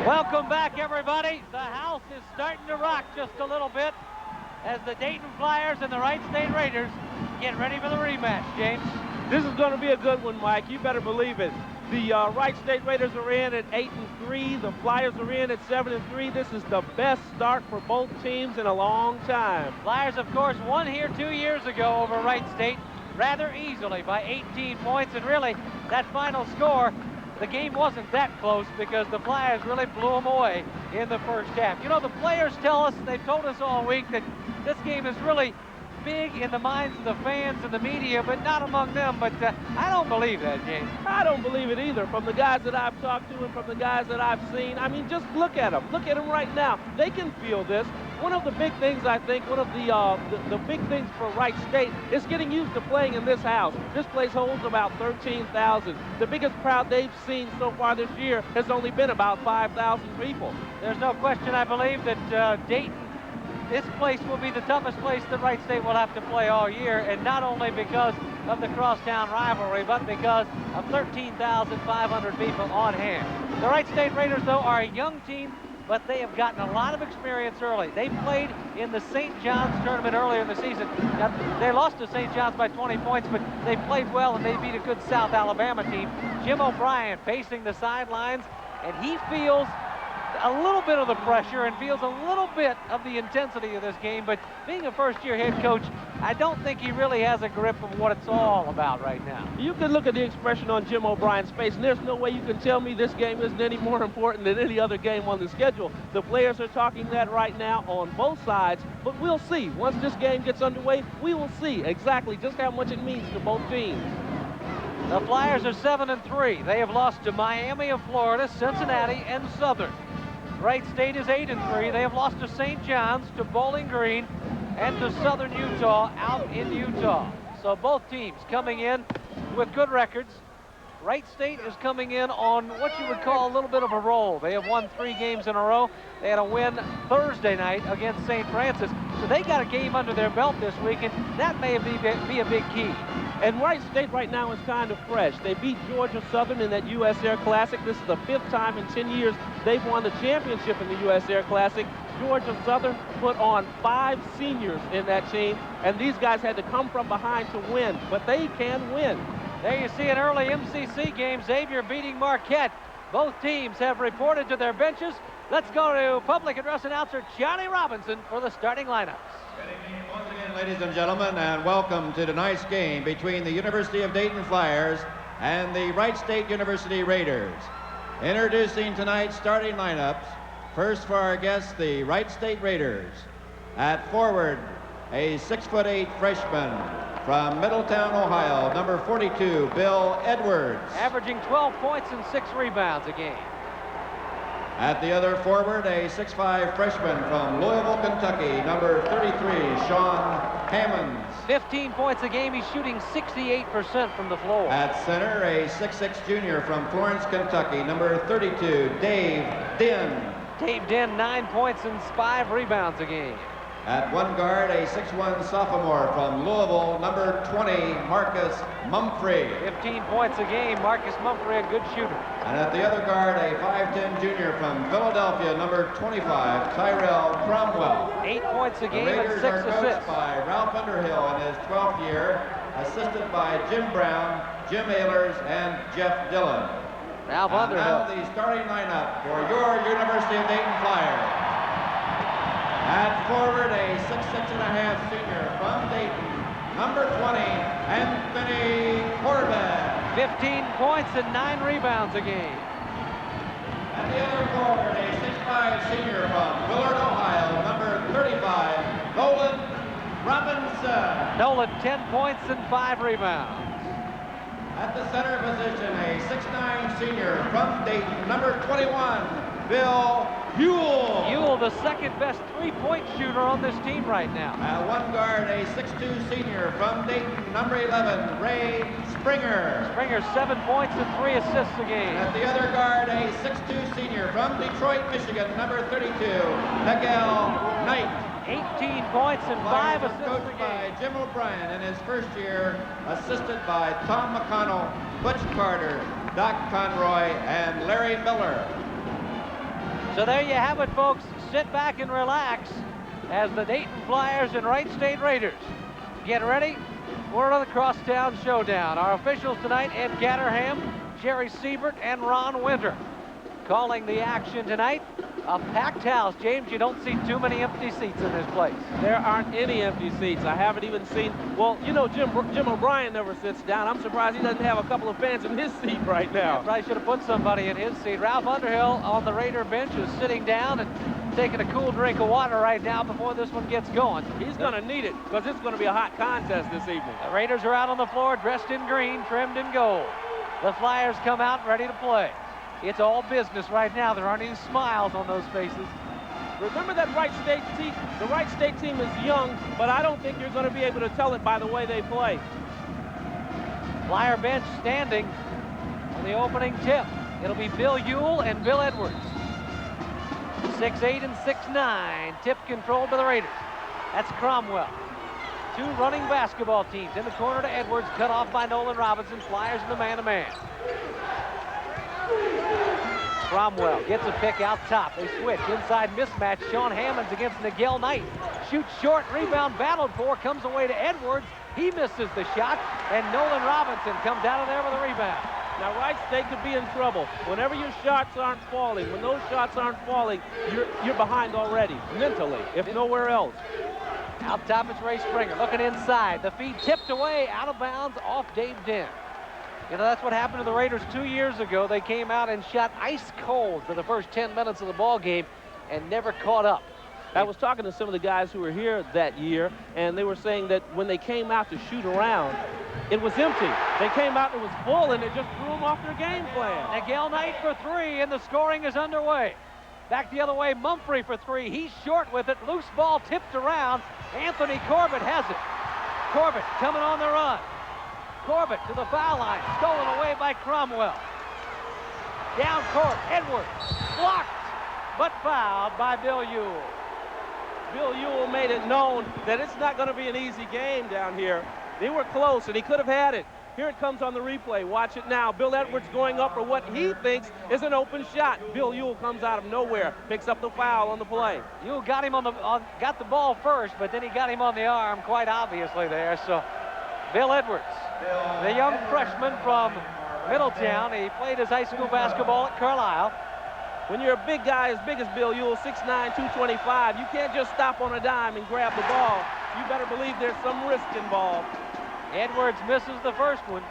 Welcome back, everybody. The house is starting to rock just a little bit as the Dayton Flyers and the Wright State Raiders get ready for the rematch, James. This is going to be a good one, Mike. You better believe it. The Wright State Raiders are in at 8-3. The Flyers are in at 7-3. This is the best start for both teams in a long time. Flyers, of course, won here 2 years ago over Wright State rather easily by 18 points. And really, that final score, the game wasn't that close because the Flyers really blew them away in the first half. You know, the players tell us, they've told us all week, that this game is really big in the minds of the fans and the media, but not among them. But I don't believe that, James. I don't believe it either. From the guys that I've talked to and from the guys that I've seen, I mean, just look at them. Look at them right now. They can feel this. One of the big things, I think, one of the big things for Wright State is getting used to playing in this house. This place holds about 13,000. The biggest crowd they've seen so far this year has only been about 5,000 people. There's no question, I believe, that Dayton, this place will be the toughest place that Wright State will have to play all year, and not only because of the crosstown rivalry, but because of 13,500 people on hand. The Wright State Raiders, though, are a young team, but they have gotten a lot of experience early. They played in the St. John's tournament earlier in the season. Now, they lost to St. John's by 20 points, but they played well, and they beat a good South Alabama team. Jim O'Brien pacing the sidelines, and he feels a little bit of the pressure and feels a little bit of the intensity of this game, but being a first-year head coach, I don't think he really has a grip of what it's all about right now. You can look at the expression on Jim O'Brien's face, and there's no way you can tell me this game isn't any more important than any other game on the schedule. The players are talking that right now on both sides, but we'll see. Once this game gets underway, we will see exactly just how much it means to both teams. The Flyers are 7-3. They have lost to Miami of Florida, Cincinnati, and Southern. Wright State is 8-3. They have lost to St. John's, to Bowling Green, and to Southern Utah out in Utah. So both teams coming in with good records. Wright State is coming in on what you would call a little bit of a roll. They have won 3 games in a row. They had a win Thursday night against St. Francis. So they got a game under their belt this week, and that may be a big key. And Wright State right now is kind of fresh. They beat Georgia Southern in that U.S. Air Classic. This is the 5th time in 10 years they've won the championship in the U.S. Air Classic. Georgia Southern put on 5 seniors in that team, and these guys had to come from behind to win, but they can win. There you see an early MCC game, Xavier beating Marquette. Both teams have reported to their benches. Let's go to public address announcer Johnny Robinson for the starting lineups. Good evening once again, ladies and gentlemen, and welcome to tonight's game between the University of Dayton Flyers and the Wright State University Raiders. Introducing tonight's starting lineups. First for our guests, the Wright State Raiders. At forward, a 6'8" freshman from Middletown, Ohio, number 42, Bill Edwards. Averaging 12 points and 6 rebounds a game. At the other forward, a 6'5" freshman from Louisville, Kentucky, number 33, Sean Hammonds. 15 points a game. He's shooting 68% from the floor. At center, a 6'6" junior from Florence, Kentucky, number 32, Dave Dinn. Dave Dinn, 9 points and 5 rebounds a game. At one guard, a 6'1" sophomore from Louisville, number 20, Marcus Mumphrey. 15 points a game. Marcus Mumphrey, a good shooter. And at the other guard, a 5'10" junior from Philadelphia, number 25, Tyrell Cromwell. 8 points a game the and Raiders 6 are assists. coached by Ralph Underhill in his 12th year, assisted by Jim Brown, Jim Ehlers, and Jeff Dillon. Ralph And now Underhill. the starting lineup for your University of Dayton Flyers. At forward, a 6'6.5" senior from Dayton, number 20, Anthony Corbett. 15 points and 9 rebounds a game. At the other forward, a 6'5" senior from Willard, Ohio, number 35, Nolan Robinson. Nolan, 10 points and 5 rebounds. At the center position, a 6'9" senior from Dayton, number 21, Bill Ewell. Ewell, the second best 3-point shooter on this team right now. At one guard, a 6'2" senior from Dayton, number 11, Ray Springer. Springer, 7 points and 3 assists a game. And at the other guard, a 6'2" senior from Detroit, Michigan, number 32, Miguel Knight. 18 points and 5 assists a Coached by game. Jim O'Brien in his first year, assisted by Tom McConnell, Butch Carter, Doc Conroy, and Larry Miller. So there you have it, folks. Sit back and relax as the Dayton Flyers and Wright State Raiders get ready for another crosstown showdown. Our officials tonight, Ed Gatterham, Jerry Siebert, and Ron Winter. Calling the action tonight, a packed house. James, you don't see too many empty seats in this place. There aren't any empty seats. I haven't even seen, well, you know, Jim O'Brien never sits down. I'm surprised he doesn't have a couple of fans in his seat right now. Yeah, probably should have put somebody in his seat. Ralph Underhill on the Raider bench is sitting down and taking a cool drink of water right now before this one gets going. He's going to need it because it's going to be a hot contest this evening. The Raiders are out on the floor dressed in green, trimmed in gold. The Flyers come out ready to play. It's all business right now. There aren't any smiles on those faces. Remember that Wright State team? The Wright State team is young, but I don't think you're going to be able to tell it by the way they play. Flyer bench standing on the opening tip. It'll be Bill Ewell and Bill Edwards. 6'8" and 6'9", tip controlled by the Raiders. That's Cromwell. Two running basketball teams. In the corner to Edwards, cut off by Nolan Robinson. Flyers in the man-to-man. Cromwell gets a pick out top. They switch. Inside mismatch. Sean Hammonds against Nigel Knight. Shoots short. Rebound battled for. Comes away to Edwards. He misses the shot. And Nolan Robinson comes out of there with a rebound. Now, Wright State could be in trouble. Whenever your shots aren't falling, when those shots aren't falling, you're behind already, mentally, if nowhere else. Out top, it's Ray Springer looking inside. The feed tipped away, out of bounds, off Dave Dent. You know, that's what happened to the Raiders 2 years ago. They came out and shot ice cold for the first 10 minutes of the ball game and never caught up. I was talking to some of the guys who were here that year, and they were saying that when they came out to shoot around, it was empty. They came out and it was full, and it just threw them off their game plan. Nigel Knight for three, and the scoring is underway. Back the other way, Mumphrey for three. He's short with it. Loose ball tipped around. Anthony Corbett has it. Corbett coming on the run. Corbett to the foul line. Stolen away by Cromwell. Down court, Edwards. Blocked, but fouled by Bill Ewell. Bill Ewell made it known that it's not going to be an easy game down here. They were close, and he could have had it. Here it comes on the replay. Watch it now. Bill Edwards going up for what he thinks is an open shot. Bill Ewell comes out of nowhere, picks up the foul on the play. Ewell got him got the ball first, but then he got him on the arm, quite obviously there. So Bill Edwards, the young freshman from Middletown. He played his high school basketball at Carlisle. When you're a big guy as big as Bill Ewell, 6'9", 225, you can't just stop on a dime and grab the ball. You better believe there's some risk involved. Edwards misses the first one.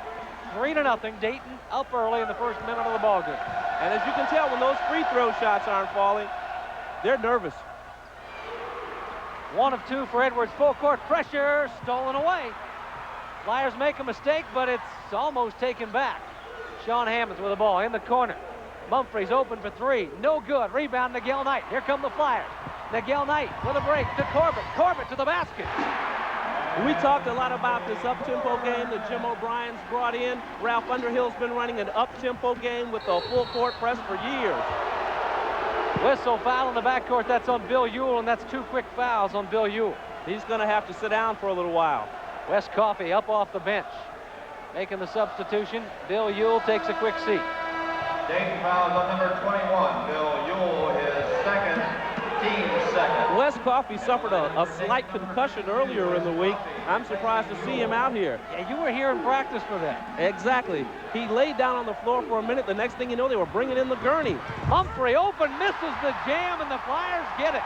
3-0. Dayton up early in the first minute of the ball game. And as you can tell, when those free throw shots aren't falling, they're nervous. 1 of 2 for Edwards. Full court pressure, stolen away. Flyers make a mistake, but it's almost taken back. Sean Hammonds with the ball in the corner. Mumphrey's open for three. No good. Rebound, Nigel Knight. Here come the Flyers. Nigel Knight with a break to Corbett. Corbett to the basket. We talked a lot about this up-tempo game that Jim O'Brien's brought in. Ralph Underhill's been running an up-tempo game with a full-court press for years. Whistle foul in the backcourt. That's on Bill Ewell, and that's 2 quick fouls on Bill Ewell. He's going to have to sit down for a little while. Wes Coffey up off the bench. Making the substitution. Bill Ewell takes a quick seat. Dayton fouls on number 21. Bill Ewell, his second, team second. Wes Coffey suffered a slight concussion earlier in the week. I'm surprised to see him out here. Yeah, you were here in practice for that. Exactly. He laid down on the floor for a minute. The next thing you know, they were bringing in the gurney. Mumphrey open, misses the jam, and the Flyers get it.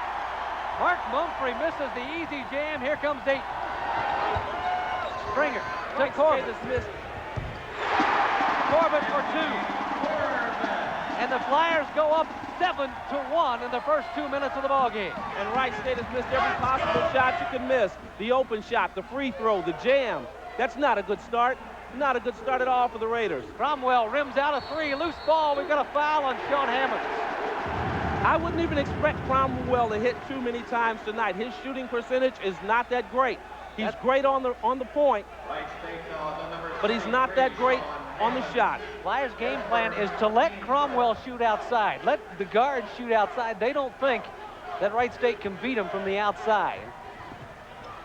Mark Mumphrey misses the easy jam. Here comes Dayton. Springer to Corbett. Corbett for 2. And the Flyers go up 7-1 in the first 2 minutes of the ball game. And Wright State has missed every possible shot you can miss. The open shot, the free throw, the jam. That's not a good start. Not a good start at all for the Raiders. Cromwell rims out a 3. Loose ball. We've got a foul on Sean Hammonds. I wouldn't even expect Cromwell to hit too many times tonight. His shooting percentage is not that great. He's great on the point, but he's not that great on the shot. Flyers' game plan is to let Cromwell shoot outside. Let the guards shoot outside. They don't think that Wright State can beat him from the outside.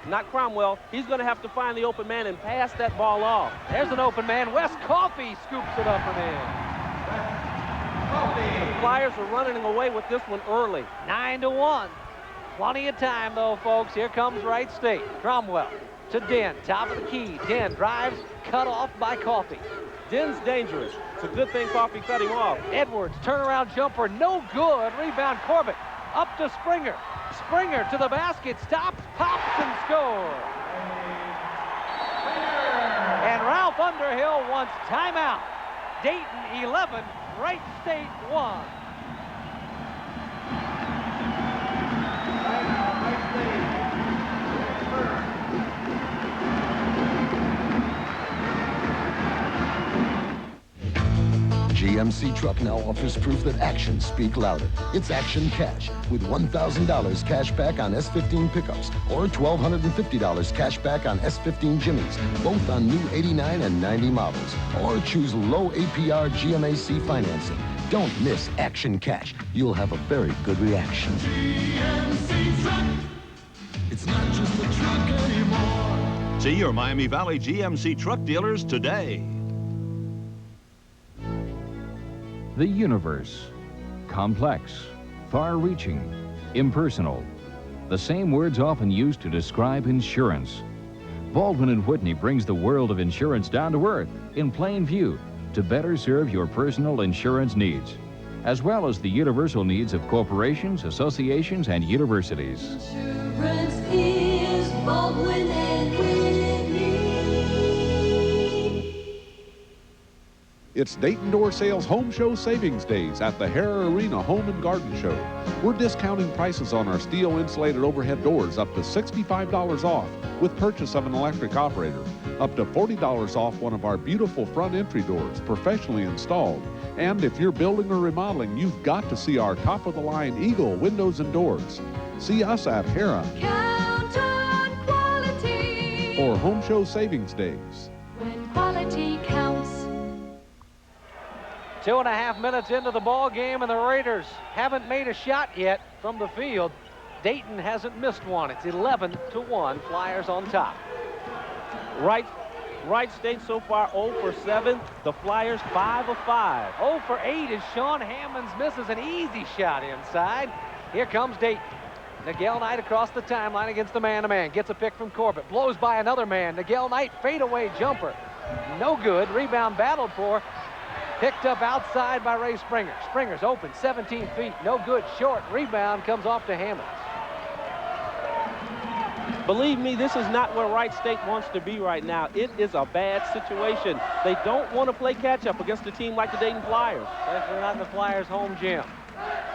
Not Cromwell. He's going to have to find the open man and pass that ball off. There's an open man. Wes Coffey scoops it up and in. Flyers are running away with this one early. 9-1. Plenty of time, though, folks. Here comes Wright State. Cromwell to Den, top of the key. Den drives, cut off by Coffey. Den's dangerous. It's a good thing Coffey cut him off. Edwards, turnaround jumper, no good. Rebound, Corbett, up to Springer. Springer to the basket, stops, pops, and scores. And Ralph Underhill wants timeout. Dayton 11, Wright State 1. GMC Truck now offers proof that actions speak louder. It's Action Cash with $1,000 cash back on S15 pickups or $1,250 cash back on S15 Jimmys, both on new 89 and 90 models. Or choose low APR GMAC financing. Don't miss Action Cash. You'll have a very good reaction. GMC Truck. It's not just a truck anymore. See your Miami Valley GMC truck dealers today. The universe. Complex, far-reaching, impersonal. The same words often used to describe insurance. Baldwin & Whitney brings the world of insurance down to earth, in plain view, to better serve your personal insurance needs, as well as the universal needs of corporations, associations, and universities. Insurance is Baldwin & Whitney. It's Dayton Door Sales Home Show Savings Days at the Hara Arena Home and Garden Show. We're discounting prices on our steel insulated overhead doors up to $65 off with purchase of an electric operator, up to $40 off one of our beautiful front entry doors, professionally installed. And if you're building or remodeling, you've got to see our top-of-the-line Eagle windows and doors. See us at Hara Count on quality. for Home Show Savings Days. When quality counts. 2.5 minutes into the ball game, and the Raiders haven't made a shot yet from the field. Dayton hasn't missed one. It's 11-1. Flyers on top. Wright State so far 0 for 7. The Flyers 5 of 5. 0 for 8 as Sean Hammonds misses an easy shot inside. Here comes Dayton. Nigel Knight across the timeline against the man-to-man. Gets a pick from Corbett. Blows by another man. Nigel Knight fadeaway jumper. No good. Rebound battled for. Picked up outside by Ray Springer. Springer's open, 17 feet. No good. Short. Rebound comes off to Hammonds. Believe me, this is not where Wright State wants to be right now. It is a bad situation. They don't want to play catch-up against a team like the Dayton Flyers. Especially not in the Flyers' home gym.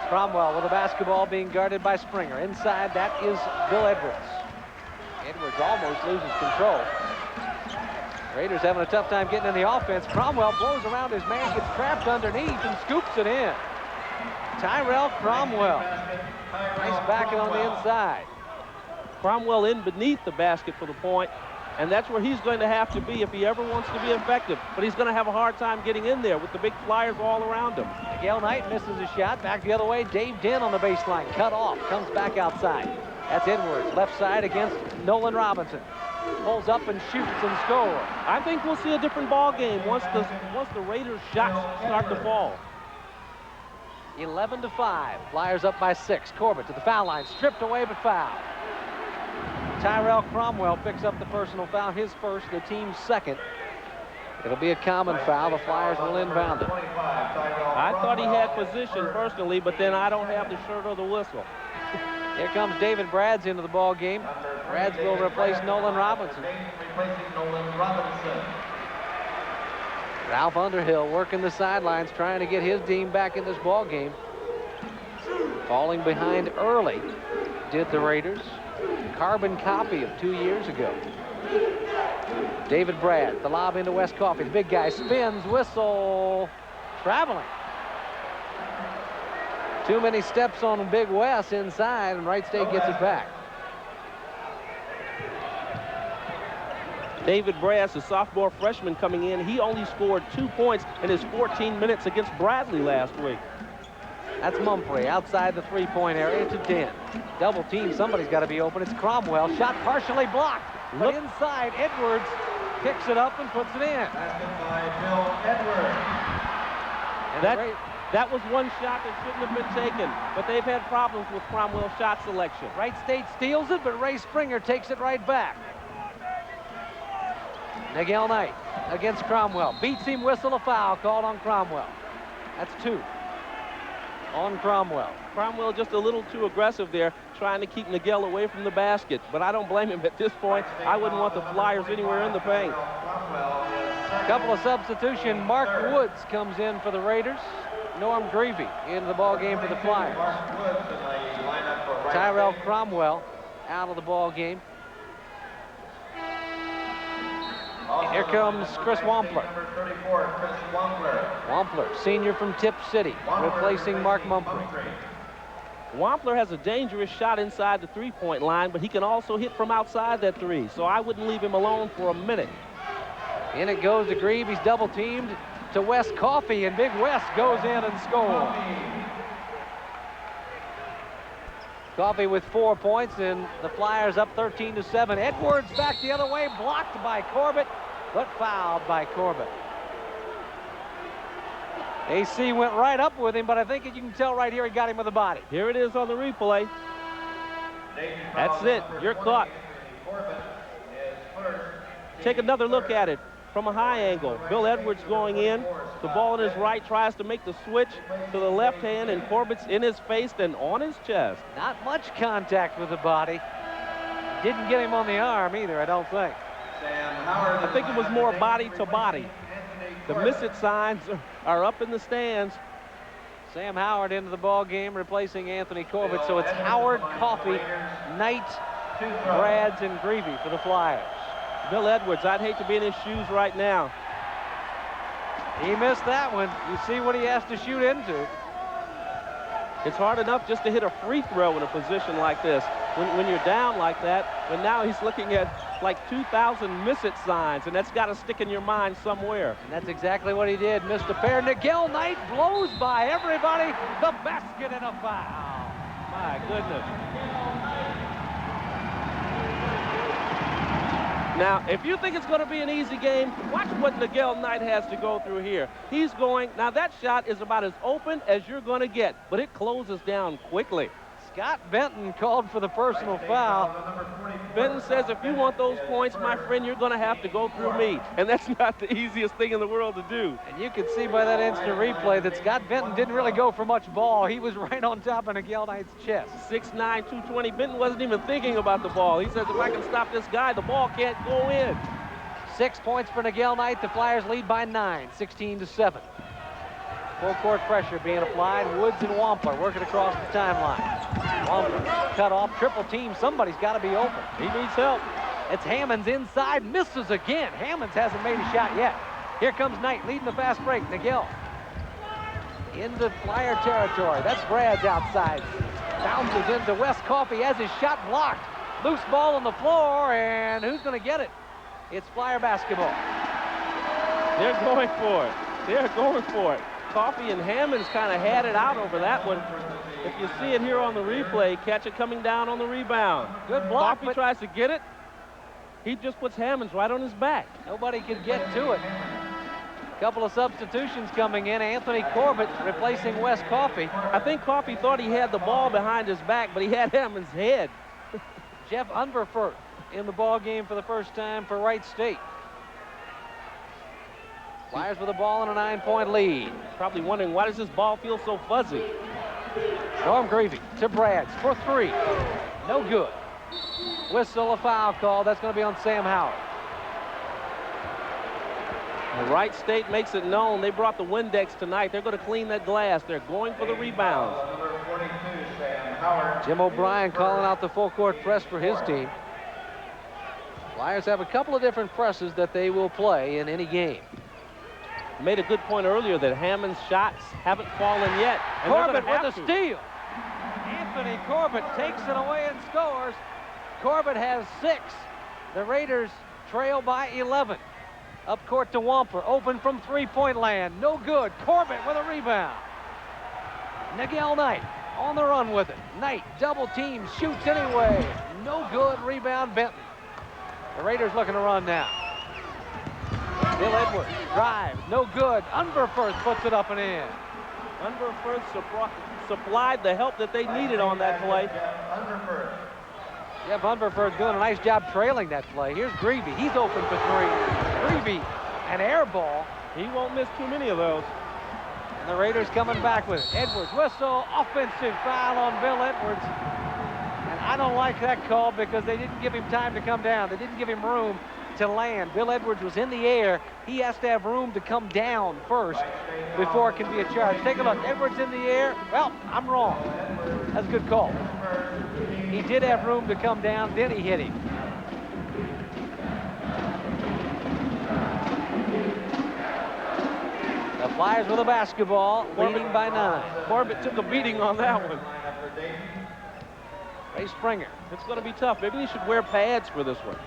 Cromwell with the basketball being guarded by Springer. Inside, that is Bill Edwards. Edwards almost loses control. Raiders having a tough time getting in the offense. Cromwell blows around his man, gets trapped underneath, and scoops it in. Tyrell Cromwell. Nice backing on the inside. Cromwell in beneath the basket for the point, and that's where he's going to have to be if he ever wants to be effective. But he's going to have a hard time getting in there with the big Flyers all around him. Nigel Knight misses a shot. Back the other way. Dave Den on the baseline. Cut off. Comes back outside. That's Edwards. Left side against Nolan Robinson. Pulls up and shoots and scores. I think we'll see a different ball game once the Raiders' shots start to fall. 11-5. Flyers up by 6. Corbett to the foul line. Stripped away but fouled. Tyrell Cromwell picks up the personal foul. His first, the team's second. It'll be a common foul. The Flyers will inbound it. I thought he had position personally, but then I don't have the shirt or the whistle. Here comes David Brads into the ball game. Brads will replace Nolan Robinson. Ralph Underhill working the sidelines, trying to get his team back in this ball game. Falling behind early did the Raiders. Carbon copy of 2 years ago. David Brad, the lob into Wes Coffey. The big guy spins, whistle, traveling. Too many steps on Big Wes inside, and Wright State gets it back. David Brass, a sophomore freshman coming in, he only scored 2 points in his 14 minutes against Bradley last week. That's Mumphrey outside the three-point area to Den. Double team, somebody's got to be open. It's Cromwell, shot partially blocked. But inside, Edwards picks it up and puts it in. Basket by Bill Edwards. And That was one shot that shouldn't have been taken, but they've had problems with Cromwell's shot selection. Wright State steals it, but Ray Springer takes it right back. Nigel Knight against Cromwell. Beats him, whistle, a foul called on Cromwell. That's 2 on Cromwell. Cromwell just a little too aggressive there, trying to keep Nigel away from the basket, but I don't blame him at this point. I wouldn't want the Flyers anywhere in the paint. Couple of substitution. Mark Woods comes in for the Raiders. Norm Greavy into the ball game for the Flyers. Tyrell Cromwell out of the ball game. And here comes Chris Wampler. Wampler, senior from Tip City, replacing Mark Mumphrey. Wampler has a dangerous shot inside the three-point line, but he can also hit from outside that three, so I wouldn't leave him alone for a minute. In it goes to Grieve. He's double-teamed to Wes Coffey, and Big Wes goes in and scores. Coffey with 4 points, and the Flyers up 13-7. Edwards back the other way, blocked by Corbett, but fouled by Corbett. AC went right up with him, but I think you can tell right here he got him with the body. Here it is on the replay. That's it. You're caught. Take another look at it from a high angle. Bill Edwards going in. The ball in his right, tries to make the switch to the left hand, and Corbett's in his face and on his chest. Not much contact with the body. Didn't get him on the arm either, I don't think. I think it was more body to body. The miss it signs are up in the stands. Sam Howard into the ball game, replacing Anthony Corbett. So it's Howard, Coffey, Knight, Brads, and Greavy for the Flyers. Bill Edwards, I'd hate to be in his shoes right now. He missed that one. You see what he has to shoot into. It's hard enough just to hit a free throw in a position like this when you're down like that. But now he's looking at like 2,000 miss it signs, and that's got to stick in your mind somewhere. And that's exactly what he did. Missed a pair. Nigel Knight blows by everybody. The basket and a foul. My goodness. Now, if you think it's going to be an easy game, watch what Nigel Knight has to go through here. He's going, now that shot is about as open as you're going to get, but it closes down quickly. Scott Benton called for the personal foul. Benton says, if you want those points, my friend, you're going to have to go through me. And that's not the easiest thing in the world to do. And you can see by that instant replay that Scott Benton didn't really go for much ball. He was right on top of Nigel Knight's chest. 6'9", 220. Benton wasn't even thinking about the ball. He says, if I can stop this guy, the ball can't go in. 6 points for Nigel Knight. The Flyers lead by 9, 16-7. Full court pressure being applied. Woods and Wampler working across the timeline. Wampler cut off, triple team. Somebody's got to be open. He needs help. It's Hammonds inside, misses again. Hammonds hasn't made a shot yet. Here comes Knight leading the fast break. Nigel into Flyer territory. That's Brad's outside. Bounces into Wes Coffey, has his shot blocked. Loose ball on the floor, and who's going to get it? It's Flyer basketball. They're going for it. They're going for it. Coffey and Hammonds kind of had it out over that one. If you see it here on the replay, catch it coming down on the rebound. Good block. Coffey tries to get it. He just puts Hammonds right on his back. Nobody could get to it. Couple of substitutions coming in. Anthony Corbett replacing Wes Coffey. I think Coffey thought he had the ball behind his back, but he had Hammonds' head. Jeff Unverfurt in the ball game for the first time for Wright State. Flyers with the ball and a 9-point lead. Probably wondering, why does this ball feel so fuzzy? Norm Greavy to Brads for 3. No good. Whistle, a foul call. That's going to be on Sam Howard. The Wright State makes it known. They brought the Windex tonight. They're going to clean that glass. They're going for the rebounds. Jim O'Brien calling out the full court press for his team. Flyers have a couple of different presses that they will play in any game. Made a good point earlier that Hammond's shots haven't fallen yet. Corbett with a steal. Anthony Corbett takes it away and scores. Corbett has 6. The Raiders trail by 11. Up court to Wampler, open from three-point land. No good. Corbett with a rebound. Nigel Knight on the run with it. Knight double team, shoots anyway. No good. Rebound Benton. The Raiders looking to run now. Bill Edwards drives, no good. Unverfurth puts it up and in. Unverfurth supplied the help that they needed on that play. Jeff Unverfurth doing a nice job trailing that play. Here's Greavy. He's open for three. Greavy, an air ball. He won't miss too many of those. And the Raiders coming back with it. Edwards, whistle, offensive foul on Bill Edwards. And I don't like that call because they didn't give him time to come down. They didn't give him room to land. Bill Edwards was in the air. He has to have room to come down first before it can be a charge. Take a look. Edwards in the air. Well, I'm wrong. That's a good call. He did have room to come down, then he hit him. The Flyers with a basketball, leading by 9. Corbett took a beating on that one. Ray Springer. It's going to be tough. Maybe he should wear pads for this one.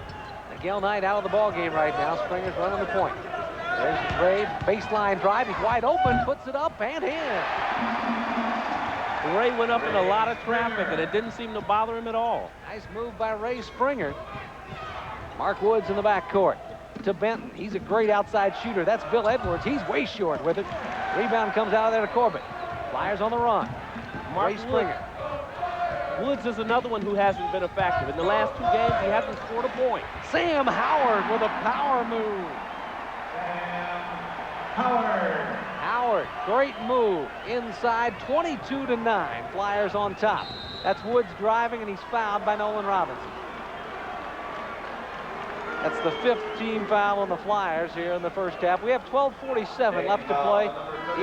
Miguel Knight out of the ball game right now. Springer's running the point. There's Ray, baseline drive. He's wide open, puts it up and in. Ray went up in a lot of traffic, and it didn't seem to bother him at all. Nice move by Ray Springer. Mark Woods in the backcourt to Benton. He's a great outside shooter. That's Bill Edwards. He's way short with it. Rebound comes out of there to Corbett. Flyers on the run. Ray Springer. Woods is another one who hasn't been effective. In the last 2 games, he hasn't scored a point. Sam Howard with a power move. Howard, great move. Inside, 22-9. Flyers on top. That's Woods driving, and he's fouled by Nolan Robinson. That's the 5th team foul on the Flyers here in the first half. We have 12:47 left to play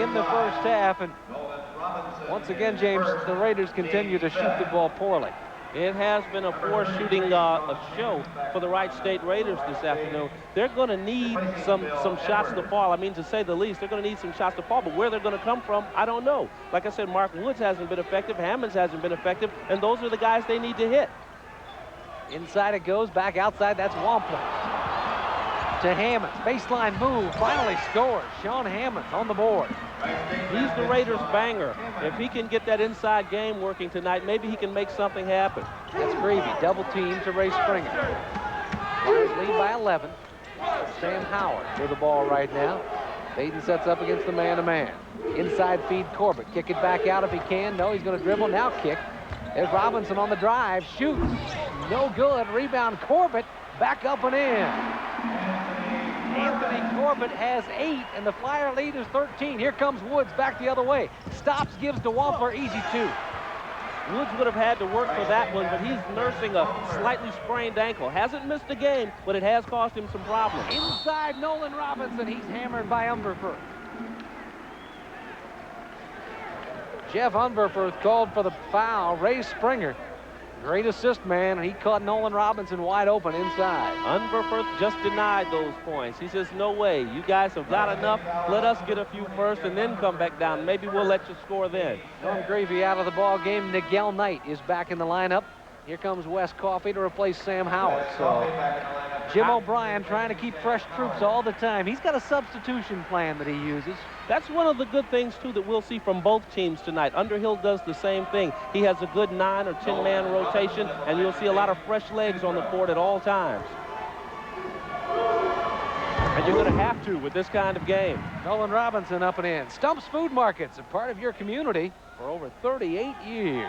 in the first half, and once again, James, the Raiders continue to shoot the ball poorly. It has been a poor shooting a show for the Wright State Raiders this afternoon. They're going to need some shots to fall. I mean, to say the least, they're going to need some shots to fall, but where they're going to come from, I don't know. Like I said, Mark Woods hasn't been effective, Hammonds hasn't been effective, and those are the guys they need to hit. Inside it goes, back outside, that's Wampler. To Hammonds, baseline move, finally scores. Sean Hammonds on the board. He's the Raiders' banger. If he can get that inside game working tonight, maybe he can make something happen. That's Greavy, double team to Ray Springer. Flyers lead by 11. Sam Howard with the ball right now. Dayton sets up against the man-to-man. Inside feed Corbett, kick it back out if he can. No, he's going to dribble, now kick. There's Robinson on the drive, shoots. No good, rebound Corbett, back up and in. Anthony Corbett has 8, and the Flyer lead is 13. Here comes Woods back the other way. Stops, gives to Wampler, easy 2. Woods would have had to work for that one, but he's nursing a slightly sprained ankle. Hasn't missed a game, but it has caused him some problems. Inside Nolan Robinson, he's hammered by Unverfurth. Jeff Unverfurth called for the foul. Ray Springer, great assist man, and he caught Nolan Robinson wide open inside. Unverfurth just denied those points. He says, no way, you guys have got enough. Let us get a few first and then come back down. Maybe we'll let you score then. Norm Greavy out of the ball game. Miguel Knight is back in the lineup. Here comes Wes Coffey to replace Sam Howard. So Jim O'Brien trying to keep fresh troops all the time. He's got a substitution plan that he uses. That's one of the good things, too, that we'll see from both teams tonight. Underhill does the same thing. He has a good 9 or 10-man rotation, and you'll see a lot of fresh legs on the court at all times. And you're going to have to with this kind of game. Nolan Robinson up and in. Stump's Food Markets, a part of your community for over 38 years.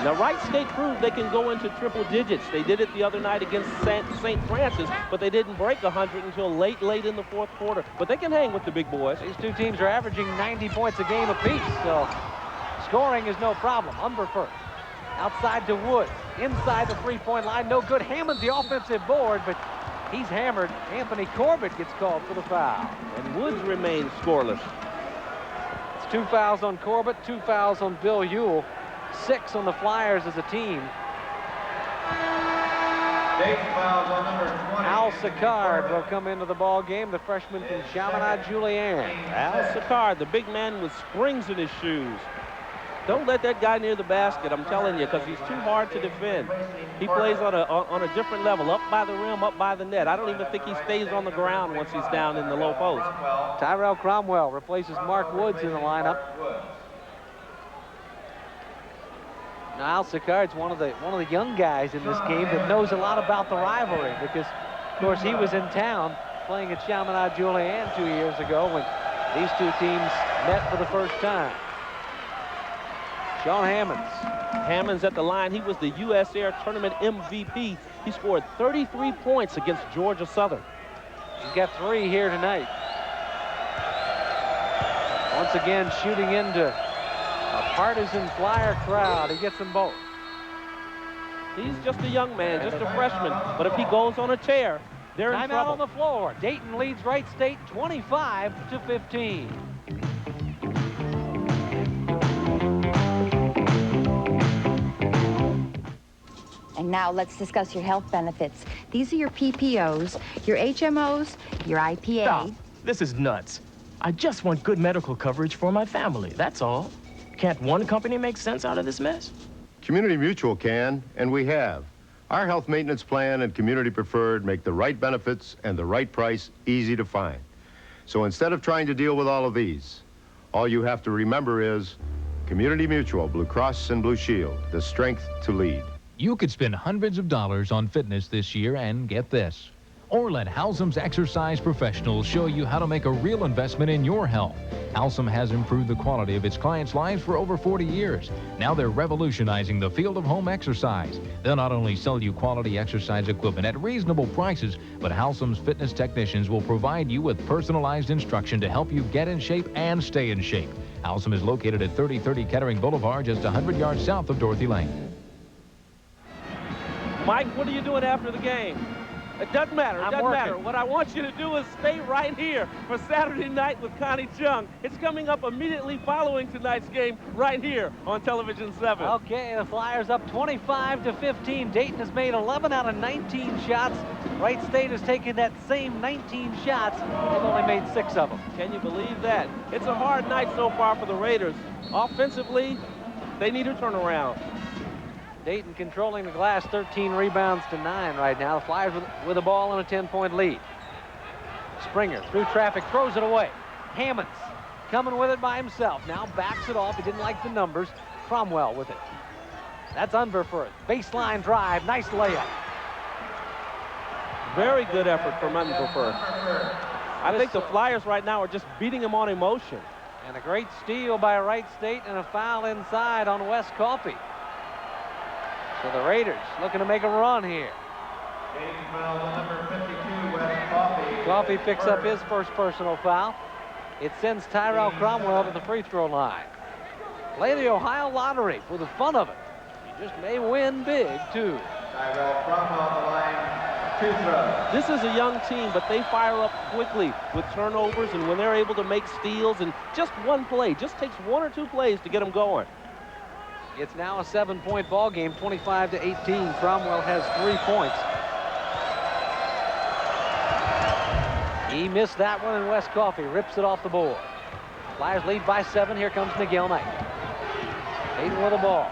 Now, Wright State proved they can go into triple digits. They did it the other night against St. Francis, but they didn't break 100 until late in the 4th quarter. But they can hang with the big boys. These two teams are averaging 90 points a game apiece, so scoring is no problem. Unverfurth outside to Woods. Inside the three-point line, no good. Hammond's the offensive board, but he's hammered. Anthony Corbett gets called for the foul. And Woods remains scoreless. It's 2 fouls on Corbett, 2 fouls on Bill Ewell. 6 on the Flyers as a team. Al Sicard will come into the ball game, the freshman from Chaminade-Julienne. Al Sicard, the big man with springs in his shoes. Don't let that guy near the basket, I'm telling you, because he's too hard to defend. He plays on a different level, up by the rim, up by the net. I don't even think he stays on the ground once he's down in the low post. Tyrell Cromwell replaces Mark Woods in the lineup. Now, Al Sicard's one of the young guys in this game that knows a lot about the rivalry because, of course, he was in town playing at Chaminade-Julienne 2 years ago when These two teams met for the first time. Sean Hammonds. Hammonds at the line. He was the U.S. Air Tournament MVP. He scored 33 points against Georgia Southern. He's got 3 here tonight. Once again, shooting into a partisan Flyer crowd. He gets them both. He's just a young man, just a freshman. But if he goes on a tear, they're in Timeout trouble. on the floor. Dayton leads Wright State 25-15. And now let's discuss your health benefits. These are your PPOs, your HMOs, your IPA. Stop. This is nuts. I just want good medical coverage for my family, that's all. Can't one company make sense out of this mess? Community Mutual can, and we have. Our health maintenance plan and Community Preferred make the right benefits and the right price easy to find. So instead of trying to deal with all of these, all you have to remember is Community Mutual, Blue Cross and Blue Shield, the strength to lead. You could spend hundreds of dollars on fitness this year and get this. Or let Halsum's exercise professionals show you how to make a real investment in your health. Halsum has improved the quality of its clients' lives for over 40 years. Now they're revolutionizing the field of home exercise. They'll not only sell you quality exercise equipment at reasonable prices, but Halsum's fitness technicians will provide you with personalized instruction to help you get in shape and stay in shape. Halsum is located at 3030 Kettering Boulevard, just 100 yards south of Dorothy Lane. Mike, what are you doing after the game? It doesn't matter. It doesn't matter. What I want you to do is stay right here for Saturday Night with Connie Chung. It's coming up immediately following tonight's game right here on Television 7. Okay, the Flyers up 25-15. Dayton has made 11 out of 19 shots. Wright State has taken that same 19 shots. They've only made 6 of them. Can you believe that? It's a hard night so far for the Raiders. Offensively, they need a turnaround. Dayton controlling the glass, 13 rebounds to 9 right now. The Flyers with the ball and a 10-point lead. Springer through traffic, throws it away. Hammonds coming with it by himself. Now backs it off. He didn't like the numbers. Cromwell with it. That's Unverfurth. Baseline drive, nice layup. Very good effort from Unverfurth. I think the Flyers right now are just beating him on emotion. And a great steal by Wright State and a foul inside on Wes Coffey. So the Raiders looking to make a run here. Number 52, Wes Coffey. Coffey picks up his first personal foul. It sends Tyrell Cromwell to the free throw line. Play the Ohio Lottery for the fun of it. You just may win big, too. Tyrell Cromwell on the line, 2 throws. This is a young team, but they fire up quickly with turnovers, and when they're able to make steals and just one play, just takes 1 or 2 plays to get them going. It's now a 7-point ball game, 25-18. Cromwell has 3 points. He missed that one, and Wes Coffey rips it off the board. Flyers lead by 7. Here comes Nigel Knight. Dayton with the ball.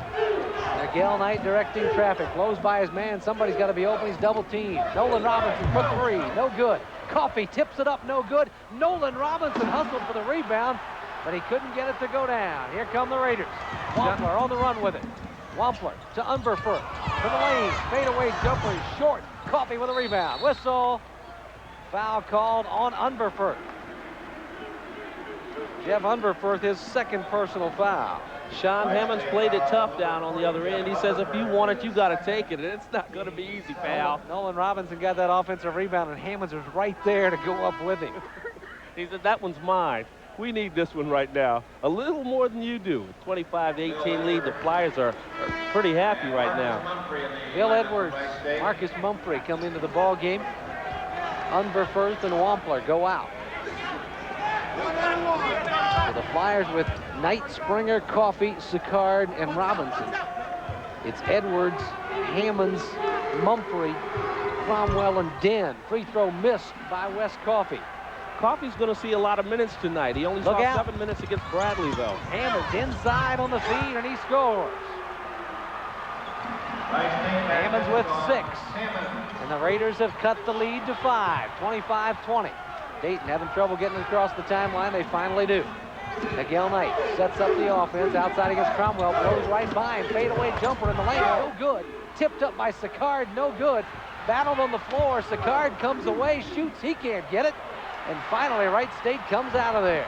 Nigel Knight directing traffic. Blows by his man. Somebody's got to be open. He's double teamed. Nolan Robinson for 3. No good. Coffey tips it up. No good. Nolan Robinson hustled for the rebound, but he couldn't get it to go down. Here come the Raiders. Wampler on the run with it. Wampler to Unverfurth. To the lane. Fadeaway jumper is short. Coffey with a rebound. Whistle. Foul called on Unverfurth. Jeff Unverfurth, his second personal foul. Sean Hammonds played it tough down on the other end. He says if you want it, you got to take it. And it's not going to be easy, pal. Nolan Robinson got that offensive rebound, and Hammonds was right there to go up with him. He said, that one's mine. We need this one right now. A little more than you do. 25-18 lead. The Flyers are pretty happy right now. Bill Edwards, Marcus Mumphrey come into the ball game. Unverfurth and Wampler go out. So the Flyers with Knight, Springer, Coffey, Sicard, and Robinson. It's Edwards, Hammonds, Mumphrey, Cromwell, and Den. Free throw missed by Wes Coffey. Coffey's going to see a lot of minutes tonight. He only saw 7 minutes against Bradley, though. Hammonds inside on the feed, and he scores. Hammonds with 6. And the Raiders have cut the lead to 5, 25-20. Dayton having trouble getting across the timeline. They finally do. Nigel Knight sets up the offense outside against Cromwell. Blows right by him. Fadeaway jumper in the lane. No good. Tipped up by Sicard. No good. Battled on the floor. Sicard comes away. Shoots. He can't get it. And finally, Wright State comes out of there.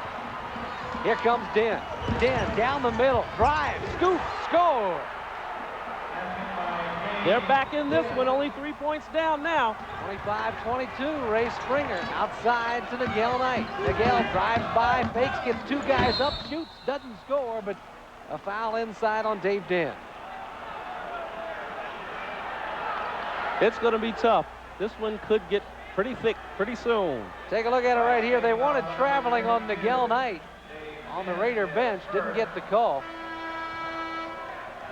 Here comes Den. Den down the middle, drive, scoop, score. They're back in this one, only 3 points down now. 25-22, Ray Springer outside to Nigel Knight. Nigel drives by, fakes, gets 2 guys up, shoots, doesn't score, but a foul inside on Dave Den. It's going to be tough. This one could get pretty thick pretty soon. Take a look at it right here. They wanted traveling on Nigel Knight on the Raider bench, didn't get the call.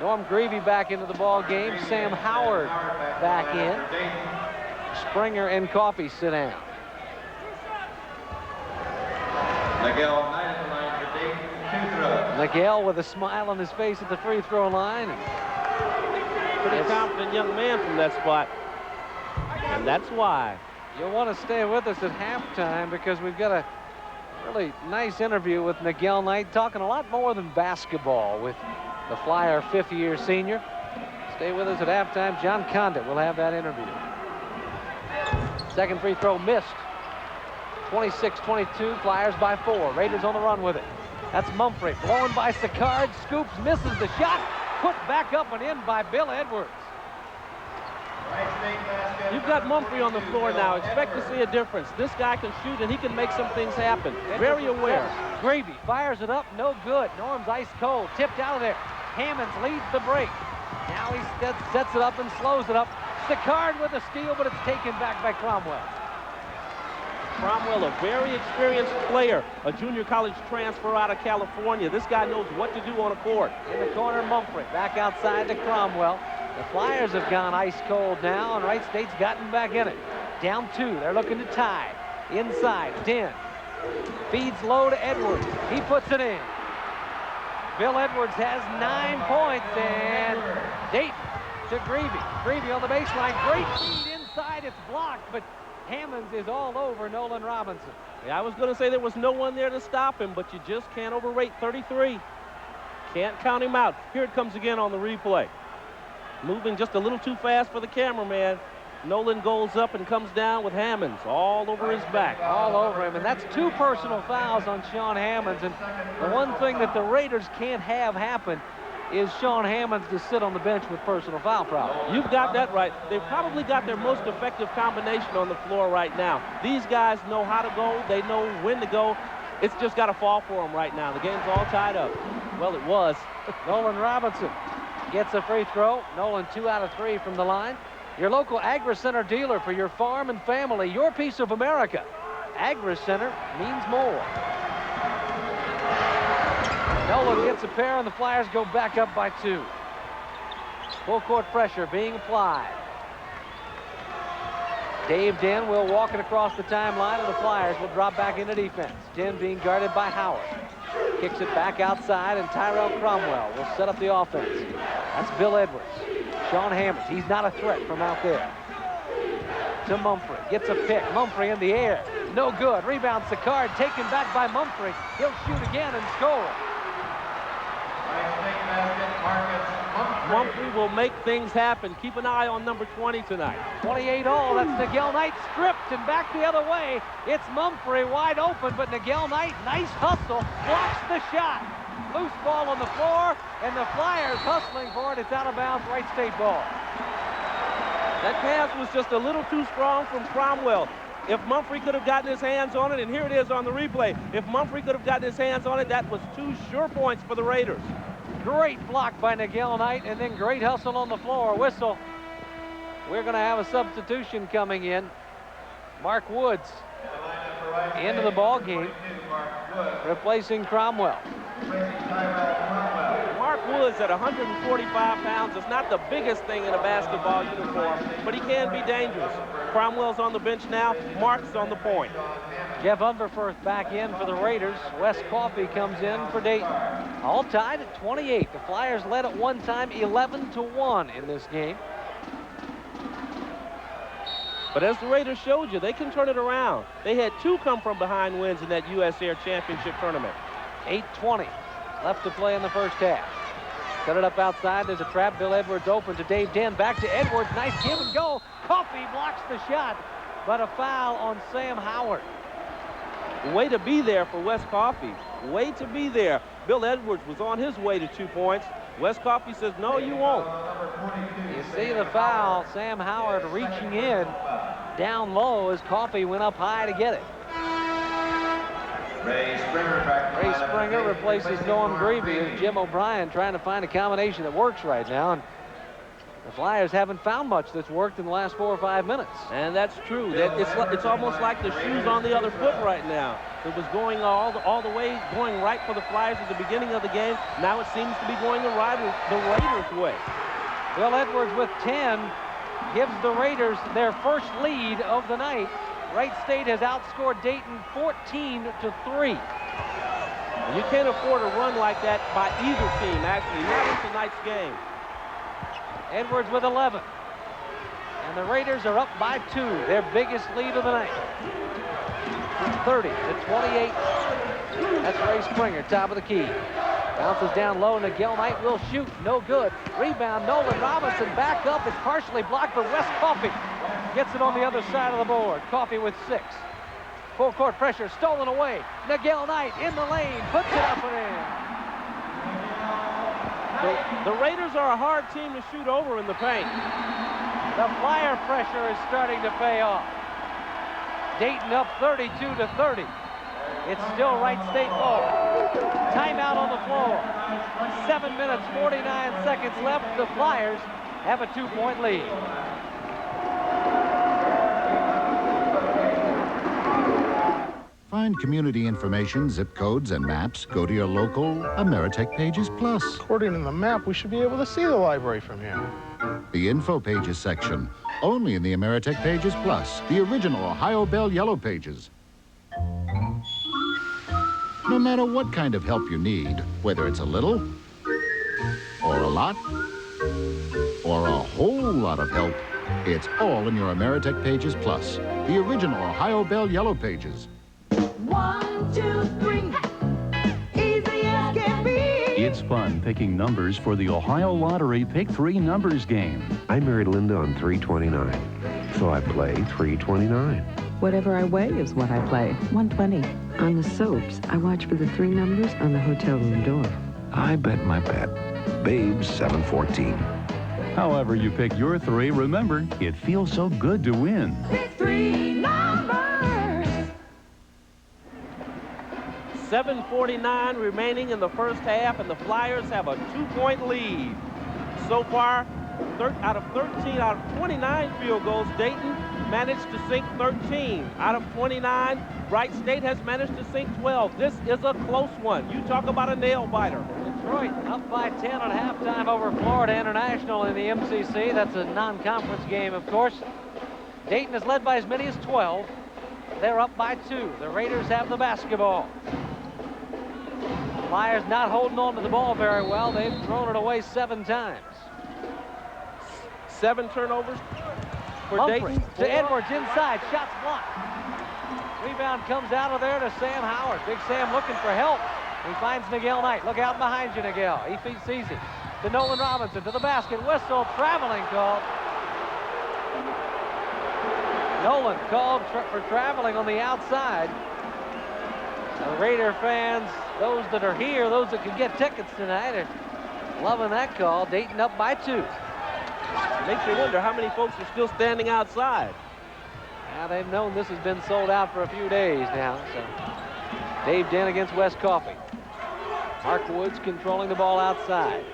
Norm Greavy back into the ball game. Sam Howard back in. Springer and Coffey sit down. Nigel Knight at the line for Dayton, 2 throws. Nigel with a smile on his face at the free throw line. Pretty confident young man from that spot. And that's why. You'll want to stay with us at halftime because we've got a really nice interview with Nigel Knight, talking a lot more than basketball with the Flyer 5th-year senior. Stay with us at halftime. John Condit will have that interview. Second free throw missed. 26-22, Flyers by 4. Raiders on the run with it. That's Mumphrey, blown by Sicard, scoops, misses the shot, put back up and in by Bill Edwards. You've got Mumphrey on the floor now. Expect to see a difference. This guy can shoot and he can make some things happen. Very aware. Greavy fires it up, no good. Norm's ice cold, tipped out of there. Hammonds leads the break. Now he sets it up and slows it up. Sicard with a steal, but it's taken back by Cromwell. Cromwell, a very experienced player, a junior college transfer out of California. This guy knows what to do on a court. In the corner, Mumphrey back outside to Cromwell. The Flyers have gone ice cold now, and Wright State's gotten back in it. Down 2, they're looking to tie. Inside, Den feeds low to Edwards. He puts it in. Bill Edwards has 9 points, and Dayton to Greavy. Greavy on the baseline, great feed inside, it's blocked, but Hammonds is all over Nolan Robinson. Yeah, I was going to say there was no one there to stop him, but you just can't overrate 33. Can't count him out. Here it comes again on the replay. Moving just a little too fast for the cameraman. Nolan goes up and comes down with Hammonds all over his back. All over him, and that's 2 personal fouls on Sean Hammonds. And the one thing that the Raiders can't have happen is Sean Hammonds to sit on the bench with personal foul problems. You've got that right. They've probably got their most effective combination on the floor right now. These guys know how to go. They know when to go. It's just got to fall for them right now. The game's all tied up. Well, it was. Nolan Robinson gets a free throw. Nolan 2 out of 3 from the line. Your local Agri-Center dealer for your farm and family, your piece of America. Agri-Center means more. Nolan gets a pair, and the Flyers go back up by 2. Full court pressure being applied. Dave Den will walk it across the timeline, and the Flyers will drop back into defense. Den being guarded by Howard. Kicks it back outside, and Tyrell Cromwell will set up the offense. That's Bill Edwards. Sean Hammonds, he's not a threat from out there. To Mumphrey, gets a pick. Mumphrey in the air, no good. Rebound Sicard, taken back by Mumphrey. He'll shoot again and score. Mumphrey will make things happen. Keep an eye on number 20 tonight. 28 all, that's Nigel Knight stripped and back the other way. It's Mumphrey wide open, but Nigel Knight, nice hustle, blocks the shot. Loose ball on the floor, and the Flyers hustling for it. It's out of bounds, Wright State ball. That pass was just a little too strong from Cromwell. If Mumphrey could have gotten his hands on it, and here it is on the replay, if Mumphrey could have gotten his hands on it, that was 2 sure points for the Raiders. Great block by Nigel Knight, and then great hustle on the floor. Whistle. We're going to have a substitution coming in. Mark Woods into the ball game, replacing Cromwell. Mark Woods at 145 pounds is not the biggest thing in a basketball uniform, but he can be dangerous. Cromwell's on the bench now. Mark's on the point. Jeff Unverfurth back in for the Raiders. Wes Coffey comes in for Dayton. All tied at 28. The Flyers led at one time 11-1 in this game. But as the Raiders showed you, they can turn it around. They had 2 come from behind wins in that U.S. Air Championship tournament. 8:20 left to play in the first half. Cut it up outside. There's a trap. Bill Edwards open to Dave Den. Back to Edwards. Nice give and go. Coffey blocks the shot, but a foul on Sam Howard. Way to be there for Wes Coffey. Way to be there. Bill Edwards was on his way to 2 points. Wes Coffey says, no, you won't. You see the foul. Sam Howard reaching in down low as Coffey went up high to get it. Ray Springer replaces Norm Greavy as Jim O'Brien trying to find a combination that works right now. And the Flyers haven't found much that's worked in the last 4 or 5 minutes. And that's true. It's almost like the shoe's on the other foot right now. It was going all the way, going right for the Flyers at the beginning of the game. Now it seems to be going the Raiders' way. Bill Edwards with 10 gives the Raiders their first lead of the night. Wright State has outscored Dayton 14-3. You can't afford a run like that by either team, actually, not in tonight's game. Edwards with 11. And the Raiders are up by 2, their biggest lead of the night. 30-28. That's Ray Springer, top of the key. Bounces down low, Nigel Knight will shoot, no good. Rebound, Nolan Robinson back up. It's partially blocked, but Wes Coffey gets it on the other side of the board. Coffey with 6. Full court pressure, stolen away. Nigel Knight in the lane, puts it up and in. The Raiders are a hard team to shoot over in the paint. The Flyer pressure is starting to pay off. Dayton up 32-30. It's still Wright State ball. Timeout on the floor. 7 minutes, 49 seconds left. The Flyers have a 2-point lead. Find community information, zip codes, and maps. Go to your local Ameritech Pages Plus. According to the map, we should be able to see the library from here. The Info Pages section. Only in the Ameritech Pages Plus. The original Ohio Bell Yellow Pages. No matter what kind of help you need, whether it's a little, or a lot, or a whole lot of help, it's all in your Ameritech Pages Plus. The original Ohio Bell Yellow Pages. 1, 2, 3. Easy as can be. It's fun picking numbers for the Ohio Lottery Pick 3 Numbers game. I married Linda on 329, so I play 329. Whatever I weigh is what I play. 120. On the soaps, I watch for the 3 numbers on the hotel room door. I bet my bet. Babe's 714. However you pick your 3, remember, it feels so good to win. Pick 3 numbers. 7:49 remaining in the first half, and the Flyers have a 2-point lead. So far, out of 29 field goals, Dayton managed to sink 13. Out of 29, Wright State has managed to sink 12. This is a close one. You talk about a nail-biter. Detroit up by 10 at halftime over Florida International in the MCC. That's a non-conference game, of course. Dayton is led by as many as 12. They're up by 2. The Raiders have the basketball. Flyers not holding on to the ball very well. They've thrown it away 7 times. 7 turnovers for Humphrey Dayton. To Edwards inside. Shots blocked. Rebound comes out of there to Sam Howard. Big Sam looking for help. He finds Nigel Knight. Look out behind you, Nigel. He sees him. To Nolan Robinson, to the basket. Whistle, traveling call. Nolan called for traveling on the outside. The Raider fans, those that are here, those that can get tickets tonight, are loving that call. Dayton up by 2. Makes you wonder how many folks are still standing outside. Now they've known this has been sold out for a few days now. So Dave Dent against Wes Coffey. Mark Woods controlling the ball outside.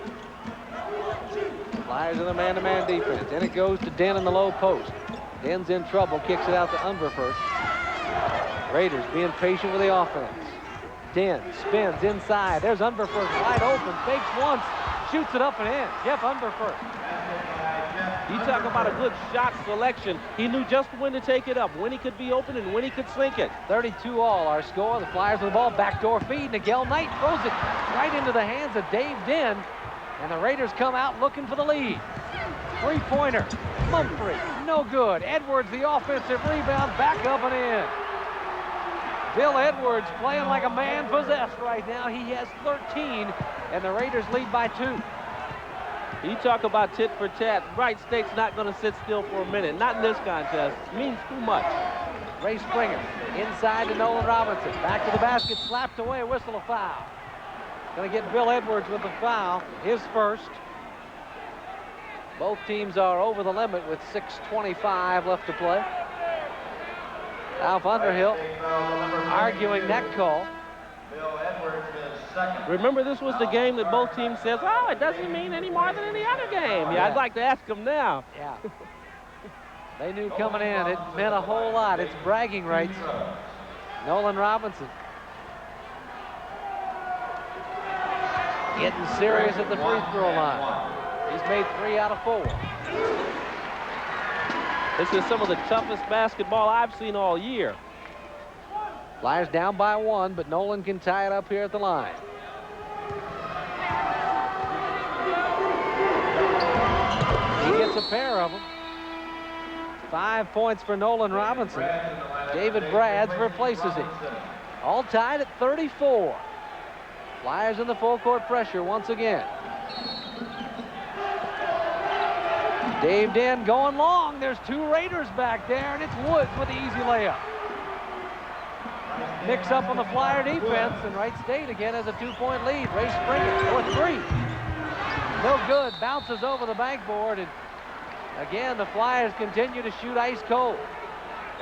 Flyers in the man-to-man defense. Then it goes to Dent in the low post. Den's in trouble, kicks it out to Unverfurth. Raiders being patient with the offense. Dent spins inside. There's Unverfurth wide open. Fakes once, shoots it up and in. Jeff Unverfurth. You talk about a good shot selection. He knew just when to take it up, when he could be open and when he could sink it. 32 all our score. The Flyers with the ball. Backdoor feed. Nigel Knight throws it right into the hands of Dave Dent. And the Raiders come out looking for the lead. 3-pointer. Humphrey. No good. Edwards, the offensive rebound. Back up and in. Bill Edwards playing like a man possessed right now. He has 13, and the Raiders lead by 2. You talk about tit for tat. Wright State's not going to sit still for a minute. Not in this contest. It means too much. Ray Springer inside to Nolan Robinson. Back to the basket, slapped away, whistle a foul. Going to get Bill Edwards with the foul, his first. Both teams are over the limit with 6:25 left to play. Alf Underhill arguing that call. Bill Edwards is second. Remember, this was the game that both teams says, oh, it doesn't mean any more than any other game. Yeah, I'd like to ask them now. Yeah. They knew coming in it meant a whole lot. It's bragging rights. Nolan Robinson getting serious at the free throw line. He's made 3 out of 4. This is some of the toughest basketball I've seen all year. Flyers down by 1, but Nolan can tie it up here at the line. He gets a pair of them. 5 points for Nolan Robinson. David Brads replaces him. All tied at 34. Flyers in the full court pressure once again. Dave Den going long. There's 2 Raiders back there, and it's Woods with the easy layup. Picks up on the Flyer defense, and Wright State again has a 2-point lead. Ray Springer for 3. No good. Bounces over the backboard, and again, the Flyers continue to shoot ice cold.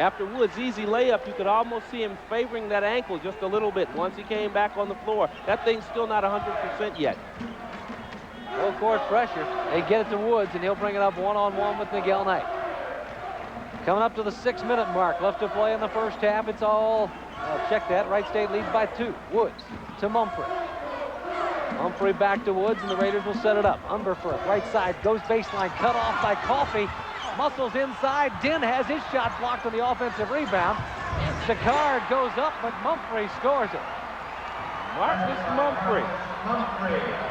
After Woods' easy layup, you could almost see him favoring that ankle just a little bit once he came back on the floor. That thing's still not 100% yet. Full court pressure. They get it to Woods, and he'll bring it up one-on-one with Miguel Knight. Coming up to the 6-minute mark. Left to play in the first half. It's all, check that, Wright State leads by 2. Woods to Mumphrey. Mumphrey back to Woods, and the Raiders will set it up. Unberforth, right side, goes baseline, cut off by Coffey. Muscles inside. Den has his shot blocked on the offensive rebound. Sicard goes up, but Mumphrey scores it. Marcus Mumphrey.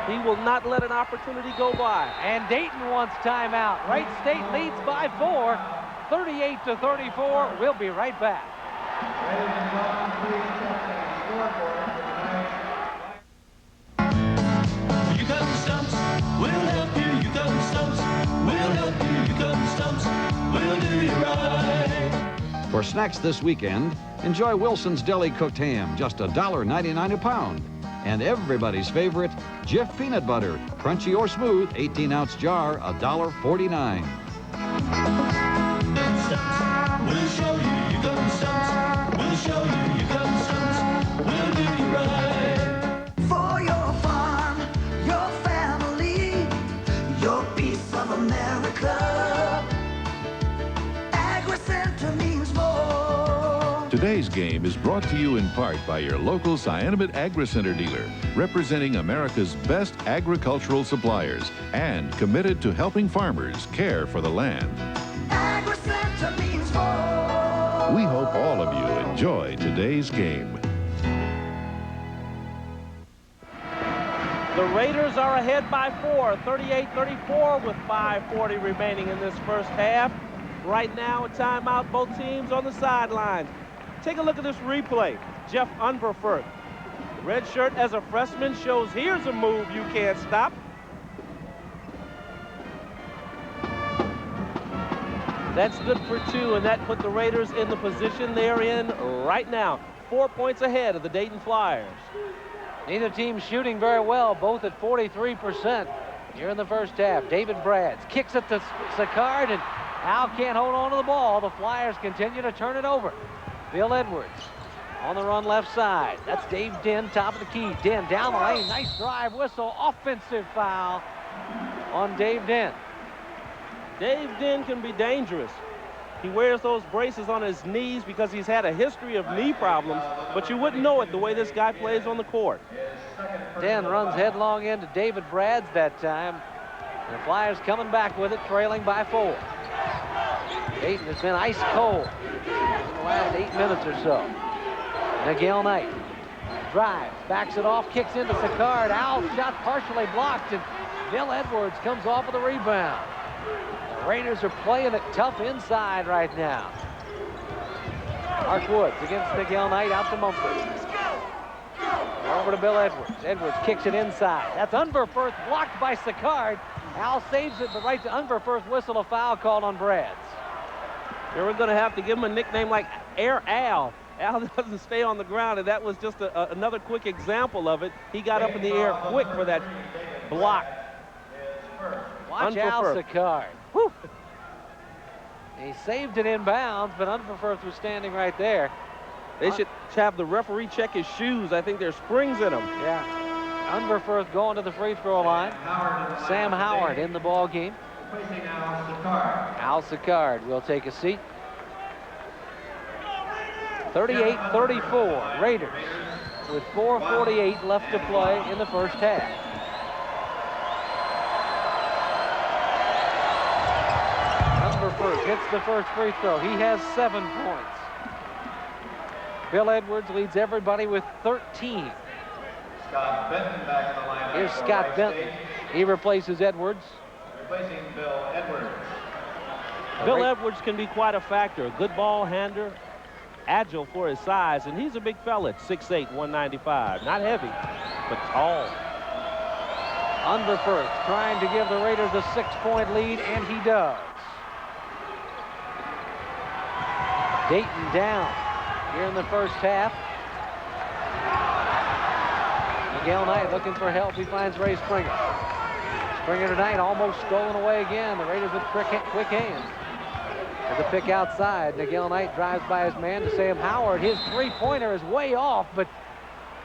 He will not let an opportunity go by. And Dayton wants timeout. Wright State leads by 4, 38-34. We'll be right back. You come stumps, we'll help you. You come stumps, we'll help you. You come stumps, we'll do you right. For snacks this weekend, enjoy Wilson's Deli cooked ham, just $1.99 a pound. And everybody's favorite, Jif peanut butter, crunchy or smooth, 18-ounce jar, $1.49. We'll show you, you come stumps. We'll show you, you come stumps. We'll do you right. For your farm, your family, your piece of America, AgriCenter means more. Today's game is brought to you in part by your local Cyanamid AgriCenter dealer, representing America's best agricultural suppliers and committed to helping farmers care for the land. AgriCenter means more. We hope all of you enjoy today's game. The Raiders are ahead by 4, 38-34 with 5:40 remaining in this first half. Right now, a timeout, both teams on the sidelines. Take a look at this replay. Jeff Unverfurth, red shirt as a freshman, shows here's a move you can't stop. That's good for 2, and that put the Raiders in the position they're in right now. 4 points ahead of the Dayton Flyers. Neither team shooting very well, both at 43% here in the first half. David Brads kicks it to Sicard, and Al can't hold on to the ball. The Flyers continue to turn it over. Bill Edwards on the run left side. That's Dave Den, top of the key. Den down the lane, nice drive, whistle, offensive foul on Dave Den. Dave Den can be dangerous. He wears those braces on his knees because he's had a history of knee problems, but you wouldn't know it the way this guy plays on the court. Den runs headlong into David Brads that time. The Flyers coming back with it, trailing by 4. Dayton has been ice cold in the last 8 minutes or so. Miguel Knight drives, backs it off, kicks into Sicard. Al's shot partially blocked, and Bill Edwards comes off of the rebound. The Raiders are playing it tough inside right now. Mark Woods against Miguel Knight, out to Mumford. Over to Bill Edwards. Edwards kicks it inside. That's Unverfurth, blocked by Sicard. Al saves it, but right to Unverfurth, whistle a foul called on Brads. They were going to have to give him a nickname like air Al. Al doesn't stay on the ground, and that was just another quick example of it. He got up in the air quick for that block. Watch Al Sicard. Whew. He saved it in bounds, but Unverferth was standing right there. They should have the referee check his shoes. I think there's springs in them. Yeah. Unverferth going to the free throw line. Sam Howard in the ball game. Al Sicard will take a seat. 38-34, Raiders with 4:48 left to play in the first half. Unverferth hits the first free throw. He has 7 points. Bill Edwards leads everybody with 13. Scott Benton back in the lineup. Here's Scott Benton. He replaces Edwards. Replacing Bill Edwards. Bill Edwards can be quite a factor. A good ball handler, agile for his size, and he's a big fella at 6'8", 195. Not heavy, but tall. Unverferth trying to give the Raiders a 6-point lead, and he does. Dayton down here in the first half. Miguel Knight looking for help. He finds Ray Springer. Springer tonight almost stolen away again. The Raiders with quick hands. There's a pick outside. Miguel Knight drives by his man to Sam Howard. His three-pointer is way off, but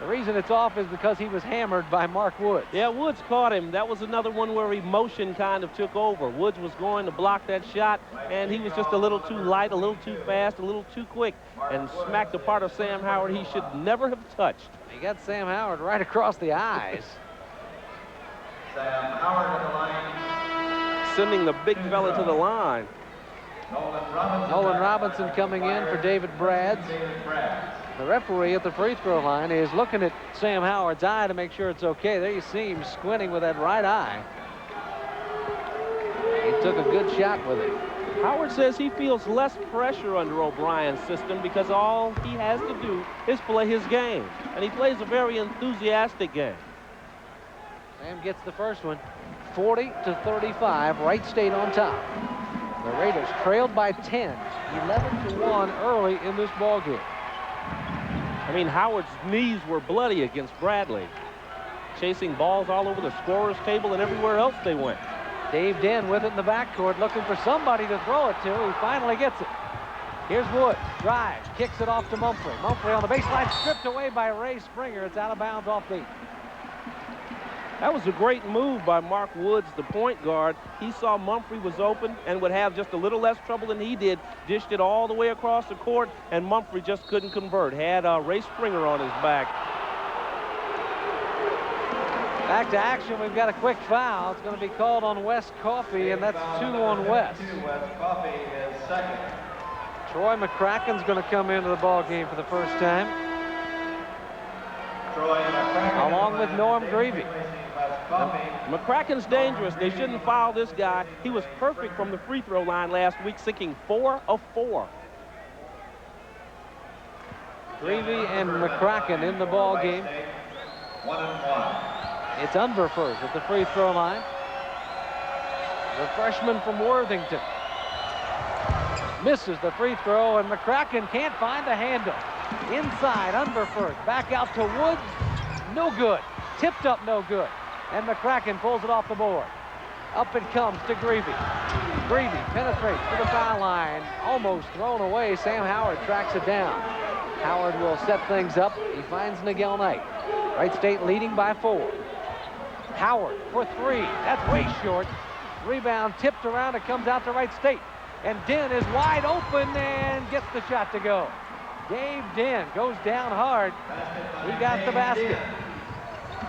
the reason it's off is because he was hammered by Mark Woods. Yeah, Woods caught him. That was another one where emotion kind of took over. Woods was going to block that shot, and he was just a little too light, a little too fast, a little too quick, and smacked a part of Sam Howard he should never have touched. He got Sam Howard right across the eyes. Sam Howard at the line. Sending the big fella to the line. Nolan Robinson coming in for David Brads. The referee at the free throw line is looking at Sam Howard's eye to make sure it's okay. There you see him squinting with that right eye. He took a good shot with it. Howard says he feels less pressure under O'Brien's system because all he has to do is play his game. And he plays a very enthusiastic game. Sam gets the first one. 40-35, Wright State on top. The Raiders trailed by 10, 11-1 early in this ball game. I mean, Howard's knees were bloody against Bradley. Chasing balls all over the scorer's table and everywhere else they went. Dave Den with it in the backcourt, looking for somebody to throw it to. He finally gets it. Here's Woods, drives, kicks it off to Mumphrey. Mumphrey on the baseline, stripped away by Ray Springer. It's out of bounds off Dayton. That was a great move by Mark Woods, the point guard. He saw Mumphrey was open and would have just a little less trouble than he did. Dished it all the way across the court, and Mumphrey just couldn't convert. Had Ray Springer on his back. Back to action. We've got a quick foul. It's going to be called on Wes Coffey, and that's 2 on Wes. Wes Coffey is second. Troy McCracken's going to come into the ball game for the first time, Troy McCracken along with Norm Greavy. McCracken's dangerous. They shouldn't foul this guy. He was perfect from the free throw line last week, sinking 4 of 4. Greavy and McCracken in the ball game. 1-1. It's Unverferth at the free throw line. The freshman from Worthington misses the free throw, and McCracken can't find the handle. Inside, Unverferth back out to Woods. No good. Tipped up, no good. And McCracken pulls it off the board. Up it comes to Greavy. Greavy penetrates to the foul line. Almost thrown away. Sam Howard tracks it down. Howard will set things up. He finds Miguel Knight. Wright State leading by 4. Howard for 3. That's way short. Rebound tipped around. It comes out to Wright State. And Den is wide open and gets the shot to go. Dave Den goes down hard. He got the basket.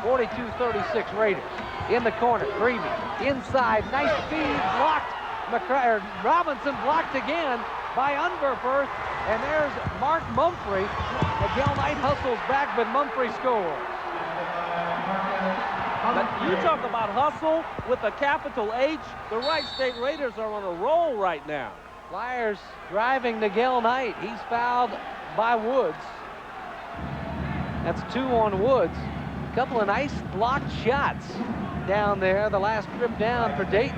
42-36 Raiders. In the corner, Greavy. Inside, nice feed, blocked. Robinson blocked again by Unverferth. And there's Mark Mumphrey. Miguel Knight hustles back, but Mumphrey scores. But you talk about hustle with a capital H. The Wright State Raiders are on a roll right now. Flyers driving Miguel Knight. He's fouled by Woods. That's 2 on Woods. A couple of nice blocked shots down there. The last trip down for Dayton.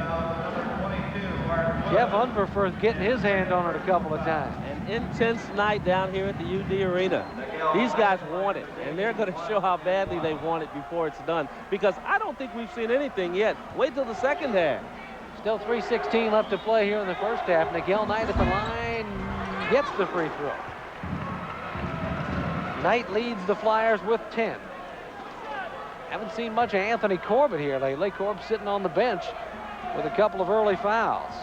Jeff Unverferth getting his hand on it a couple of times. And intense night down here at the UD Arena. These guys want it, and they're going to show how badly they want it before it's done, because I don't think we've seen anything yet. Wait till the second half. Still 3:16 left to play here in the first half. Miguel Knight at the line gets the free throw. Knight leads the Flyers with 10. Haven't seen much of Anthony Corbett here lately. Corbett sitting on the bench with a couple of early fouls.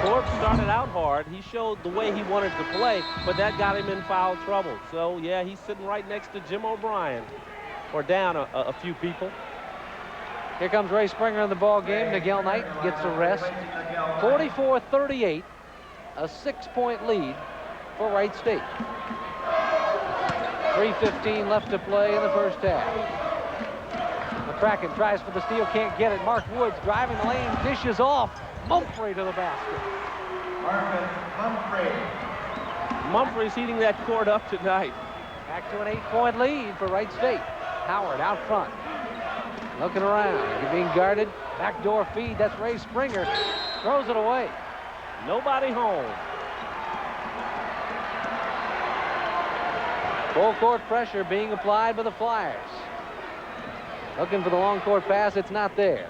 Corbett started out hard. He showed the way he wanted to play, but that got him in foul trouble. So, yeah, he's sitting right next to Jim O'Brien, or down a few people. Here comes Ray Springer in the ball game. Miguel Knight gets a rest. 44-38, a 6-point lead for Wright State. 3:15 left to play in the first half. McCracken tries for the steal, can't get it. Mark Woods driving the lane, dishes off. Mumphrey to the basket. Marcus Mumphrey. Mumphrey's heating that court up tonight. Back to an 8-point lead for Wright State. Howard out front. Looking around, being guarded. Backdoor feed, that's Ray Springer. Throws it away. Nobody home. Full court pressure being applied by the Flyers. Looking for the long court pass, it's not there.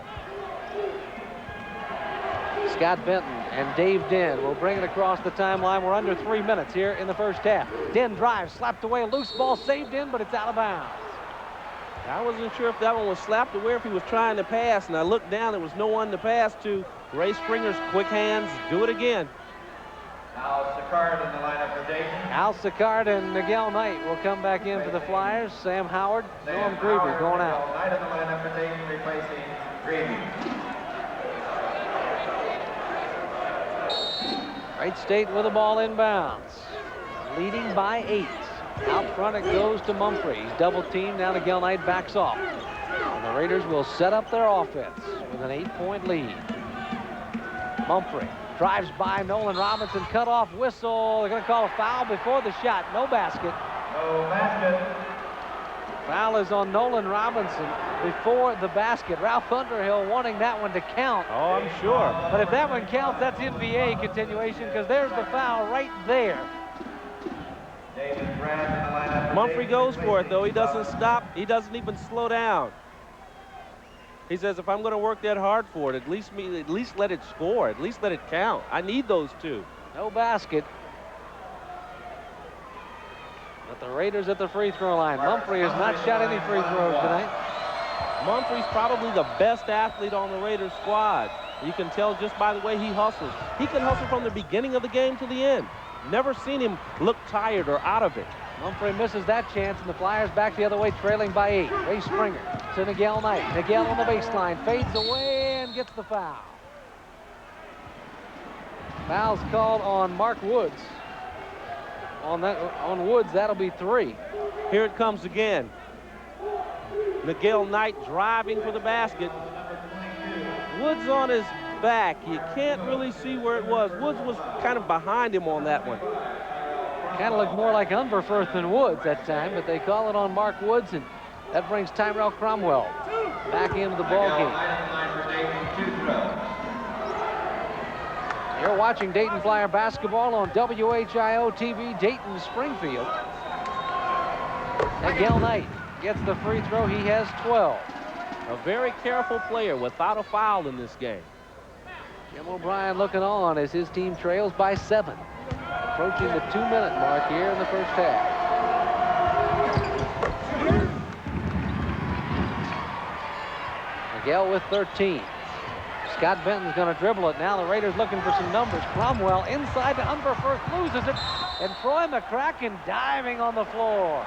Scott Benton and Dave Den will bring it across the timeline. We're under 3 minutes here in the first half. Den drives, slapped away, a loose ball saved in, but it's out of bounds. I wasn't sure if that one was slapped away, if he was trying to pass, and I looked down, there was no one to pass to. Ray Springer's quick hands do it again. Al Sicard in the lineup for Dayton. Al Sicard and Miguel Knight will come back in for the Flyers. Sam Howard, Norm Greavy going out. Knight in the lineup for Dayton, replacing Greavy. Wright State with the ball inbounds, leading by 8. Out front it goes to Mumphrey. He's double teamed. Now Miguel Knight backs off. And the Raiders will set up their offense with an 8-point lead. Mumphrey drives by Nolan Robinson, cut off whistle. They're going to call a foul before the shot. No basket. No basket. Foul is on Nolan Robinson before the basket. Ralph Underhill wanting that one to count. Oh, I'm sure. But if that one counts, that's NBA continuation, because there's the foul right there. Mumphrey goes for it, though. He doesn't stop. He doesn't even slow down. He says, if I'm going to work that hard for it, at least let it score. At least let it count. I need those two. No basket. But the Raiders at the free throw line. Mumphrey has not shot any free throws tonight. Mumphrey's probably the best athlete on the Raiders squad. You can tell just by the way he hustles. He can hustle from the beginning of the game to the end. Never seen him look tired or out of it. Mumphrey misses that chance, and the Flyers back the other way, trailing by 8. Ray Springer to Miguel Knight. Miguel on the baseline, fades away and gets the foul. Foul's called on Mark Woods. On Woods, that'll be 3. Here it comes again. Miguel Knight driving for the basket. Woods on his back. You can't really see where it was. Woods was kind of behind him on that one. Kind of looked more like Unverfurth than Woods that time, but they call it on Mark Woods, and that brings Tyrell Cromwell back into the ball game. You're watching Dayton Flyer basketball on WHIO TV, Dayton Springfield. Miguel Knight gets the free throw. He has 12. A very careful player without a foul in this game. Jim O'Brien looking on as his team trails by 7. Approaching the 2-minute mark here in the first half. Miguel with 13. Scott Benton's going to dribble it now. The Raiders looking for some numbers. Cromwell inside to Unverfurth, loses it. And Troy McCracken diving on the floor.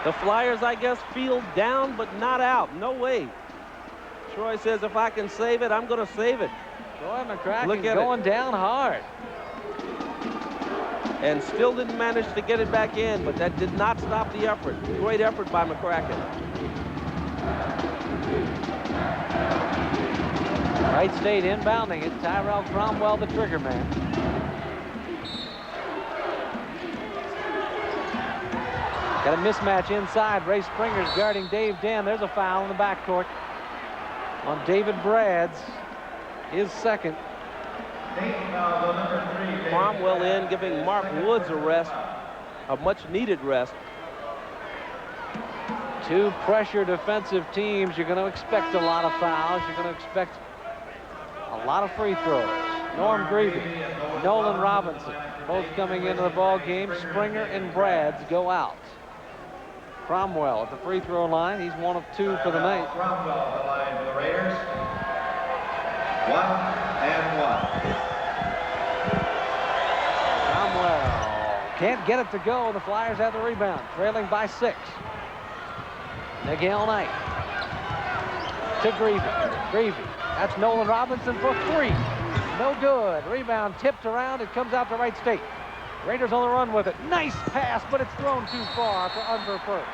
The Flyers, I guess, feel down but not out. No way. Troy says, if I can save it, I'm going to save it. Troy McCracken going down hard. And still didn't manage to get it back in, but that did not stop the effort. Great effort by McCracken. Wright State inbounding it. Tyrell Cromwell, the trigger man. Got a mismatch inside. Ray Springer's guarding Dave Den. There's a foul in the backcourt on David Brads, his second. Cromwell in, giving Mark Woods a rest, a much-needed rest. Two pressure defensive teams. You're going to expect a lot of fouls. You're going to expect a lot of free throws. Norm Greavy, Nolan Robinson, both coming into the ball game. Springer and Brads go out. Cromwell at the free throw line. He's 1 of 2 for the night. Cromwell at the line for the Raiders. 1 and 1. Cromwell can't get it to go. The Flyers have the rebound, trailing by 6. Miguel Knight to Greavy. Greavy. That's Nolan Robinson for 3. No good. Rebound tipped around. It comes out to Wright State. Raiders on the run with it. Nice pass, but it's thrown too far for Unverferth.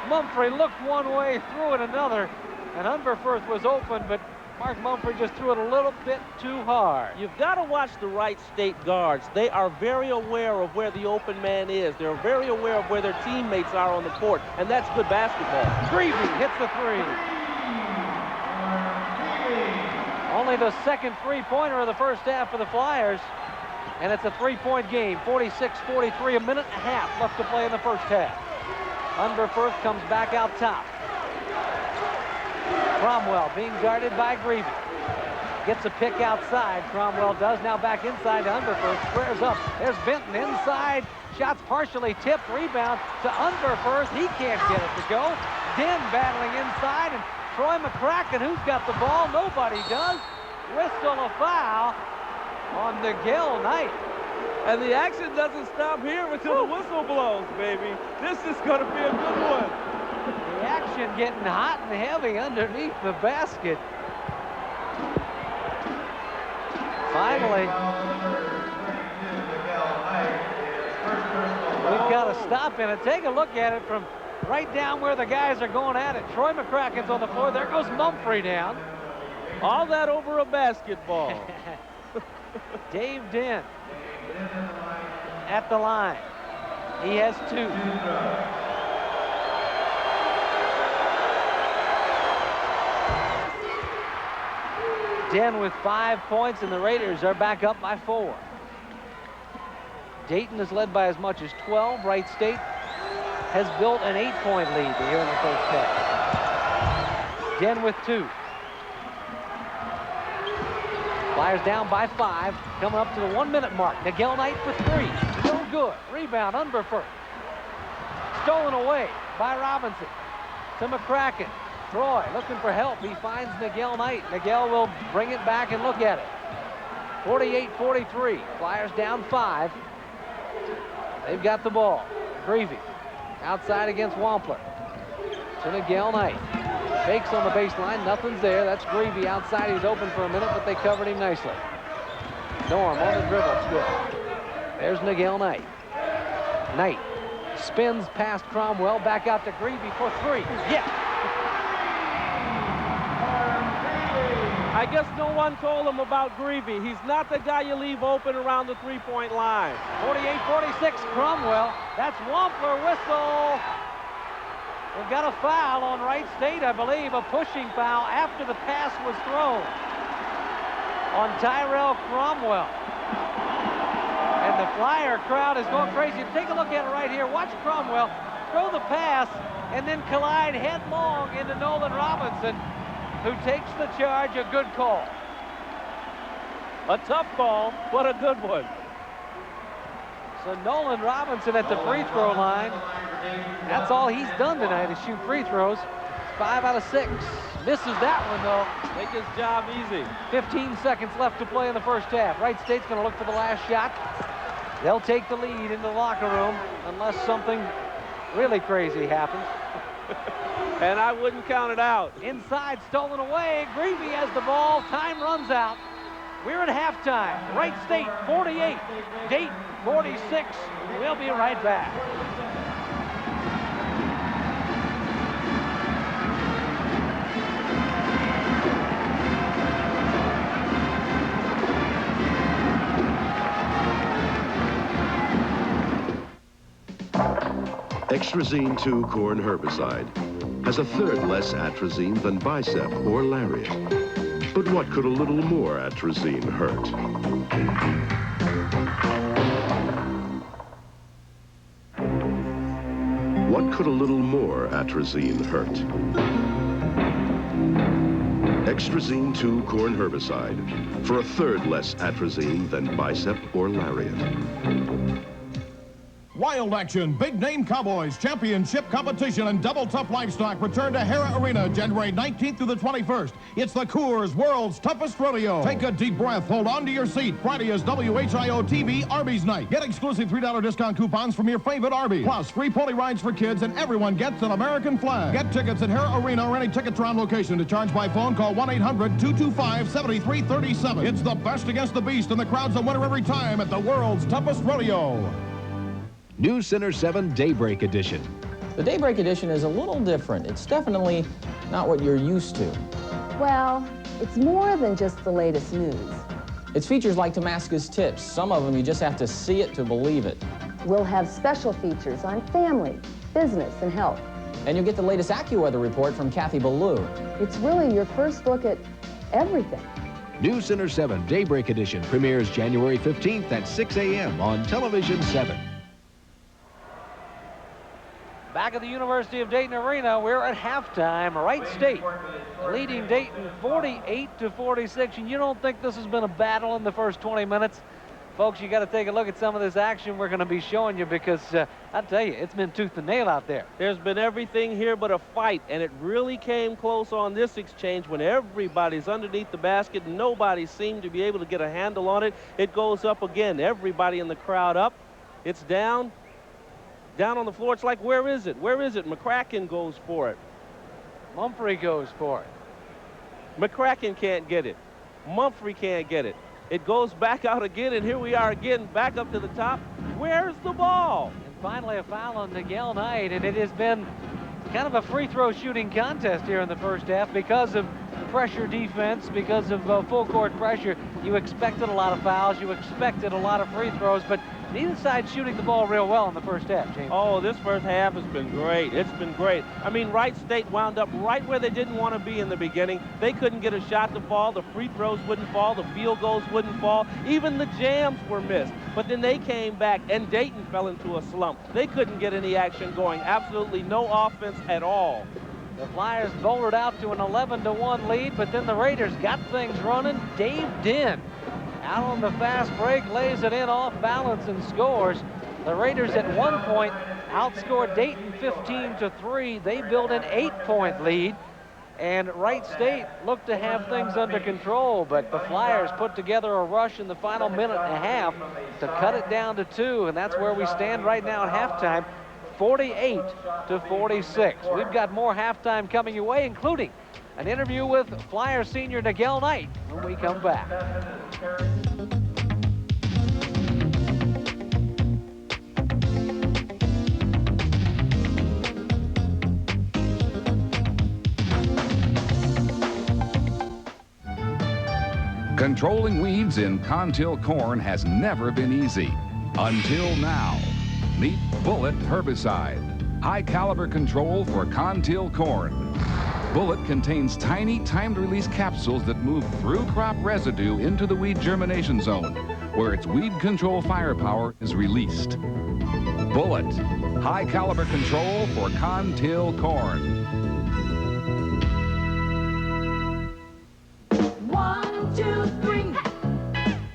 Mumphrey looked one way, threw it another, and Unverferth was open, but Mark Mumphrey just threw it a little bit too hard. You've got to watch the Wright State guards. They are very aware of where the open man is. They're very aware of where their teammates are on the court, and that's good basketball. Greavy hits the 3. Only the second three-pointer of the first half for the Flyers, and it's a 3-point game. 46-43, a minute and a half left to play in the first half. Unverferth comes back out top. Cromwell being guarded by Greavy. Gets a pick outside. Cromwell does. Now back inside to Unverferth. Squares up. There's Benton inside. Shots partially tipped. Rebound to Unverferth. He can't get it to go. Den battling inside. And Troy McCracken, who's got the ball? Nobody does. Whistle a foul on Miguel Knight. And the action doesn't stop here until the whistle blows, baby. This is going to be a good one. The action getting hot and heavy underneath the basket. Finally, we've got to stop in it. Take a look at it from right down where the guys are going at it. Troy McCracken's on the floor. There goes Mumphrey down. All that over a basketball. Dave Den at the line. He has 2. Den with 5 points, and the Raiders are back up by 4. Dayton is led by as much as 12. Wright State has built an 8-point lead here in the first half. Den with 2. Flyers down by 5, coming up to the 1-minute mark. Miguel Knight for 3. No good. Rebound, Unverferth. Stolen away by Robinson. To McCracken. Troy looking for help. He finds Miguel Knight. Miguel will bring it back and look at it. 48-43. Flyers down 5. They've got the ball. Greavy outside against Wampler. To Miguel Knight. Fakes on the baseline. Nothing's there. That's Greavy outside. He's open for a minute, but they covered him nicely. Norm on the dribble. It's good. There's Miguel Knight. Knight spins past Cromwell. Back out to Greavy for 3. Yeah. I guess no one told him about Greavy. He's not the guy you leave open around the 3-point line. 48-46, Cromwell. That's Wampler whistle. We've got a foul on Wright State, I believe, a pushing foul after the pass was thrown on Tyrell Cromwell. And the Flyer crowd is going crazy. Take a look at it right here. Watch Cromwell throw the pass and then collide headlong into Nolan Robinson, who takes the charge. A good call. A tough call, but a good one. So Nolan Robinson at the free throw line. That's all he's done tonight is shoot free throws. 5 out of 6. Misses that one, though. Make his job easy. 15 seconds left to play in the first half. Wright State's going to look for the last shot. They'll take the lead into the locker room unless something really crazy happens. And I wouldn't count it out. Inside, stolen away. Greavy has the ball. Time runs out. We're at halftime. Wright State 48, Dayton 46. We'll be right back. Extrazine 2 corn herbicide has a third less atrazine than Bicep or Lariat. But what could a little more atrazine hurt? What could a little more atrazine hurt? Extrazine 2 corn herbicide for a third less atrazine than bicep or lariat. Wild action, big name Cowboys championship competition and double tough livestock return to Hara Arena January 19th through the 21st. It's the Coors World's Toughest Rodeo. Take a deep breath, hold on to your seat. Friday is WHIO TV Arby's night. Get exclusive $3 discount coupons from your favorite Arby's. Plus free pony rides for kids, and everyone gets an American flag. Get tickets at Hara Arena or any Ticketron location. To charge by phone, call 1-800-225-7337. It's the best against the beast, and the crowd's a winner every time at the World's Toughest Rodeo. New Center 7 Daybreak Edition. The Daybreak Edition is a little different. It's definitely not what you're used to. Well, it's more than just the latest news. It's features like Damascus Tips. Some of them you just have to see it to believe it. We'll have special features on family, business, and health. And you'll get the latest AccuWeather report from Kathy Ballou. It's really your first look at everything. New Center 7 Daybreak Edition premieres January 15th at 6 a.m. on Television 7. Back at the University of Dayton Arena, we're at halftime. Wright State leading Dayton 48-46, and you don't think this has been a battle in the first 20 minutes? Folks, you got to take a look at some of this action we're going to be showing you, because I tell you, it's been tooth and nail out there. There's been everything here but a fight, and it really came close on this exchange when everybody's underneath the basket and nobody seemed to be able to get a handle on it. It goes up again. Everybody in the crowd up. It's down. Down on the floor. It's like, where is it? Where is it? McCracken goes for it. Mumphrey goes for it. McCracken can't get it. Mumphrey can't get it. It goes back out again, and here we are again, back up to the top. Where's the ball? And finally a foul on Nigel Knight, and it has been kind of a free throw shooting contest here in the first half because of pressure defense, because of full court pressure. You expected a lot of fouls, you expected a lot of free throws, but neither side shooting the ball real well in the first half, James. Oh, this first half has been great. It's been great. I mean, Wright State wound up right where they didn't want to be in the beginning. They couldn't get a shot to fall. The free throws wouldn't fall. The field goals wouldn't fall. Even the jams were missed. But then they came back, and Dayton fell into a slump. They couldn't get any action going. Absolutely no offense at all. The Flyers bolted out to an 11-1 lead, but then the Raiders got things running. Dave Dinn out on the fast break, lays it in off balance and scores. The Raiders at one point outscored Dayton 15-3. They built an 8-point lead, and Wright State looked to have things under control, but the Flyers put together a rush in the final minute and a half to cut it down to 2, and that's where we stand right now at halftime, 48-46. We've got more halftime coming your way, including an interview with Flyer senior Nigel Knight when we come back. Controlling weeds in Contil corn has never been easy. Until now. Meet Bullet herbicide. High caliber control for Contil corn. Bullet contains tiny timed-release capsules that move through crop residue into the weed germination zone, where its weed control firepower is released. Bullet, high-caliber control for Contil corn. 1, 2, 3,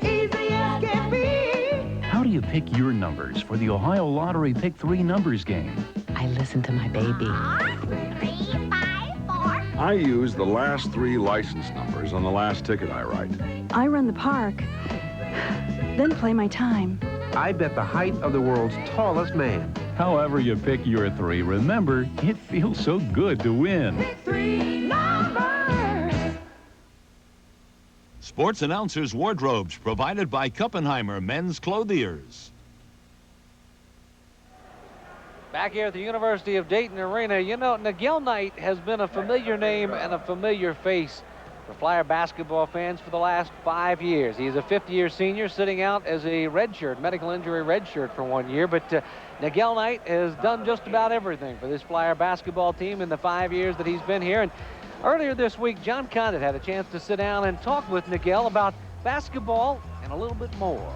easy as can be. How do you pick your numbers for the Ohio Lottery Pick 3 numbers game? I listen to my baby. I use the last 3 license numbers on the last ticket I write. I run the park, then play my time. I bet the height of the world's tallest man. However you pick your 3, remember, it feels so good to win. Pick 3 numbers. Sports announcers' wardrobes provided by Kuppenheimer Men's Clothiers. Back here at the University of Dayton Arena, you know, Nigel Knight has been a familiar name and a familiar face for Flyer basketball fans for the last 5 years. He's a fifth-year senior sitting out as a redshirt, medical injury redshirt for 1 year, but Nigel Knight has done just about everything for this Flyer basketball team in the 5 years that he's been here. And Earlier this week, John Condit had a chance to sit down and talk with Nigel about basketball and a little bit more.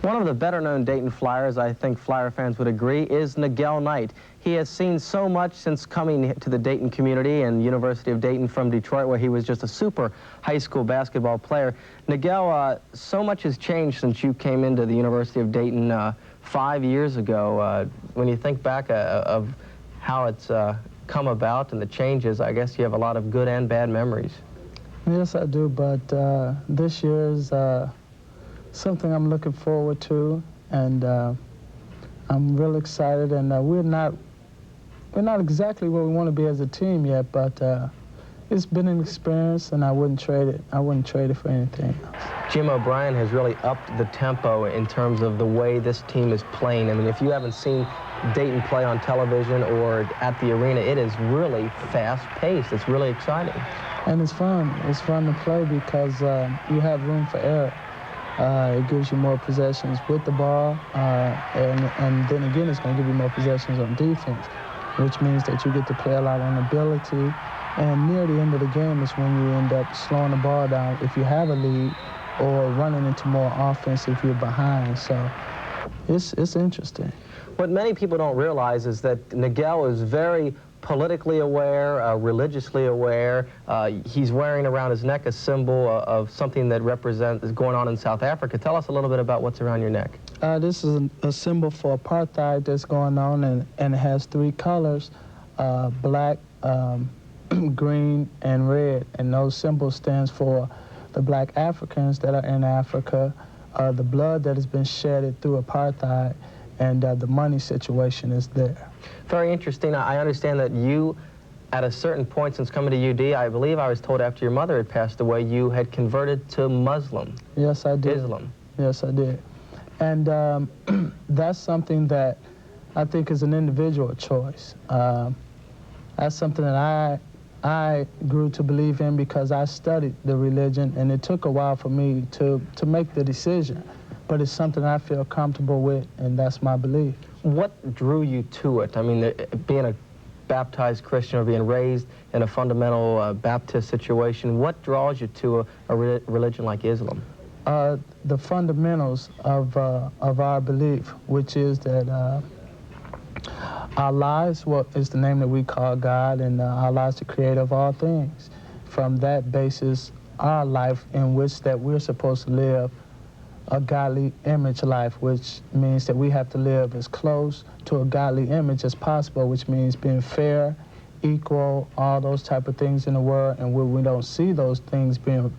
One of the better-known Dayton Flyers, I think Flyer fans would agree, is Nigel Knight. He has seen so much since coming to the Dayton community and University of Dayton from Detroit, where he was just a super high school basketball player. Nigel, so much has changed since you came into the University of Dayton 5 years ago. When you think back of how it's come about and the changes, I guess you have a lot of good and bad memories. Yes, I do, but this year is something I'm looking forward to, and I'm real excited. And we're not exactly where we want to be as a team yet, but it's been an experience, and I wouldn't trade it. I wouldn't trade it for anything else. Jim O'Brien has really upped the tempo in terms of the way this team is playing. I mean, if you haven't seen Dayton play on television or at the arena, it is really fast-paced. It's really exciting. And it's fun. It's fun to play because you have room for error. It gives you more possessions with the ball, and then again, it's going to give you more possessions on defense, which means that you get to play a lot on ability. And near the end of the game is when you end up slowing the ball down if you have a lead, or running into more offense if you're behind. So it's interesting. What many people don't realize is that Nigel is very politically aware, religiously aware. He's wearing around his neck a symbol of something that represents is going on in South Africa. Tell us a little bit about what's around your neck. This is a symbol for apartheid that's going on, and it has 3 colors, black, green, and red. And those symbols stands for the black Africans that are in Africa, the blood that has been shedded through apartheid, and the money situation is there. Very interesting. I understand that you, at a certain point since coming to UD, I believe I was told after your mother had passed away, you had converted to Muslim. Yes, I did. Islam. Yes, I did. And that's something that I think is an individual choice. That's something that I grew to believe in because I studied the religion, and it took a while for me to make the decision. But it's something I feel comfortable with, and that's my belief. What drew you to it? I mean, being a baptized Christian or being raised in a fundamental Baptist situation, what draws you to a religion like Islam? The fundamentals of our belief, which is that Allah is what is the name that we call God, and Allah is the creator of all things. From that basis, our life in which that we're supposed to live a godly image life, which means that we have to live as close to a godly image as possible, which means being fair, equal, all those type of things in the world. And when we don't see those things being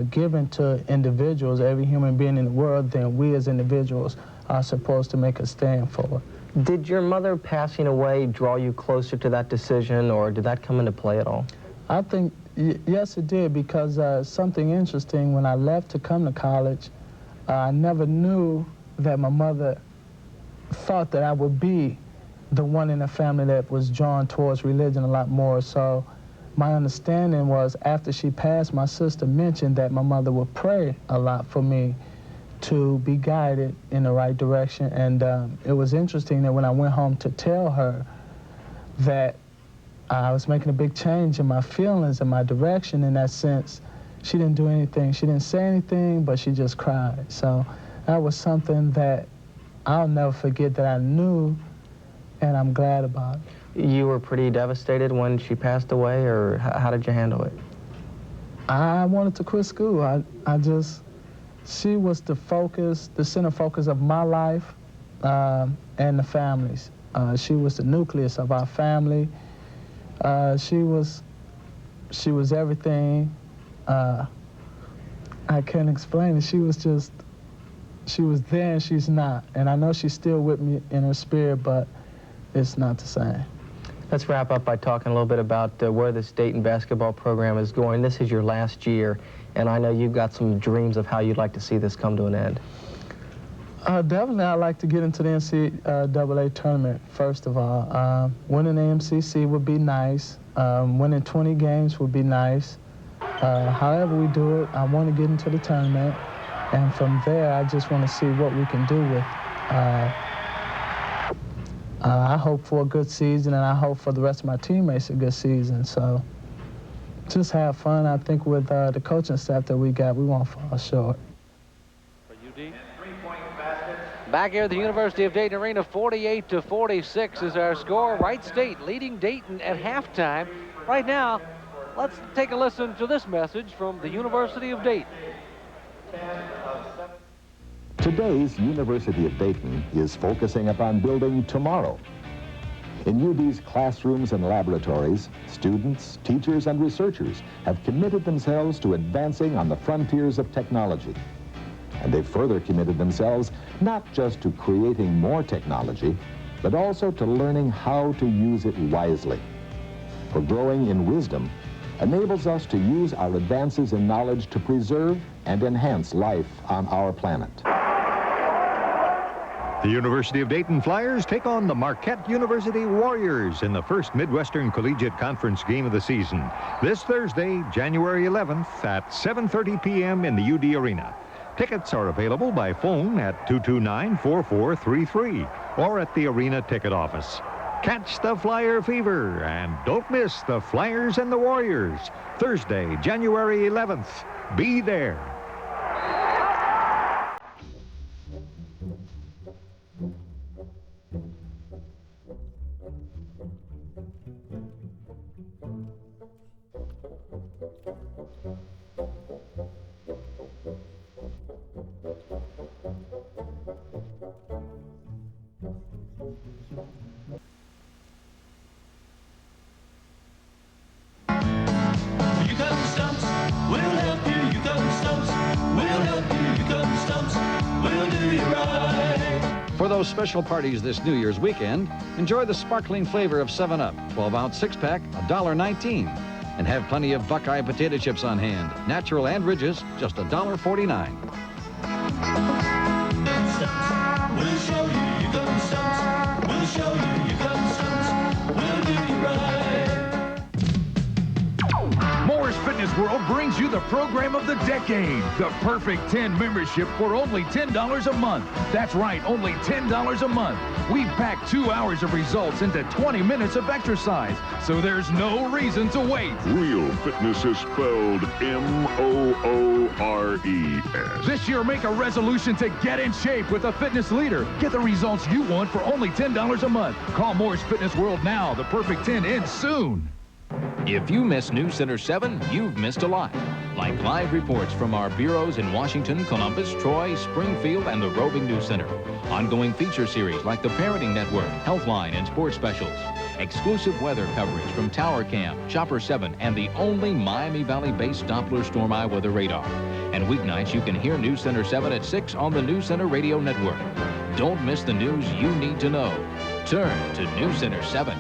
given to individuals, every human being in the world, then we as individuals are supposed to make a stand for it. Did your mother passing away draw you closer to that decision, or did that come into play at all? I think, yes, it did, because something interesting, when I left to come to college, I never knew that my mother thought that I would be the one in the family that was drawn towards religion a lot more. So my understanding was, after she passed, my sister mentioned that my mother would pray a lot for me to be guided in the right direction. And it was interesting that when I went home to tell her that I was making a big change in my feelings and my direction in that sense, she didn't do anything. She didn't say anything, but she just cried. So that was something that I'll never forget, that I knew, and I'm glad about it. You were pretty devastated when she passed away, or how did you handle it? I wanted to quit school. She was the focus, the center focus of my life and the family's. She was the nucleus of our family. She was everything. I can't explain it. She was there and she's not. And I know she's still with me in her spirit, but it's not the same. Let's wrap up by talking a little bit about where this Dayton basketball program is going. This is your last year, and I know you've got some dreams of how you'd like to see this come to an end. Definitely, I'd like to get into the NCAA tournament, first of all. Winning the MCC would be nice. Winning 20 games would be nice. However we do it, I want to get into the tournament, and from there, I just want to see what we can do with I hope for a good season, and I hope for the rest of my teammates a good season. So just have fun. I think with the coaching staff that we got, we won't fall short. For UD. Back here at the University of Dayton Arena, 48-46 is our score. Wright State leading Dayton at halftime. Right now, let's take a listen to this message from the University of Dayton. Today's University of Dayton is focusing upon building tomorrow. In UD's classrooms and laboratories, students, teachers, and researchers have committed themselves to advancing on the frontiers of technology. And they've further committed themselves not just to creating more technology, but also to learning how to use it wisely. For growing in wisdom enables us to use our advances in knowledge to preserve and enhance life on our planet. The University of Dayton Flyers take on the Marquette University Warriors in the first Midwestern Collegiate Conference game of the season. This Thursday, January 11th at 7:30 p.m. in the UD Arena. Tickets are available by phone at 229-4433 or at the Arena ticket office. Catch the Flyer fever and don't miss the Flyers and the Warriors. Thursday, January 11th. Be there. For those special parties this New Year's weekend, enjoy the sparkling flavor of 7-Up, 12-ounce six-pack, $1.19. And have plenty of Buckeye potato chips on hand, natural and Ridges, just $1.49. We'll show you you got stumps. We'll show you you got stumps. We'll do you right. Moore's Fitness World brings you the program of the decade. The Perfect 10 membership for only $10 a month. That's right, only $10 a month. We've packed 2 hours of results into 20 minutes of exercise, so there's no reason to wait. Real fitness is spelled M-O-O-R-E-S. This year, make a resolution to get in shape with a fitness leader. Get the results you want for only $10 a month. Call Moore's Fitness World now. The Perfect 10 ends soon. If you miss News Center 7, you've missed a lot. Like live reports from our bureaus in Washington, Columbus, Troy, Springfield, and the Roving News Center. Ongoing feature series like the Parenting Network, Healthline, and sports specials. Exclusive weather coverage from Tower Cam, Chopper 7, and the only Miami Valley-based Doppler Storm Eye weather radar. And weeknights, you can hear News Center 7 at 6 on the News Center Radio Network. Don't miss the news you need to know. Turn to News Center 7.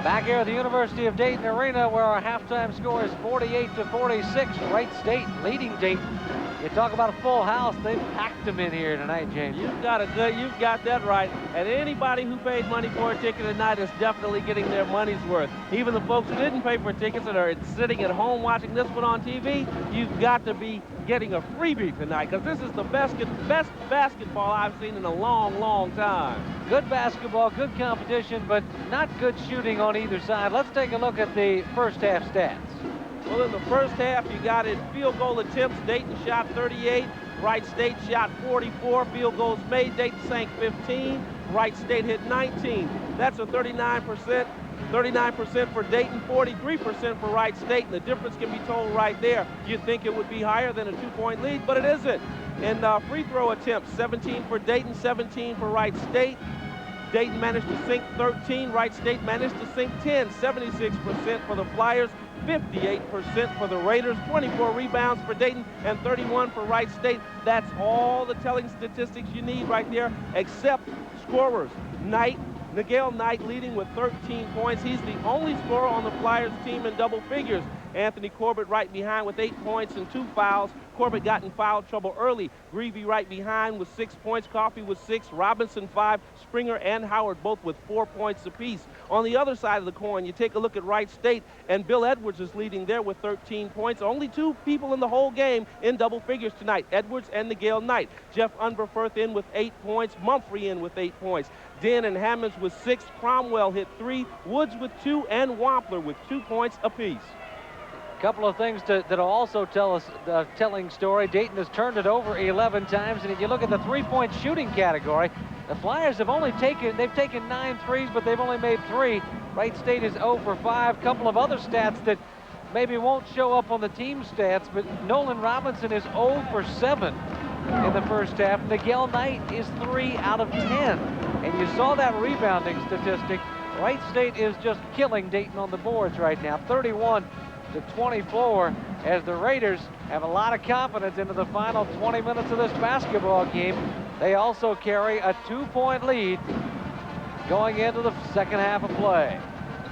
Back here at the University of Dayton Arena, where our halftime score is 48-46. Wright State leading Dayton. You talk about a full house, they've packed them in here tonight, James. You've got that right. And anybody who paid money for a ticket tonight is definitely getting their money's worth. Even the folks who didn't pay for tickets and are sitting at home watching this one on TV, you've got to be getting a freebie tonight, because this is the best basketball I've seen in a long, long time. Good basketball, good competition, but not good shooting on either side. Let's take a look at the first half stats. Well, in the first half, you got in field goal attempts. Dayton shot 38. Wright State shot 44. Field goals made. Dayton sank 15. Wright State hit 19. That's a 39%. 39% for Dayton, 43% for Wright State. And the difference can be told right there. You'd think it would be higher than a 2-point lead, but it isn't. And free throw attempts, 17 for Dayton, 17 for Wright State. Dayton managed to sink 13. Wright State managed to sink 10. 76% for the Flyers, 58% for the Raiders, 24 rebounds for Dayton, and 31 for Wright State. That's all the telling statistics you need right there, except scorers. Nigel Knight leading with 13 points. He's the only scorer on the Flyers team in double figures. Anthony Corbett right behind with 8 points and 2 fouls. Corbett got in foul trouble early. Greavy right behind with 6 points. Coffey with 6. Robinson 5. Springer and Howard both with 4 points apiece. On the other side of the coin, you take a look at Wright State, and Bill Edwards is leading there with 13 points. Only 2 people in the whole game in double figures tonight, Edwards and Nigel Knight. Jeff Unberfurth in with 8 points. Mumphrey in with 8 points. Den and Hammonds with 6. Cromwell hit 3. Woods with 2. And Wampler with 2 points apiece. A couple of things that'll also tell us the telling story. Dayton has turned it over 11 times, and if you look at the three-point shooting category, the Flyers have only taken 9 threes, but they've only made 3. Wright State is 0 for 5. Couple of other stats that maybe won't show up on the team stats, but Nolan Robinson is 0 for 7 in the first half. Nigel Knight is 3 out of 10. And you saw that rebounding statistic. Wright State is just killing Dayton on the boards right now, 31-24, as the Raiders have a lot of confidence into the final 20 minutes of this basketball game. They also carry a 2-point lead going into the second half of play.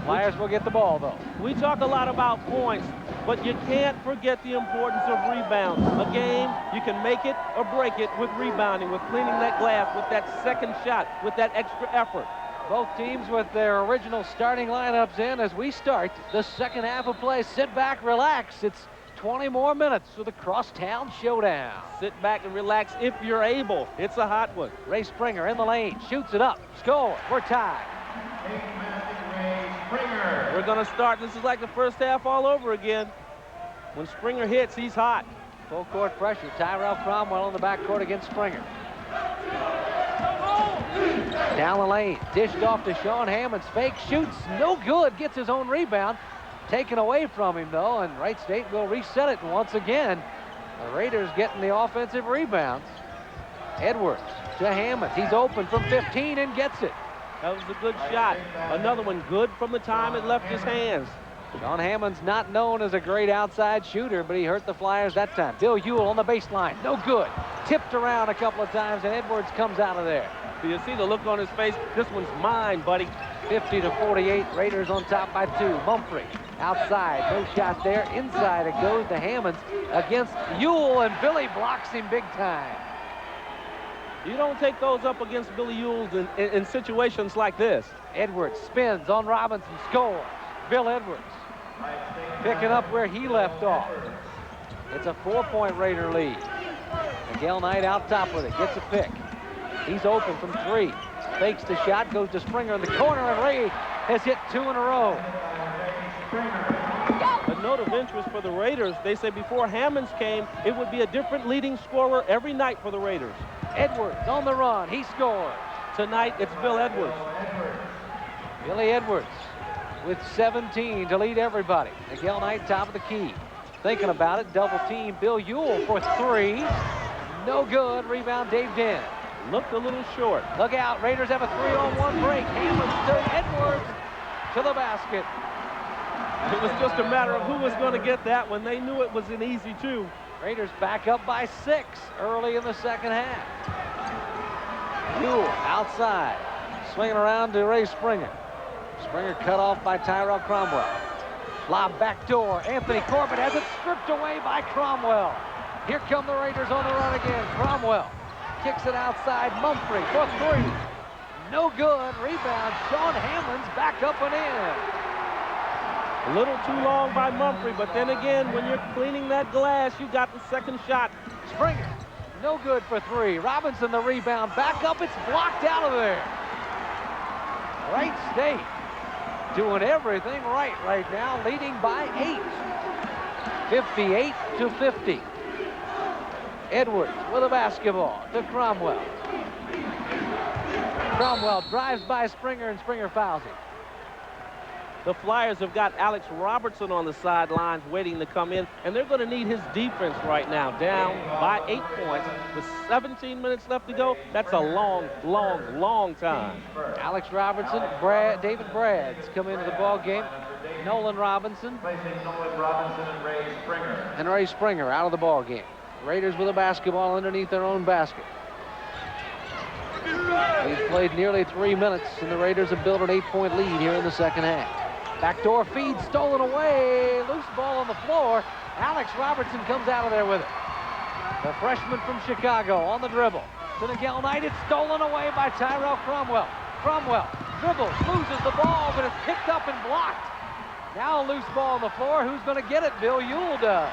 Flyers will get the ball, though. We talk a lot about points, but you can't forget the importance of rebounds. A game, you can make it or break it with rebounding, with cleaning that glass, with that second shot, with that extra effort. Both teams with their original starting lineups in as we start the second half of play. Sit back, relax. It's 20 more minutes for the crosstown showdown. Sit back and relax if you're able. It's a hot one. Ray Springer in the lane, shoots it up, score. We're tied. We're going to start. This is like the first half all over again. When Springer hits, he's hot. Full court pressure. Tyrell Cromwell in the backcourt against Springer. Down the lane, dished off to Sean Hammonds. Fake shoots, no good. Gets his own rebound. Taken away from him, though, and Wright State will reset it once again. The Raiders getting the offensive rebounds. Edwards to Hammonds. He's open from 15 and gets it. That was a good shot. Another one good from the time it left his hands. Sean Hammonds not known as a great outside shooter, but he hurt the Flyers that time. Bill Ewell on the baseline, no good. Tipped around a couple of times, and Edwards comes out of there. Do you see the look on his face? This one's mine, buddy. 50-48, Raiders on top by 2. Mumphrey outside, no shot there. Inside it goes to Hammonds against Ewell, and Billy blocks him big time. You don't take those up against Billy Ewell in situations like this. Edwards spins on Robinson, scores. Bill Edwards picking up where he left off. It's a 4-point Raider lead. Nigel Knight out top with it, gets a pick. He's open from 3. Fakes the shot, goes to Springer in the corner, and Ray has hit 2 in a row. A note of interest for the Raiders, they say before Hammonds came, it would be a different leading scorer every night for the Raiders. Edwards on the run, he scores. Tonight, it's Bill Edwards. Billy Edwards with 17 to lead everybody. Nigel Knight top of the key. Thinking about it, double team Bill Ewell for 3. No good, rebound Dave Den. Looked a little short. Look out, Raiders have a 3-on-1 break. Hammonds to Edwards to the basket. It was just a matter of who was going to get that one. They knew it was an easy 2. Raiders back up by 6 early in the second half. Ewell outside, swinging around to Ray Springer. Springer cut off by Tyrell Cromwell. Lob back door. Anthony Corbett has it stripped away by Cromwell. Here come the Raiders on the run again. Cromwell kicks it outside. Mumphrey for 3. No good. Rebound. Sean Hammonds back up and in. A little too long by Mumphrey, but then again, when you're cleaning that glass, you got the second shot. Springer, no good for 3. Robinson the rebound. Back up. It's blocked out of there. Wright State doing everything right now, leading by 8. 58-50. Edwards with a basketball to Cromwell. Cromwell drives by Springer, and Springer fouls him. The Flyers have got Alex Robertson on the sidelines waiting to come in, and they're going to need his defense right now. Down by 8 points with 17 minutes left to go. That's a long, long, long time. Alex Robertson, David Brad's come into the ball game. Nolan Robinson. And Ray Springer out of the ball game. Raiders with a basketball underneath their own basket. We've played nearly 3 minutes, and the Raiders have built an 8-point lead here in the second half. Backdoor feed stolen away. Loose ball on the floor. Alex Robertson comes out of there with it. The freshman from Chicago on the dribble. To Nigel Knight, it's stolen away by Tyrell Cromwell. Cromwell dribbles, loses the ball, but it's picked up and blocked. Now a loose ball on the floor. Who's going to get it? Bill Ewell does.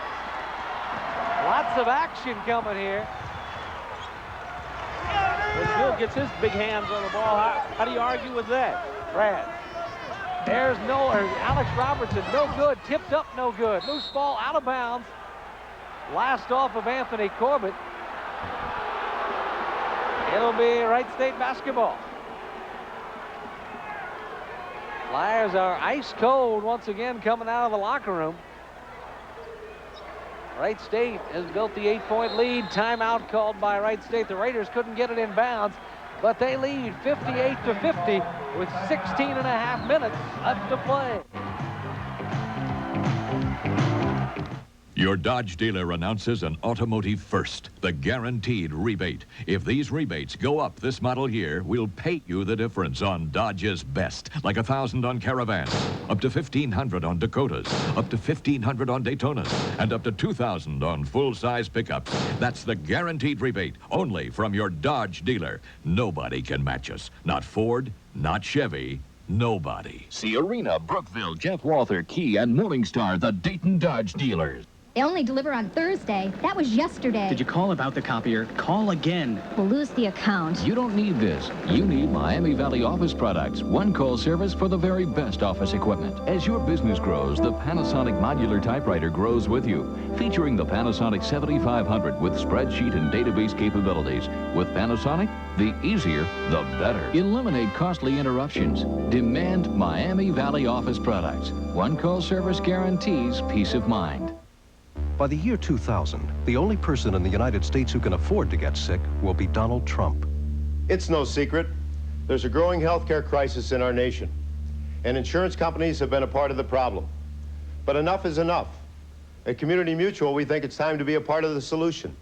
Lots of action coming here. When Bill gets his big hands on the ball, how do you argue with that? Brad. There's Alex Robertson, no good. Tipped up, no good. Loose ball out of bounds. Last off of Anthony Corbett. It'll be Wright State basketball. Flyers are ice cold once again coming out of the locker room. Wright State has built the 8-point lead. Timeout called by Wright State. The Raiders couldn't get it in bounds, but they lead 58-50 with 16.5 minutes left to play. Your Dodge dealer announces an automotive first, the guaranteed rebate. If these rebates go up this model year, we'll pay you the difference on Dodge's best, like $1,000 on Caravans, up to $1,500 on Dakotas, up to $1,500 on Daytonas, and up to $2,000 on full-size pickups. That's the guaranteed rebate, only from your Dodge dealer. Nobody can match us. Not Ford, not Chevy, nobody. See Arena, Brookville, Jeff Walther, Key, and Morningstar, the Dayton Dodge dealers. They only deliver on Thursday. That was yesterday. Did you call about the copier? Call again. We'll lose the account. You don't need this. You need Miami Valley Office Products. One call service for the very best office equipment. As your business grows, the Panasonic modular typewriter grows with you. Featuring the Panasonic 7500 with spreadsheet and database capabilities. With Panasonic, the easier, the better. Eliminate costly interruptions. Demand Miami Valley Office Products. One call service guarantees peace of mind. By the year 2000, the only person in the United States who can afford to get sick will be Donald Trump. It's no secret. There's a growing healthcare crisis in our nation, and insurance companies have been a part of the problem. But enough is enough. At Community Mutual, we think it's time to be a part of the solution.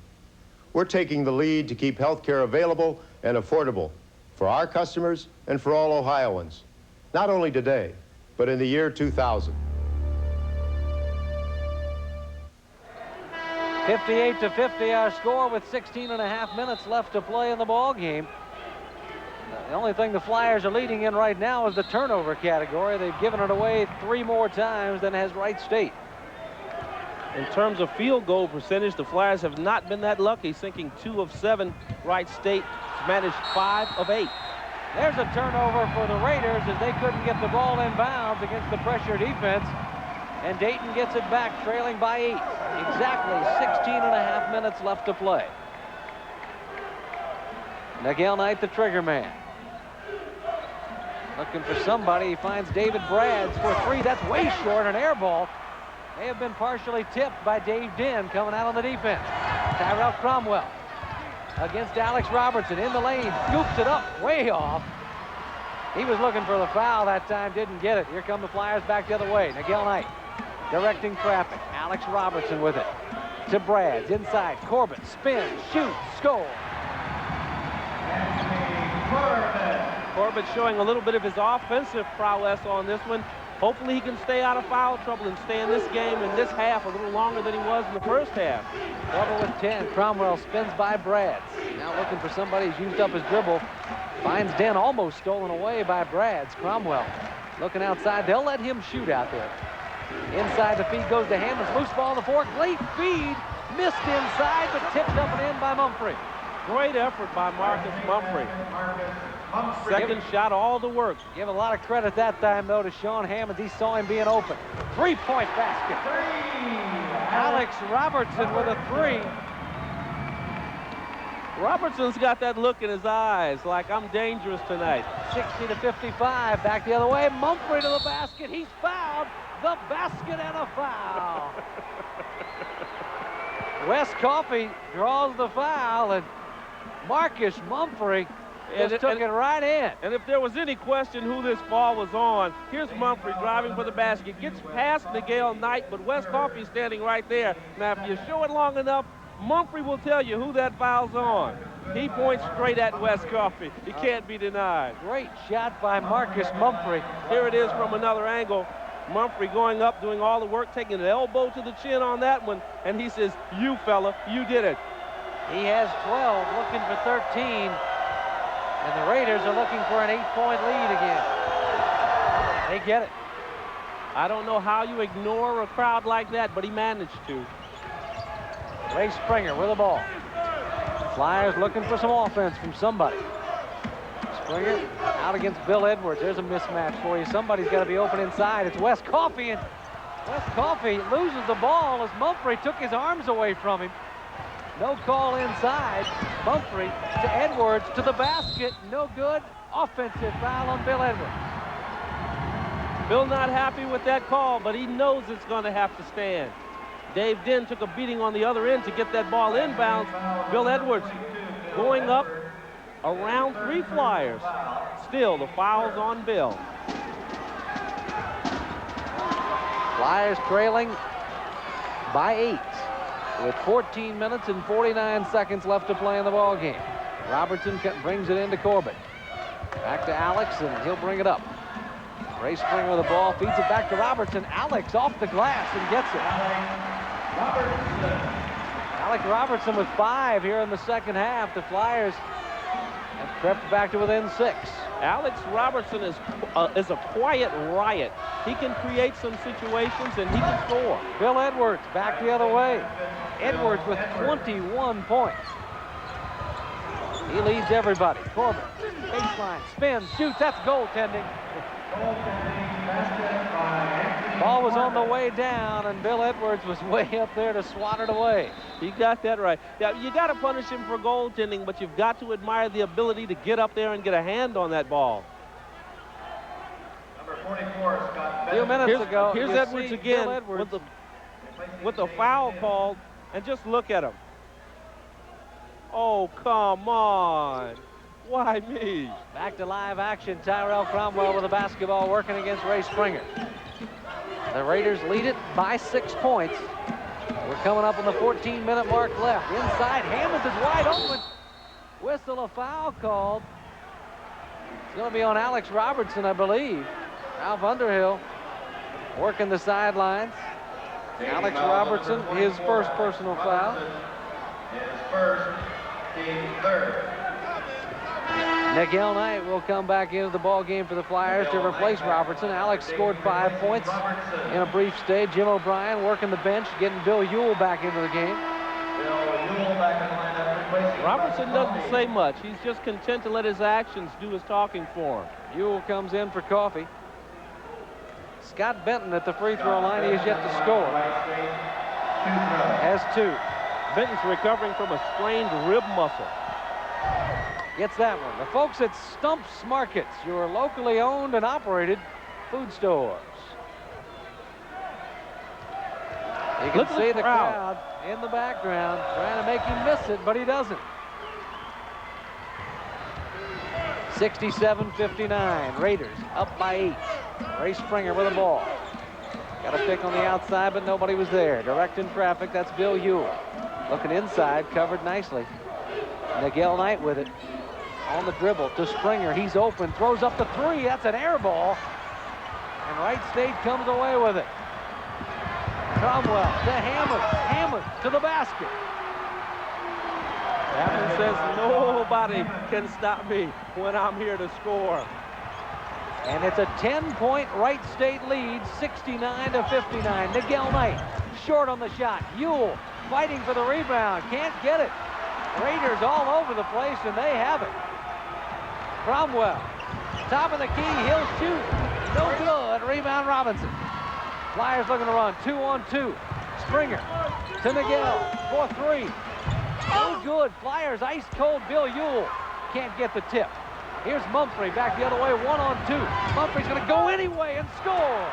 We're taking the lead to keep healthcare available and affordable for our customers and for all Ohioans, not only today, but in the year 2000. 58-50 our score with 16.5 minutes left to play in the ball game. The only thing the Flyers are leading in right now is the turnover category. They've given it away 3 more times than has Wright State. In terms of field goal percentage, the Flyers have not been that lucky, sinking 2 of 7. Wright State managed 5 of 8. There's a turnover for the Raiders as they couldn't get the ball in bounds against the pressure defense. And Dayton gets it back, trailing by 8. Exactly 16.5 minutes left to play. Nigel Knight, the trigger man. Looking for somebody. He finds David Brads for 3. That's way short, an air ball. They have been partially tipped by Dave Dinn coming out on the defense. Tyrell Cromwell against Alex Robertson in the lane. Scoops it up, way off. He was looking for the foul that time, didn't get it. Here come the Flyers back the other way. Nigel Knight directing traffic. Alex Robertson with it. To Brads, inside. Corbett, spins, shoots, score. Corbett showing a little bit of his offensive prowess on this one. Hopefully he can stay out of foul trouble and stay in this game in this half a little longer than he was in the first half. Corbett with 10. Cromwell spins by Brads. Now looking for somebody who's used up his dribble. Finds Den, almost stolen away by Brads. Cromwell looking outside. They'll let him shoot out there. Inside, the feed goes to Hammonds. Loose ball on the floor. Late feed. Missed inside, but tipped up and in by Mumphrey. Great effort by Marcus Mumphrey. Second shot, all the work. Give a lot of credit that time, though, to Sean Hammonds. He saw him being open. 3-point basket. Alex Robertson with a 3. Robertson's got that look in his eyes, like I'm dangerous tonight. 60-55, back the other way. Mumphrey to the basket. He's fouled. The basket and a foul. Wes Coffey draws the foul, and Marcus Mumphrey just took it right in. And if there was any question who this ball was on, here's Mumphrey driving for the basket. Gets past Nigel Knight, but Wes Coffey standing right there. Now, if you show it long enough, Mumphrey will tell you who that foul's on. He points straight at Wes Coffey. He can't be denied. Great shot by Marcus Mumphrey. Here it is from another angle. Mumphrey going up, doing all the work, taking an elbow to the chin on that one, and he says, "You fella, you did it." He has 12, looking for 13. And the Raiders are looking for an 8-point lead again. They get it. I don't know how you ignore a crowd like that, but he managed to. Ray Springer with the ball. Flyers looking for some offense from somebody. Springer out against Bill Edwards. There's a mismatch for you. Somebody's got to be open inside. It's Wes Coffey, and Wes Coffey loses the ball as Mumphrey took his arms away from him. No call inside. Mumphrey to Edwards to the basket. No good. Offensive foul on Bill Edwards. Bill not happy with that call, but he knows it's going to have to stand. Dave Dinn took a beating on the other end to get that ball inbounds. Bill Edwards going up around 3 Flyers. Still, the foul's on Bill. Flyers trailing by 8 with 14 minutes and 49 seconds left to play in the ball game. Robertson brings it into Corbett. Back to Alex, and he'll bring it up. Ray Springer with the ball, feeds it back to Robertson. Alex off the glass and gets it. Alec Robertson with 5 here in the second half. The Flyers have crept back to within 6. Alex Robertson is a quiet riot. He can create some situations, and he can score. Bill Edwards back the other way. Edwards with 21 points. He leads everybody. Corbett, baseline, spins, shoots. That's goaltending. Ball was on the way down, and Bill Edwards was way up there to swat it away. He got that right. Yeah, you got to punish him for goaltending, but you've got to admire the ability to get up there and get a hand on that ball. A few minutes ago, here's Edwards again Edwards with the foul called, and just look at him. Oh, come on. Why me? Back to live action. Tyrell Cromwell with the basketball working against Ray Springer. The Raiders lead it by 6 points. We're coming up on the 14-minute mark left. Inside, Hammonds is wide open. Whistle, a foul called. It's going to be on Alex Robertson, I believe. Ralph Underhill working the sidelines. Alex Robertson, his first personal foul. His first, team third. Nigel Knight will come back into the ball game for the Flyers to replace Robertson. Alex scored 5 points in a brief stay. Jim O'Brien working the bench, getting Bill Ewell back into the game. Robertson doesn't say much. He's just content to let his actions do his talking for him. Ewell comes in for Coffey. Scott Benton at the free throw line. He has yet to score. Has 2. Benton's recovering from a strained rib muscle. Gets that one. The folks at Stump's Markets, your locally owned and operated food stores. You can see the crowd in the background trying to make him miss it, but he doesn't. 67-59. Raiders up by 8. Ray Springer with the ball. Got a pick on the outside, but nobody was there. Directing traffic, that's Bill Ewell. Looking inside, covered nicely. Nigel Knight with it. On the dribble to Springer. He's open, throws up the 3. That's an air ball. And Wright State comes away with it. Cromwell to Hammonds. Hammonds to the basket. Hammonds says nobody can stop me when I'm here to score. And it's a 10-point Wright State lead, 69-59. Nigel Knight short on the shot. Ewell fighting for the rebound. Can't get it. Raiders all over the place, and they have it. Cromwell, top of the key, he'll shoot. No good. Rebound Robinson. Flyers looking to run 2-on-2. Springer to Nigel for 3. No good. Flyers ice cold. Bill Ewell can't get the tip. Here's Mumphrey back the other way, 1-on-2. Mumphrey's going to go anyway and score.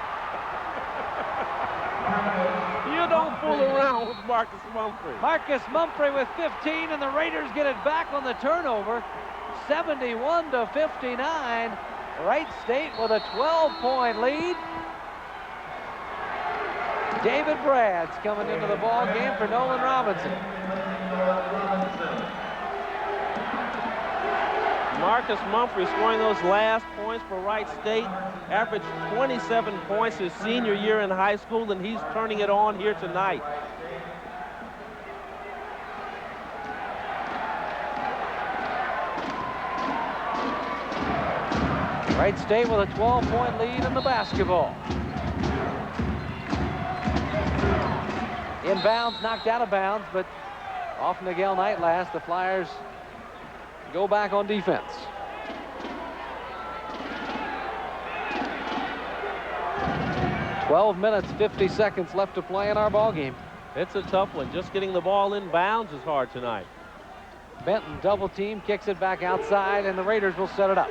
You don't fool around with Marcus Mumphrey. Marcus Mumphrey with 15, and the Raiders get it back on the turnover. 71-59. Wright State with a 12-point lead. David Brad's coming into the ball game for Nolan Robinson. Marcus Mumphrey scoring those last points for Wright State. Averaged 27 points his senior year in high school, and he's turning it on here tonight. Wright State with a 12-point lead in the basketball. Inbounds, knocked out of bounds, but off Nigel Knight last. The Flyers go back on defense. "12 minutes, 50 seconds left to play in our ball game." It's a tough one. Just getting the ball in bounds is hard tonight. Benton double team, kicks it back outside, and the Raiders will set it up.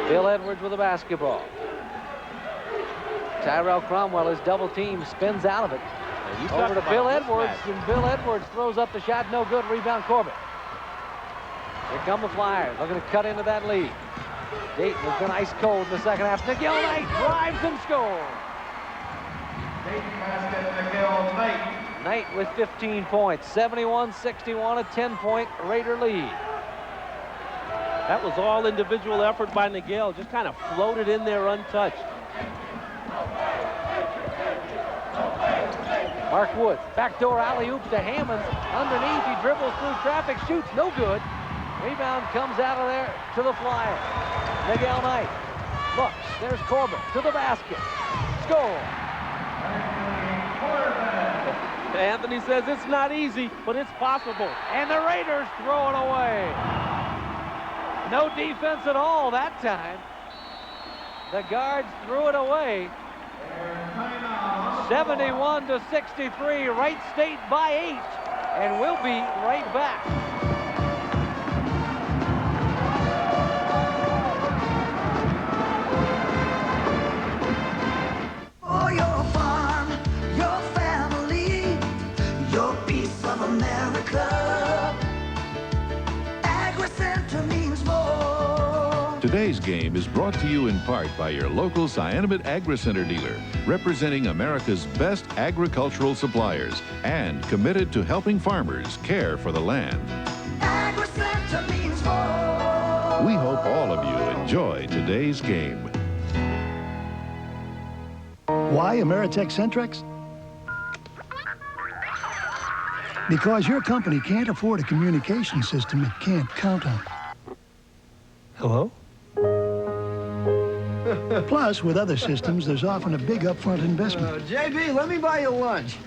Bill Edwards with the basketball. Tyrell Cromwell is double team, spins out of it. Over to Bill Edwards, and Bill Edwards throws up the shot, no good. Rebound Corbett. Here come the Flyers, looking to cut into that lead. Dayton has been ice cold in the second half. Nigel Knight drives and scores. Dayton basket, Nigel Knight. Knight with 15 points, 71-61, a 10-point Raider lead. That was all individual effort by Nigel, just kind of floated in there untouched. Mark Woods, backdoor alley-oop to Hammonds. Underneath, he dribbles through traffic, shoots, no good. Rebound comes out of there to the Flyers. Nigel Knight looks, there's Corbett to the basket. Score. Anthony says it's not easy, but it's possible. And the Raiders throw it away. No defense at all that time. The guards threw it away. 71-63, Wright State by 8, and we'll be right back. For your farm, your family, your piece of America, AgriCenter means more. Today's game is brought to you in part by your local Cyanamid AgriCenter dealer, representing America's best agricultural suppliers and committed to helping farmers care for the land. AgriCenter means more. We hope all of you enjoy today's game. Why Ameritech Centrex? Because your company can't afford a communication system it can't count on. Hello? Plus, with other systems, there's often a big upfront investment. JB, let me buy you lunch.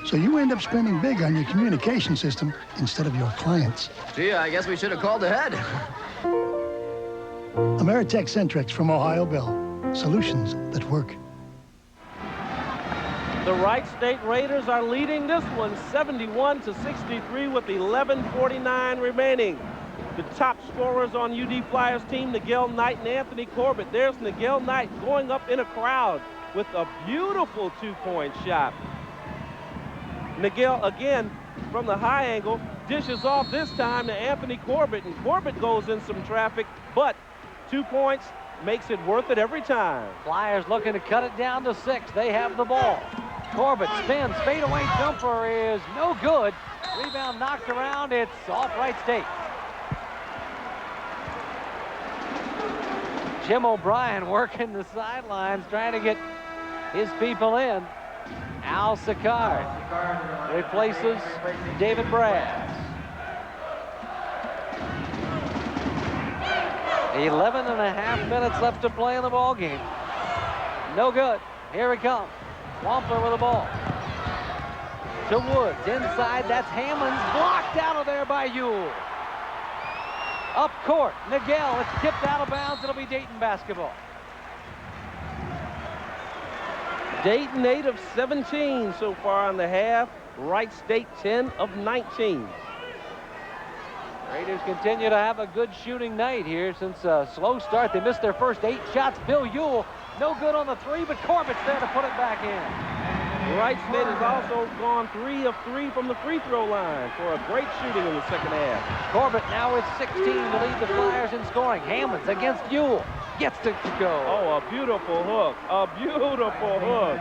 So you end up spending big on your communication system instead of your clients. Gee, I guess we should have called ahead. Ameritech Centrex from Ohio Bell. Solutions that work. The Wright State Raiders are leading this one 71-63 with 11:49 remaining. The top scorers on UD Flyers team, Nigel Knight and Anthony Corbett. There's Nigel Knight going up in a crowd with a beautiful two-point shot. Nigel, again, from the high angle, dishes off this time to Anthony Corbett, and Corbett goes in some traffic, but 2 points makes it worth it every time. Flyers looking to cut it down to 6. They have the ball. Corbett spins, fadeaway jumper is no good. Rebound knocked around, it's off Wright State. Jim O'Brien working the sidelines, trying to get his people in. Al Sicard replaces David Brass. 11.5 minutes left to play in the ball game. No good. Here he comes. Wampler with the ball. To Woods. Inside, that's Hammonds. Blocked out of there by Ewell. Up court, Nigel, it's tipped out of bounds. It'll be Dayton basketball. Dayton 8 of 17 so far on the half. Wright State 10 of 19. Raiders continue to have a good shooting night here since a slow start. They missed their first 8 shots. Bill Ewell, no good on the 3, but Corbett's there to put it back in. Wright State has also gone 3 of 3 from the free throw line for a great shooting in the second half. Corbett now with 16 to lead the Flyers in scoring. Hammonds against Ewell. Gets to go. Oh, a beautiful hook. A beautiful hook.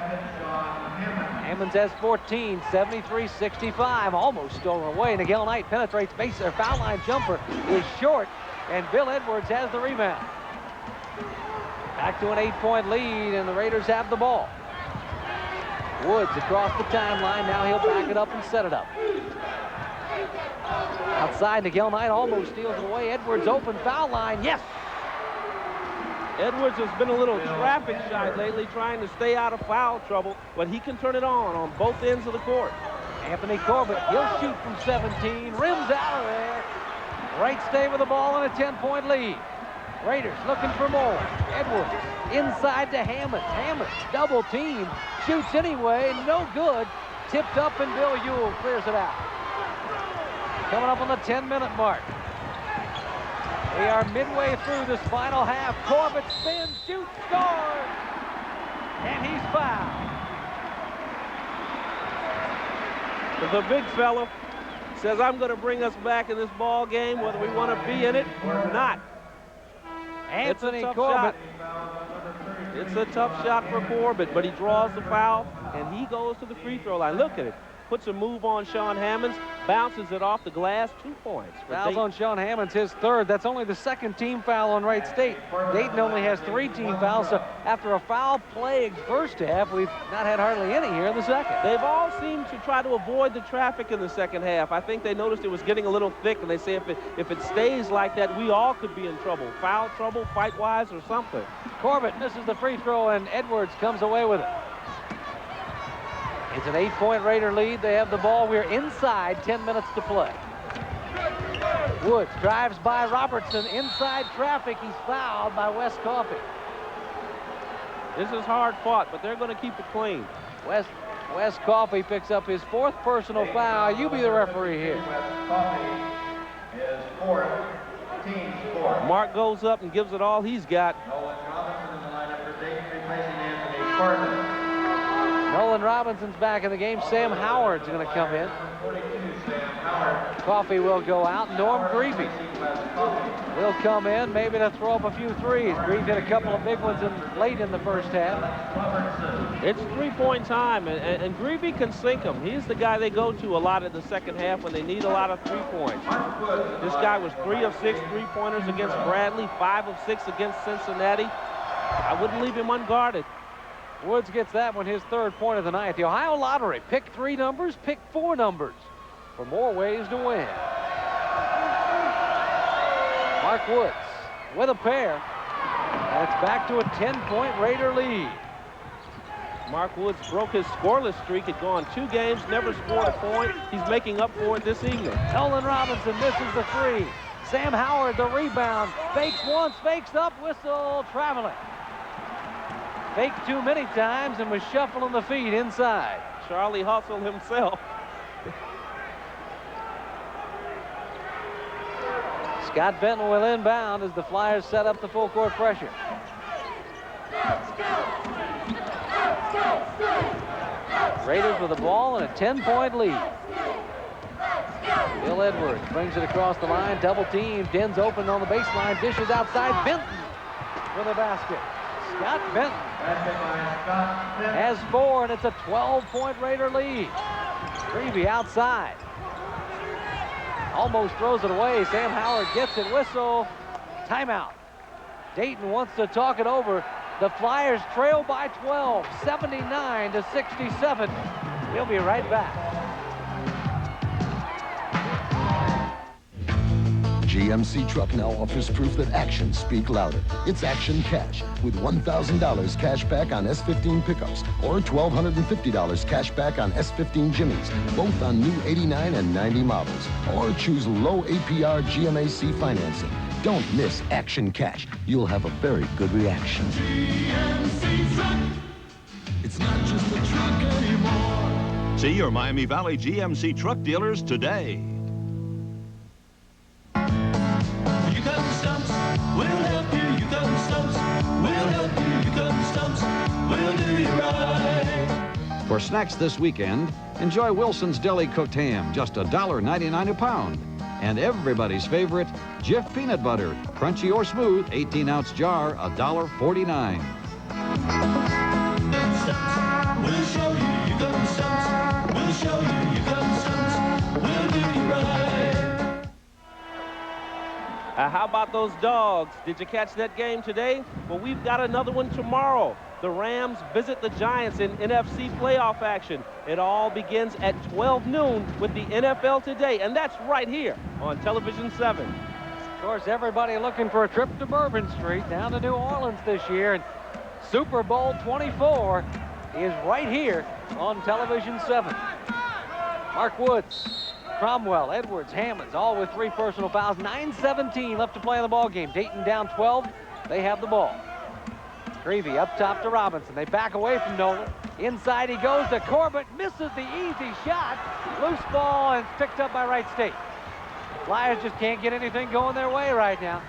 Hammonds has 14, 73-65. Almost stolen away. Nigel Knight penetrates base. Their foul line jumper is short, and Bill Edwards has the rebound. Back to an 8-point lead, and the Raiders have the ball. Woods across the timeline. Now he'll back it up and set it up. Outside, Nigel Knight almost steals it away. Edwards open foul line. Yes! Edwards has been a little traffic shy lately, trying to stay out of foul trouble, but he can turn it on both ends of the court. Anthony Corbett, he'll shoot from 17, rims out of there. Wright State with the ball and a 10-point lead. Raiders looking for more. Edwards inside to Hammond. Hammond double team, shoots anyway, no good. Tipped up and Bill Ewell clears it out. Coming up on the 10-minute mark. We are midway through this final half. Corbett spins, shoots, scores, and he's fouled. The big fella says, I'm going to bring us back in this ball game, whether we want to be in it or not. Anthony Corbett. It's a tough shot for Corbett, but he draws the foul, and he goes to the free throw line. Look at it. Puts a move on Sean Hammonds, bounces it off the glass, 2 points. Fouls on Sean Hammonds, his third. That's only the second team foul on Wright State. Dayton only has 3 team fouls, so after a foul-plagued first half, we've not had hardly any here in the second. They've all seemed to try to avoid the traffic in the second half. I think they noticed it was getting a little thick, and they say if it stays like that, we all could be in trouble. Foul trouble, fight-wise, or something. Corbett misses the free throw, and Edwards comes away with it. It's an 8-point Raider lead. They have the ball. We're inside 10 minutes to play. Woods drives by Robertson. Inside traffic. He's fouled by Wes Coffey. This is hard fought, but they're going to keep it clean. Wes Coffey picks up his 4th personal foul. You be the referee here. Wes Coffey is 4th, team's 4th. Mark goes up and gives it all he's got. Nolan Robinson in the lineup for Dayton, replacing Anthony Corbett. Nolan Robinson's back in the game. Sam Howard's going to come in. 42, Sam Howard. Coffey will go out. Norm Greavy will come in, maybe to throw up a few threes. Greavy hit a couple of big ones late in the first half. It's 3-point time, and Greavy can sink them. He's the guy they go to a lot in the second half when they need a lot of 3 points. This guy was 3 of 6 3-pointers against Bradley, 5 of 6 against Cincinnati. I wouldn't leave him unguarded. Woods gets that one, his 3rd point of the night. The Ohio Lottery, pick 3 numbers, pick 4 numbers for more ways to win. Mark Woods with a pair, and it's back to a 10-point Raider lead. Mark Woods broke his scoreless streak. Had gone 2 games, never scored a point. He's making up for it this evening. Nolan Robinson misses the 3. Sam Howard, the rebound, fakes once, fakes up, whistle, traveling. Faked too many times and was shuffling the feet inside. Charlie Hustle himself. Scott Benton will inbound as the Flyers set up the full court pressure. Raiders with the ball and a 10-point lead. Bill Edwards brings it across the line, double team. Den's open on the baseline, dishes outside. Benton with a basket. Scott Benton has 4, and it's a 12-point Raider lead. Greavy outside. Almost throws it away. Sam Howard gets it. Whistle. Timeout. Dayton wants to talk it over. The Flyers trail by 12, 79-67. We'll be right back. GMC Truck now offers proof that actions speak louder. It's Action Cash with $1,000 cash back on S15 pickups or $1,250 cash back on S15 Jimmys, both on new 89 and 90 models. Or choose low APR GMAC financing. Don't miss Action Cash. You'll have a very good reaction. GMC Truck. It's not just a truck anymore. See your Miami Valley GMC truck dealers today. You got stumps, we'll help you. You got stumps, we'll help you. You got stumps, we'll do you right. For snacks this weekend, enjoy Wilson's Deli Cooked Ham, just $1.99 a pound. And everybody's favorite, Jif Peanut Butter, crunchy or smooth, 18-ounce jar, $1.49. We'll show you, you got stumps. We'll show you, you got stumps. We'll do you right. How about those dogs? Did you catch that game today? Well, we've got another one tomorrow. The Rams visit the Giants in NFC playoff action. It all begins at 12 noon with the NFL Today, and that's right here on Television 7. Of course, everybody looking for a trip to Bourbon Street down to New Orleans this year. And Super Bowl 24 is right here on Television 7. Mark Woods, Cromwell, Edwards, Hammonds, all with 3 personal fouls. 9:17 left to play in the ball game. Dayton down 12. They have the ball. Creevy up top to Robinson. They back away from Nolan. Inside he goes to Corbett. Misses the easy shot. Loose ball and picked up by Wright State. Flyers just can't get anything going their way right now.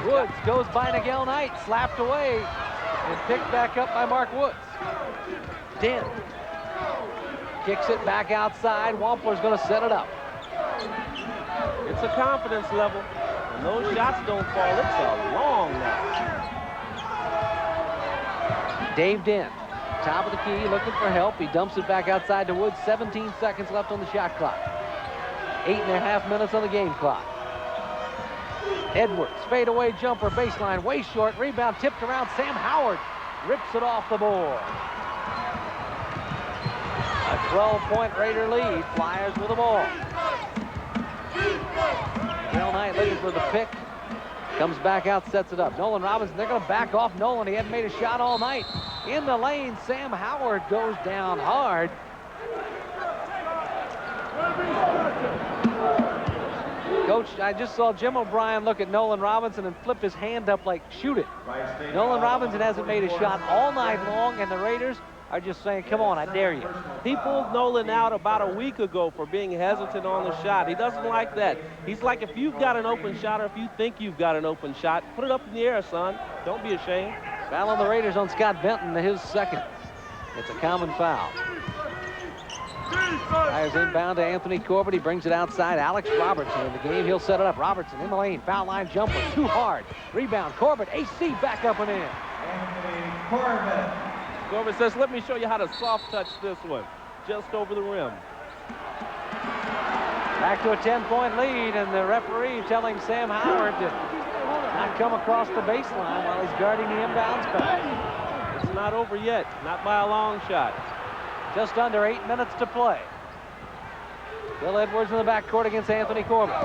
Woods goes by Nigel Knight. Slapped away and picked back up by Mark Woods. Dent kicks it back outside. Wampler's going to set it up. It's a confidence level. When those shots don't fall, it's a long night. Dave Dent, top of the key, looking for help. He dumps it back outside to Woods. 17 seconds left on the shot clock. 8.5 minutes on the game clock. Edwards, fadeaway jumper, baseline, way short. Rebound tipped around. Sam Howard rips it off the board. A 12-point Raider lead. Flyers with the ball. Nigel Knight looking for the pick. Comes back out, sets it up. Nolan Robinson, they're going to back off Nolan. He hadn't made a shot all night. In the lane, Sam Howard goes down hard. Coach, I just saw Jim O'Brien look at Nolan Robinson and flip his hand up like, shoot it. Nolan Robinson hasn't made a shot all night long, and the Raiders are just saying, come on, I dare you. He pulled Nolan out about a week ago for being hesitant on the shot. He doesn't like that. He's like, if you've got an open shot or if you think you've got an open shot, put it up in the air, son. Don't be ashamed. Foul on the Raiders on Scott Benton, his second. It's a common foul. Flyers inbound to Anthony Corbett. He brings it outside. Alex Robertson in the game. He'll set it up. Robertson in the lane. Foul line jumper. Too hard. Rebound. Corbett. AC back up and in. Anthony Corbett. Corbett says, let me show you how to soft touch this one. Just over the rim. Back to a 10-point lead, and the referee telling Sam Howard to not come across the baseline while he's guarding the inbounds pass. It's not over yet. Not by a long shot. Just under 8 minutes to play. Bill Edwards in the backcourt against Anthony Corbett.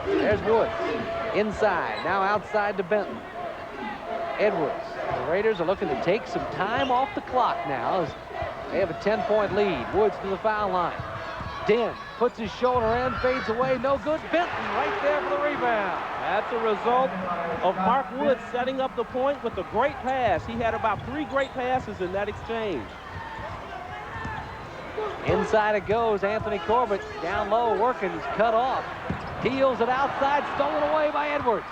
There's Woods. Inside, now outside to Benton. Edwards. The Raiders are looking to take some time off the clock now as they have a 10-point lead. Woods to the foul line. Den puts his shoulder in, fades away, no good. Benton right there for the rebound. That's a result of Mark Woods setting up the point with a great pass. He had about 3 great passes in that exchange. Inside it goes. Anthony Corbett down low working. He's cut off. Heels it outside, stolen away by Edwards.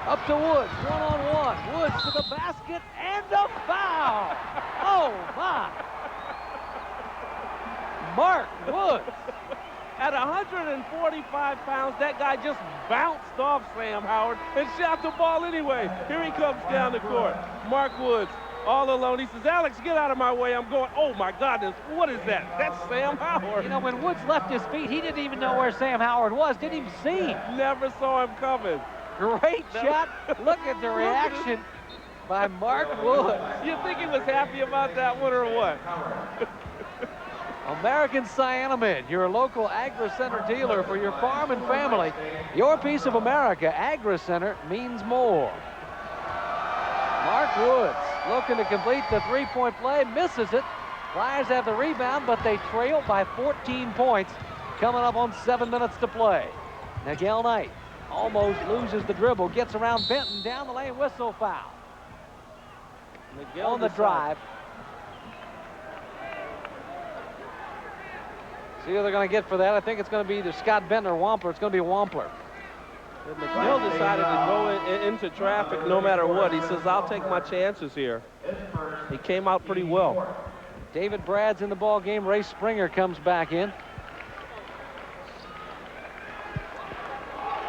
Up to Woods, one-on-one. Woods to the basket and a foul. Oh, my. Mark Woods. At 145 pounds, that guy just bounced off Sam Howard and shot the ball anyway. Here he comes down the court. Mark Woods, all alone. He says, Alex, get out of my way. I'm going, oh, my goodness, what is that? That's Sam Howard. You know, when Woods left his feet, he didn't even know where Sam Howard was. Didn't even see him. Never saw him coming. Great shot. Look at the reaction by Mark Woods. You think he was happy about that one or what? American Cyanamid, your local Agri-Center dealer for your farm and family. Your piece of America, Agri-Center, means more. Mark Woods looking to complete the three-point play, misses it. Flyers have the rebound, but they trail by 14 points, coming up on 7 minutes to play. Nigel Knight almost loses the dribble, gets around Benton, down the lane, whistle foul. On the drive. See who they're going to get for that. I think it's going to be either Scott Benton or Wampler. It's going to be Wampler. McGill decided to go into traffic no matter what. He says, I'll take my chances here. He came out pretty well. David Bradd's in the ball game. Ray Springer comes back in.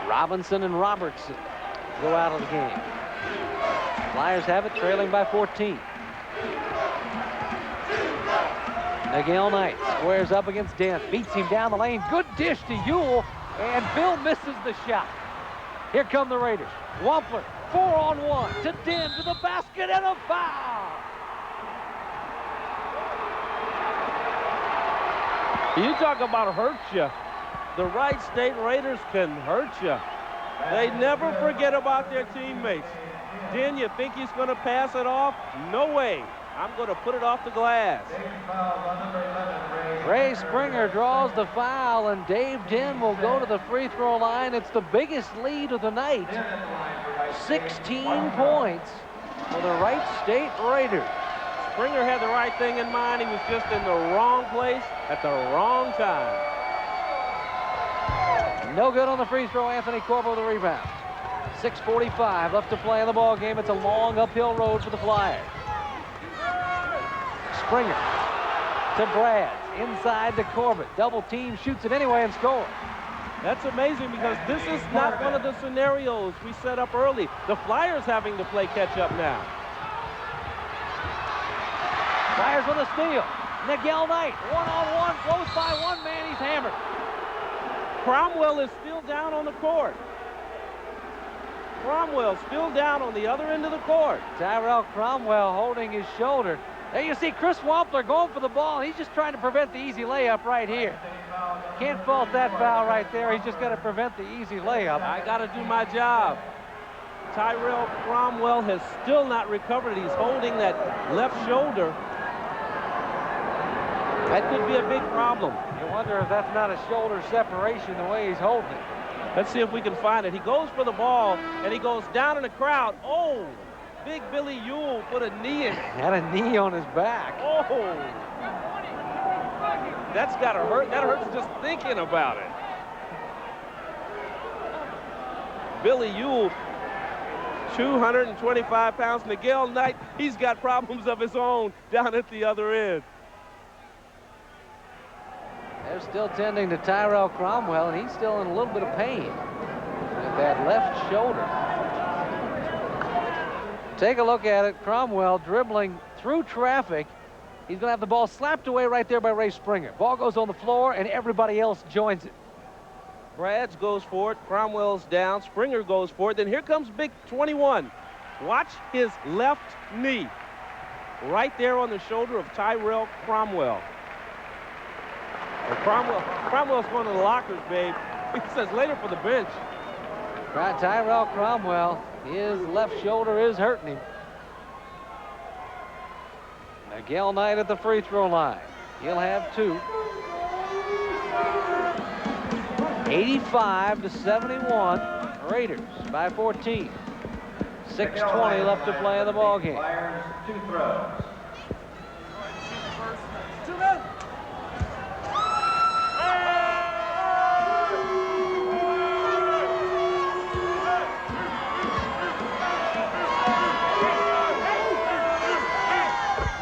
Robinson and Robertson go out of the game. Flyers have it, trailing by 14. Nigel Knight squares up against Dent, beats him down the lane. Good dish to Ewell, and Bill misses the shot. Here come the Raiders. Wampler 4-on-1 to Den to the basket and a foul. You talk about hurt you. The Wright State Raiders can hurt you. They never forget about their teammates. Den, you think he's going to pass it off? No way. I'm going to put it off the glass. Ray Springer draws the foul, and Dave Den will go to the free throw line. It's the biggest lead of the night. 16 points for the Wright State Raiders. Springer had the right thing in mind. He was just in the wrong place at the wrong time. No good on the free throw. Anthony Corbo with the rebound. 6:45 left to play in the ball game. It's a long uphill road for the Flyers. Springer to Brad, inside to Corbett. Double team, shoots it anyway and scores. That's amazing because this is not one of the scenarios we set up early. The Flyers having to play catch up now. Flyers with a steal. Nigel Knight, one-on-one, close by one man, he's hammered. Cromwell is still down on the court. Cromwell still down on the other end of the court. Tyrell Cromwell holding his shoulder. There you see Chris Wampler going for the ball. He's just trying to prevent the easy layup right here. Can't fault that foul right there. He's just got to prevent the easy layup. I got to do my job. Tyrell Cromwell has still not recovered. He's holding that left shoulder. That could be a big problem. You wonder if that's not a shoulder separation the way he's holding it. Let's see if we can find it. He goes for the ball, and he goes down in the crowd. Oh, big Billy Ewell put a knee in. Had a knee on his back. Oh, that's got to hurt. That hurts just thinking about it. Billy Ewell, 225 pounds. Nigel Knight, he's got problems of his own down at the other end. They're still tending to Tyrell Cromwell, and he's still in a little bit of pain with that left shoulder. Take a look at it. Cromwell dribbling through traffic. He's going to have the ball slapped away right there by Ray Springer. Ball goes on the floor, and everybody else joins it. Brads goes for it. Cromwell's down. Springer goes for it. Then here comes Big 21. Watch his left knee right there on the shoulder of Tyrell Cromwell. And Cromwell's going to the lockers, babe. He says later for the bench. Right, Tyrell Cromwell, his left shoulder is hurting him. Nigel Knight at the free throw line. He'll have two. 85-71, Raiders by 14. 6:20 left to play in the ball game. Flyers, 2 throws.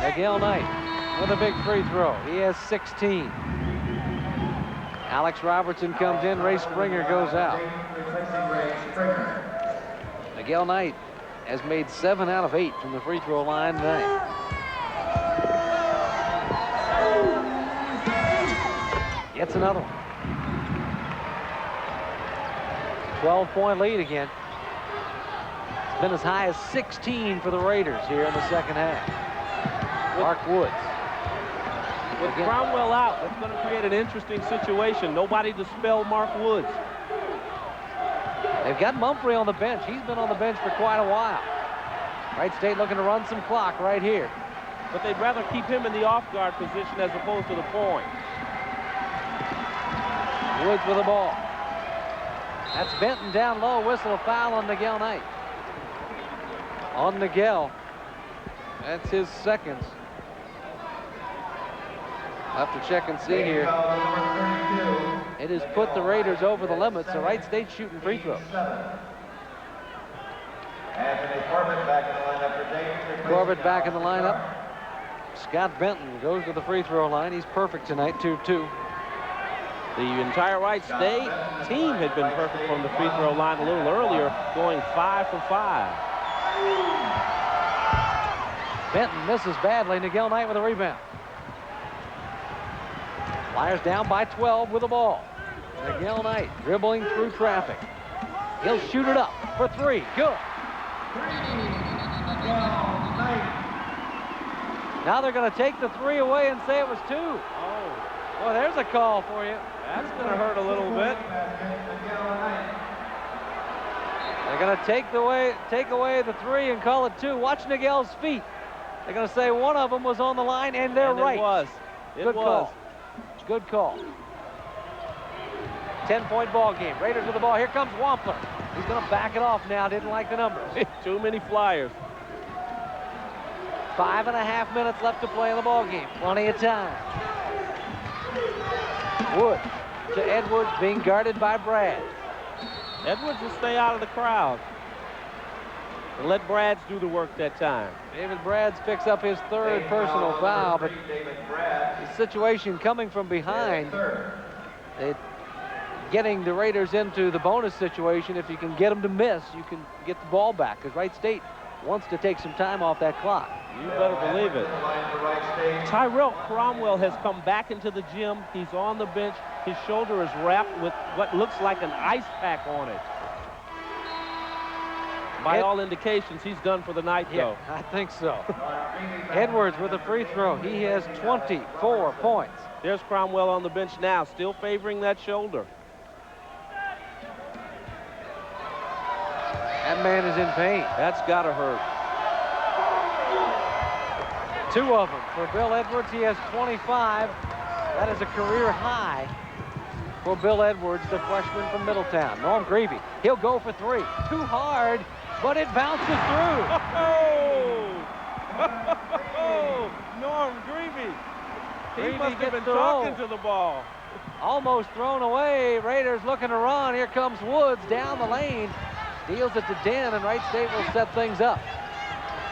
Nigel Knight with a big free throw. He has 16. Alex Robertson comes in. Ray Springer goes out. Nigel Knight has made 7 out of 8 from the free throw line tonight. Gets another one. 12-point lead again. It's been as high as 16 for the Raiders here in the second half. Mark Woods. With Cromwell out, that's going to create an interesting situation. Nobody to spell Mark Woods. They've got Mumphrey on the bench. He's been on the bench for quite a while. Wright State looking to run some clock right here. But they'd rather keep him in the off-guard position as opposed to the point. Woods with the ball. That's Benton down low. Whistle a foul on Nigel Knight. On Nigel. That's his seconds. I'll have to check and see here. It has put the Raiders over the limit, so Wright State shooting free throws. Anthony Corbett back in the lineup for Dayton. Corbett back in the lineup. Scott Benton goes to the free throw line. He's perfect tonight, 2-2. The entire Wright State team had been perfect from the free throw line a little earlier, going 5 for 5. Benton misses badly. Nigel Knight with a rebound. Flyers down by 12 with the ball. Nigel Knight dribbling through traffic. He'll shoot it up for 3. Good. Now they're going to take the 3 away and say it was 2. Oh, well, there's a call for you. That's going to hurt a little bit. They're going to take away the 3 and call it 2. Watch Nigel's feet. They're going to say one of them was on the line, and they're right. It was. Good call. Good call. 10-point ball game. Raiders with the ball. Here comes Wampler. He's going to back it off now. Didn't like the numbers. Too many Flyers. 5.5 minutes left to play in the ball game. Plenty of time. Wood to Edwards, being guarded by Brad. Edwards will stay out of the crowd. And let Brads do the work that time. David Brads picks up his 3rd personal foul, but the situation coming from behind, getting the Raiders into the bonus situation. If you can get them to miss, you can get the ball back, because Wright State wants to take some time off that clock. You better believe it. Tyrell Cromwell has come back into the gym. He's on the bench. His shoulder is wrapped with what looks like an ice pack on it. By all indications, he's done for the night, though. I think so. Edwards with a free throw. He has 24 points. There's Cromwell on the bench now, still favoring that shoulder. That man is in pain. That's got to hurt. 2 of them for Bill Edwards. He has 25. That is a career high for Bill Edwards, the freshman from Middletown. Norm Greavy, he'll go for 3. Too hard, but it bounces through. Norm Greavy. He Greavy must have gets been the talking roll. to the ball. Almost thrown away. Raiders looking to run. Here comes Woods down the lane. Steals it to Den, and Wright State will set things up.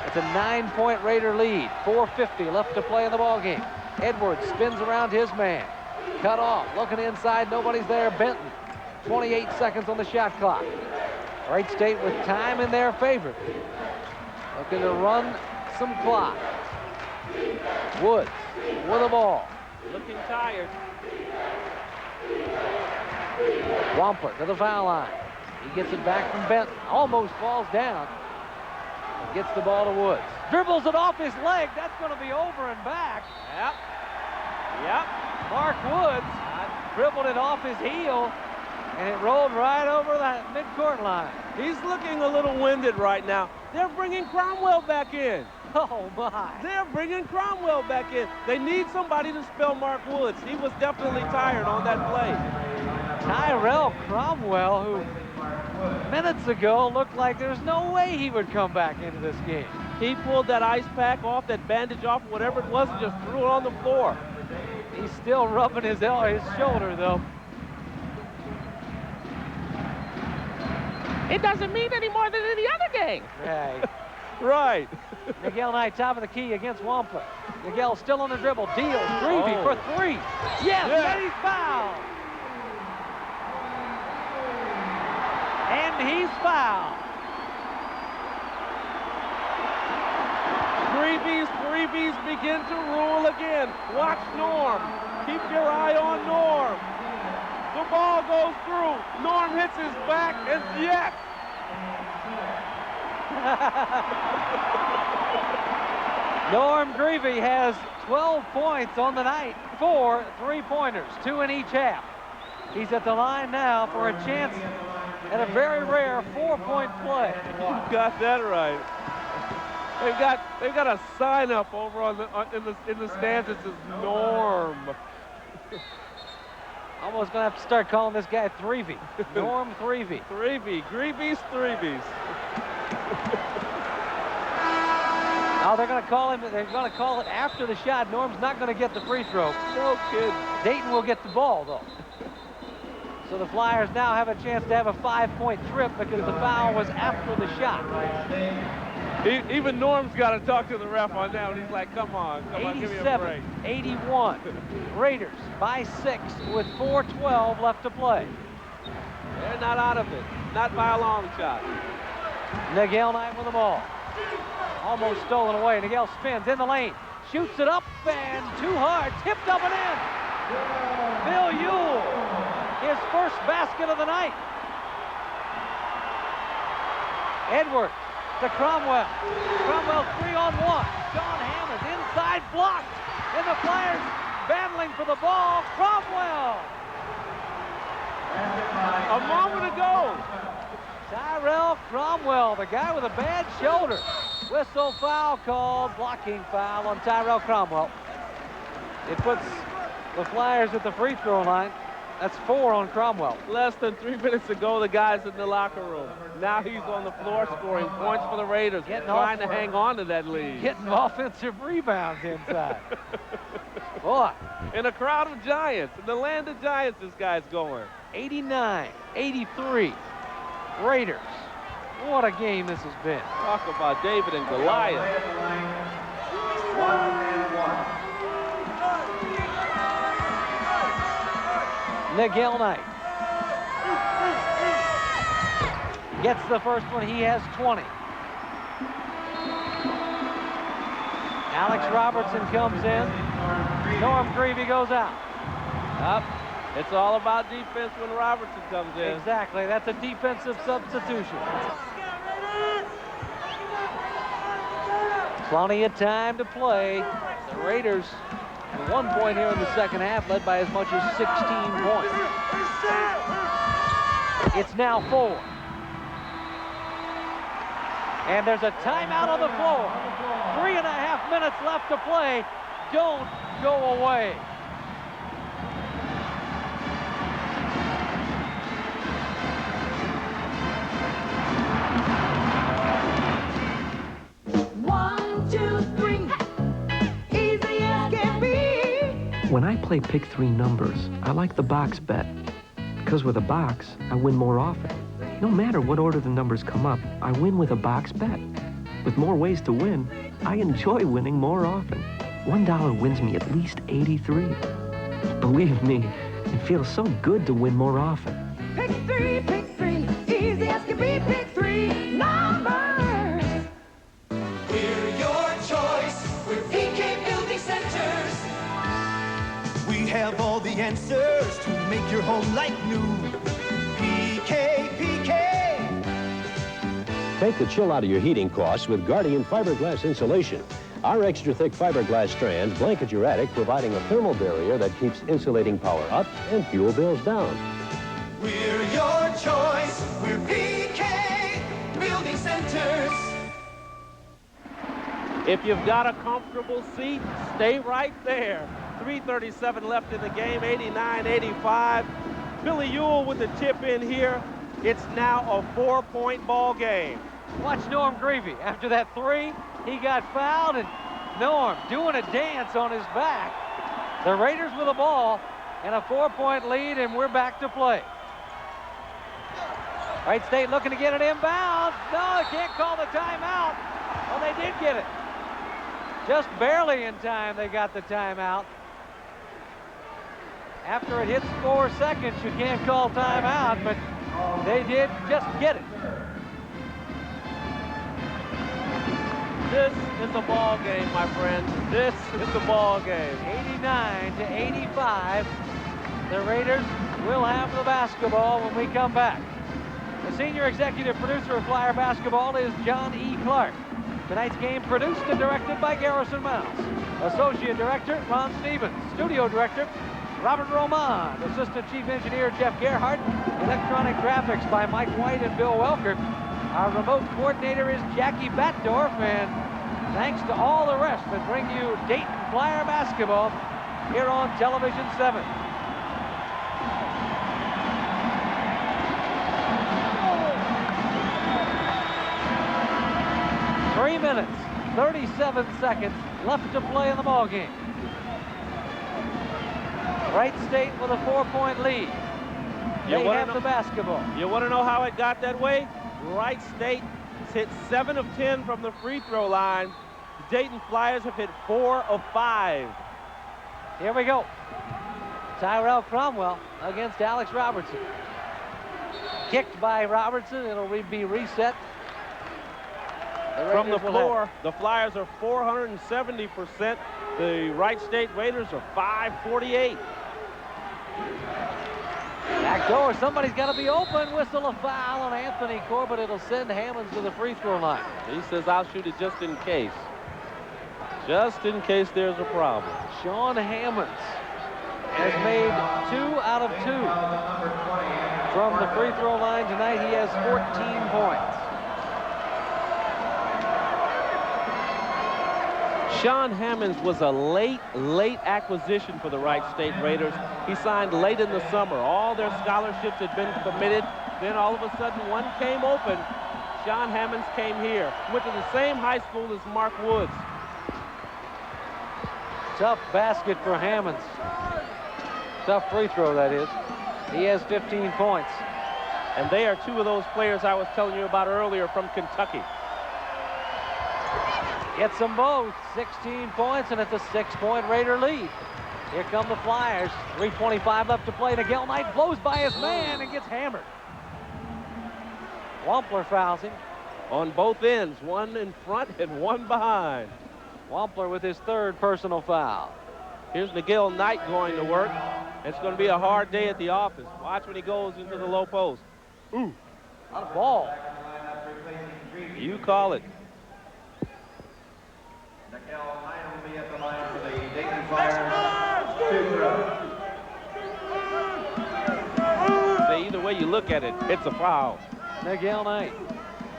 It's a 9-point Raider lead. 4:50 left to play in the ball game. Edwards spins around his man. Cut off. Looking inside. Nobody's there. Benton. 28 seconds on the shot clock. Wright State with time in their favor. Looking to run some clock. Woods with the ball. Looking tired. Wampler to the foul line. He gets it back from Benton. Almost falls down. And gets the ball to Woods. Dribbles it off his leg. That's going to be over and back. Yep. Mark Woods dribbled it off his heel, and it rolled right over that midcourt line. He's looking a little winded right now. They're bringing Cromwell back in. Oh, my. They're bringing Cromwell back in. They need somebody to spell Mark Woods. He was definitely tired on that play. Tyrell Cromwell, who minutes ago looked like there's no way he would come back into this game. He pulled that ice pack off, that bandage off, whatever it was, and just threw it on the floor. He's still rubbing his shoulder, though. It doesn't mean any more than any other game. Right. Right. Miguel Knight, top of the key against Wampler. Miguel still on the dribble. Deals. Greavy for 3. Yes, and he's fouled. And he's fouled. Greavy's begin to rule again. Watch Norm. Keep your eye on Norm. The ball goes through. Norm hits his back, and yes! Norm Greavy has 12 points on the night. 4 3-pointers, 2 in each half. He's at the line now for a chance at a very rare 4-point play. You got that right. They've got a sign up over in the stands that says Norm. Almost gonna have to start calling this guy Threevy. Norm Threevy. Greavy's Threevies. Now they're gonna call him. They're gonna call it after the shot. Norm's not gonna get the free throw. No kid. Dayton will get the ball though. So the Flyers now have a chance to have a 5-point trip because the foul was after the shot. Even Norm's got to talk to the ref on that one. He's like, come on, give me a break. 81. Raiders by 6 with 4:12 left to play. They're not out of it. Not by a long shot. Nigel Knight with the ball. Almost stolen away. Nigel spins in the lane. Shoots it up and too hard. Tipped up and in. Bill Ewell, his first basket of the night. Edwards to Cromwell. Cromwell 3-on-1. John Hammond inside blocked. And the Flyers battling for the ball. Cromwell. A moment ago. Tyrell Cromwell, the guy with a bad shoulder. Whistle foul called, blocking foul on Tyrell Cromwell. It puts the Flyers at the free throw line. That's 4 on Cromwell. Less than 3 minutes ago, the guy's in the locker room. Now he's on the floor scoring points for the Raiders, trying to hang on to that lead. Getting offensive rebounds inside. Boy. In a crowd of giants, in the land of giants, this guy's going. 89-83. Raiders. What a game this has been. Talk about David and Goliath. Miguel Knight gets the first one. He has 20. Alex Robertson comes in. Norm Greavy goes out. Up. It's all about defense when Robertson comes in. Exactly. That's a defensive substitution. Plenty of time to play. The Raiders, at 1 point here in the second half, led by as much as 16 points. It's now 4. And there's a timeout on the floor. 3.5 minutes left to play. Don't go away. When I play pick 3 numbers, I like the box bet. Because with a box, I win more often. No matter what order the numbers come up, I win with a box bet. With more ways to win, I enjoy winning more often. $1 wins me at least 83. Believe me, it feels so good to win more often. Pick 3, easy as can be, pick 3 numbers. We're your choice, we're PK Building Centers. We have all the answers to make your home like new. PK. Take the chill out of your heating costs with Guardian fiberglass insulation. Our extra thick fiberglass strands blanket your attic, providing a thermal barrier that keeps insulating power up and fuel bills down. We're your choice, we're PK Building Centers. If you've got a comfortable seat, stay right there. 3:37 left in the game, 89-85. Billy Ewell with the tip in here. It's now a 4-point ball game. Watch Norm Greavy. After that 3, he got fouled, and Norm doing a dance on his back. The Raiders with the ball and a 4-point lead, and we're back to play. Wright State looking to get it inbound. No, they can't call the timeout. Well, they did get it. Just barely in time they got the timeout. After it hits 4 seconds, you can't call timeout, but they did just get it. This is a ball game, my friend. This is a ball game. 89-85. The Raiders will have the basketball when we come back. The senior executive producer of Flyer basketball is John E. Clark. Tonight's game produced and directed by Garrison Mouse. Associate director, Ron Stevens. Studio director, Robert Roman. Assistant chief engineer, Jeff Gerhardt. Electronic graphics by Mike White and Bill Welker. Our remote coordinator is Jackie Batdorf, and thanks to all the rest that bring you Dayton Flyer basketball here on Television 7. Three minutes, 37 seconds left to play in the ball game. Wright State with a 4-point lead. They have the basketball. You want to know how it got that way? Wright State hit 7 of 10 from the free throw line. The Dayton Flyers have hit 4 of 5. Here we go. Tyrell Cromwell against Alex Robertson. Kicked by Robertson. It'll be reset. From the floor, the Flyers are 470%. The Wright State Raiders are 548. Backdoor, somebody's got to be open. Whistle a foul on Anthony Corbett. It'll send Hammonds to the free throw line. He says, I'll shoot it just in case. Just in case there's a problem. Sean Hammonds has made 2 out of 2 from the free throw line tonight. He has 14 points. Sean Hammonds was a late acquisition for the Wright State Raiders. He signed late in the summer. All their scholarships had been committed. Then all of a sudden, one came open. Sean Hammonds came here. Went to the same high school as Mark Woods. Tough basket for Hammonds. Tough free throw, that is. He has 15 points. And they are 2 of those players I was telling you about earlier from Kentucky. Gets them both. 16 points, and it's a 6-point Raider lead. Here come the Flyers. 3:25 left to play. Nigel Knight blows by his man and gets hammered. Wampler fouls him. On both ends, one in front and one behind. Wampler with his 3rd personal foul. Here's Nigel Knight going to work. It's going to be a hard day at the office. Watch when he goes into the low post. Ooh. Not a ball. You call it. will be at the line for the Dayton Flyers. 2 throws. So either way you look at it, it's a foul. Nigel Knight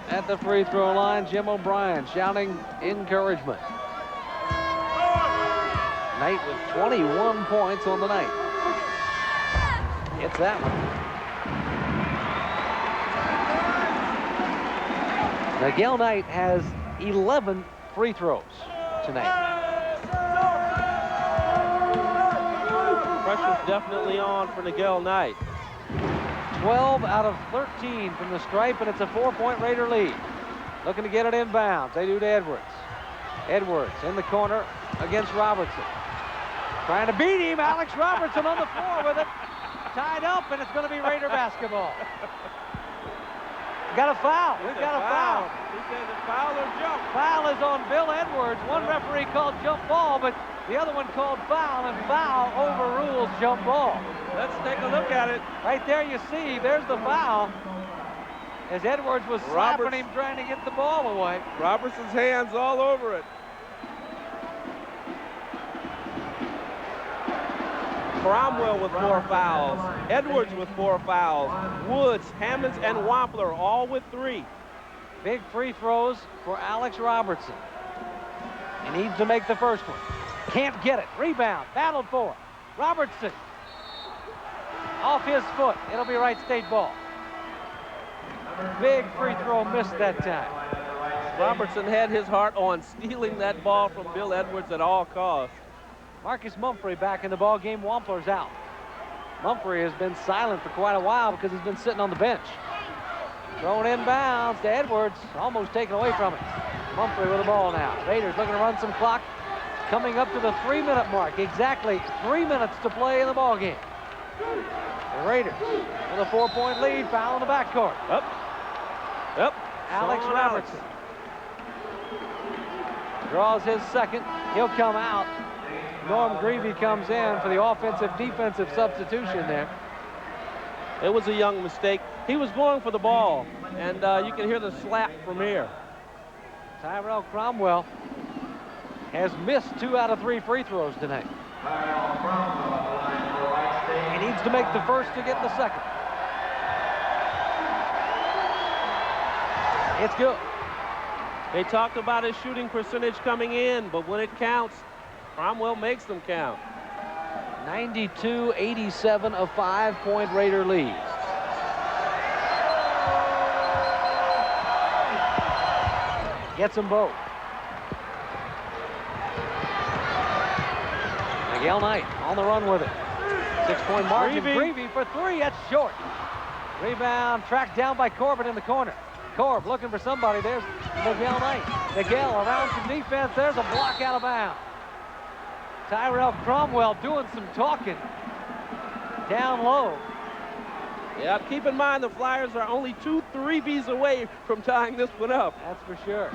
at the free throw line. Jim O'Brien shouting encouragement. Knight with 21 points on the night. Gets that one. Nigel Knight has 11 free throws tonight. Pressure's definitely on for Nigel Knight. 12 out of 13 from the stripe, and it's a 4-point Raider lead. Looking to get it inbounds. They do to Edwards. Edwards in the corner against Robertson. Trying to beat him. Alex Robertson on the floor with it. Tied up, and it's going to be Raider basketball. Got a foul. We've got a foul. He says it's foul or jump. Foul is on Bill Edwards. One referee called jump ball, but the other one called foul, and foul overrules jump ball. Let's take a look at it. Right there you see, there's the foul. As Edwards was slapping him trying to get the ball away. Robertson's hands all over it. Cromwell with 4 fouls. Edwards with 4 fouls. Woods, Hammonds, and Wampler all with 3. Big free throws for Alex Robertson. He needs to make the first one. Can't get it. Rebound. Battled for. Robertson. Off his foot. It'll be Wright State ball. Big free throw missed that time. Robertson had his heart on stealing that ball from Bill Edwards at all costs. Marcus Mumphrey back in the ball game. Wampler's out. Mumphrey has been silent for quite a while because he's been sitting on the bench. Thrown inbounds to Edwards. Almost taken away from it. Mumphrey with the ball now. Raiders looking to run some clock. Coming up to the 3-minute mark. Exactly 3 minutes to play in the ball game. The Raiders with a 4-point lead. Foul in the backcourt. Up. Alex Robertson. Draws his second. He'll come out. Norm Greavy comes in for the offensive-defensive substitution there. It was a young mistake. He was going for the ball, and you can hear the slap from here. Tyrell Cromwell has missed 2 out of 3 free throws tonight. He needs to make the first to get the second. It's good. They talked about his shooting percentage coming in, but when it counts, Cromwell makes them count. 92-87, a 5-point Raider lead. Gets them both. Nigel Knight on the run with it. 6-point margin. Greavy for 3. That's short. Rebound tracked down by Corbett in the corner. Corb looking for somebody. There's Nigel Knight. Nigel around some defense. There's a block out of bounds. Tyrell Cromwell doing some talking down low. Yeah, keep in mind the Flyers are only 2 3-Bs away from tying this one up. That's for sure.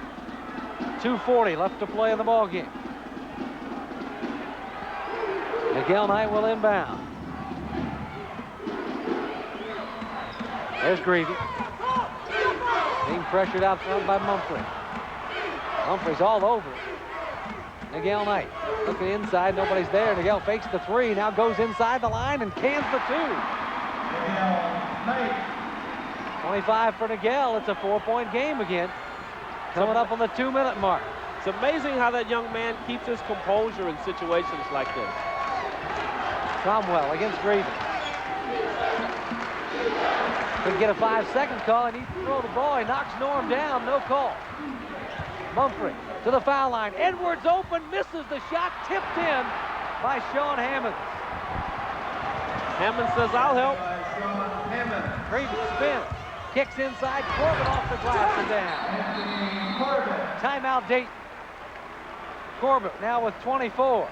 2:40 left to play in the ball game. Nigel Knight will inbound. There's Greavy. Being pressured out front by Mumphrey. Mumphrey's all over it. Nigel Knight looking inside, nobody's there. Nigel fakes the three, now goes inside the line and cans the two. 25 for Nigel. It's a 4-point game again. Coming up on the 2-minute mark. It's amazing how that young man keeps his composure in situations like this. Cromwell against Greavy. Could get a 5-second call. He needs to throw the ball. He knocks Norm down. No call. Mumphrey to the foul line. Edwards open, misses the shot, tipped in by Sean Hammonds. Hammonds says, I'll help. Greavy spins, kicks inside, Corbett off the glass and down. Timeout Dayton. Corbett now with 24.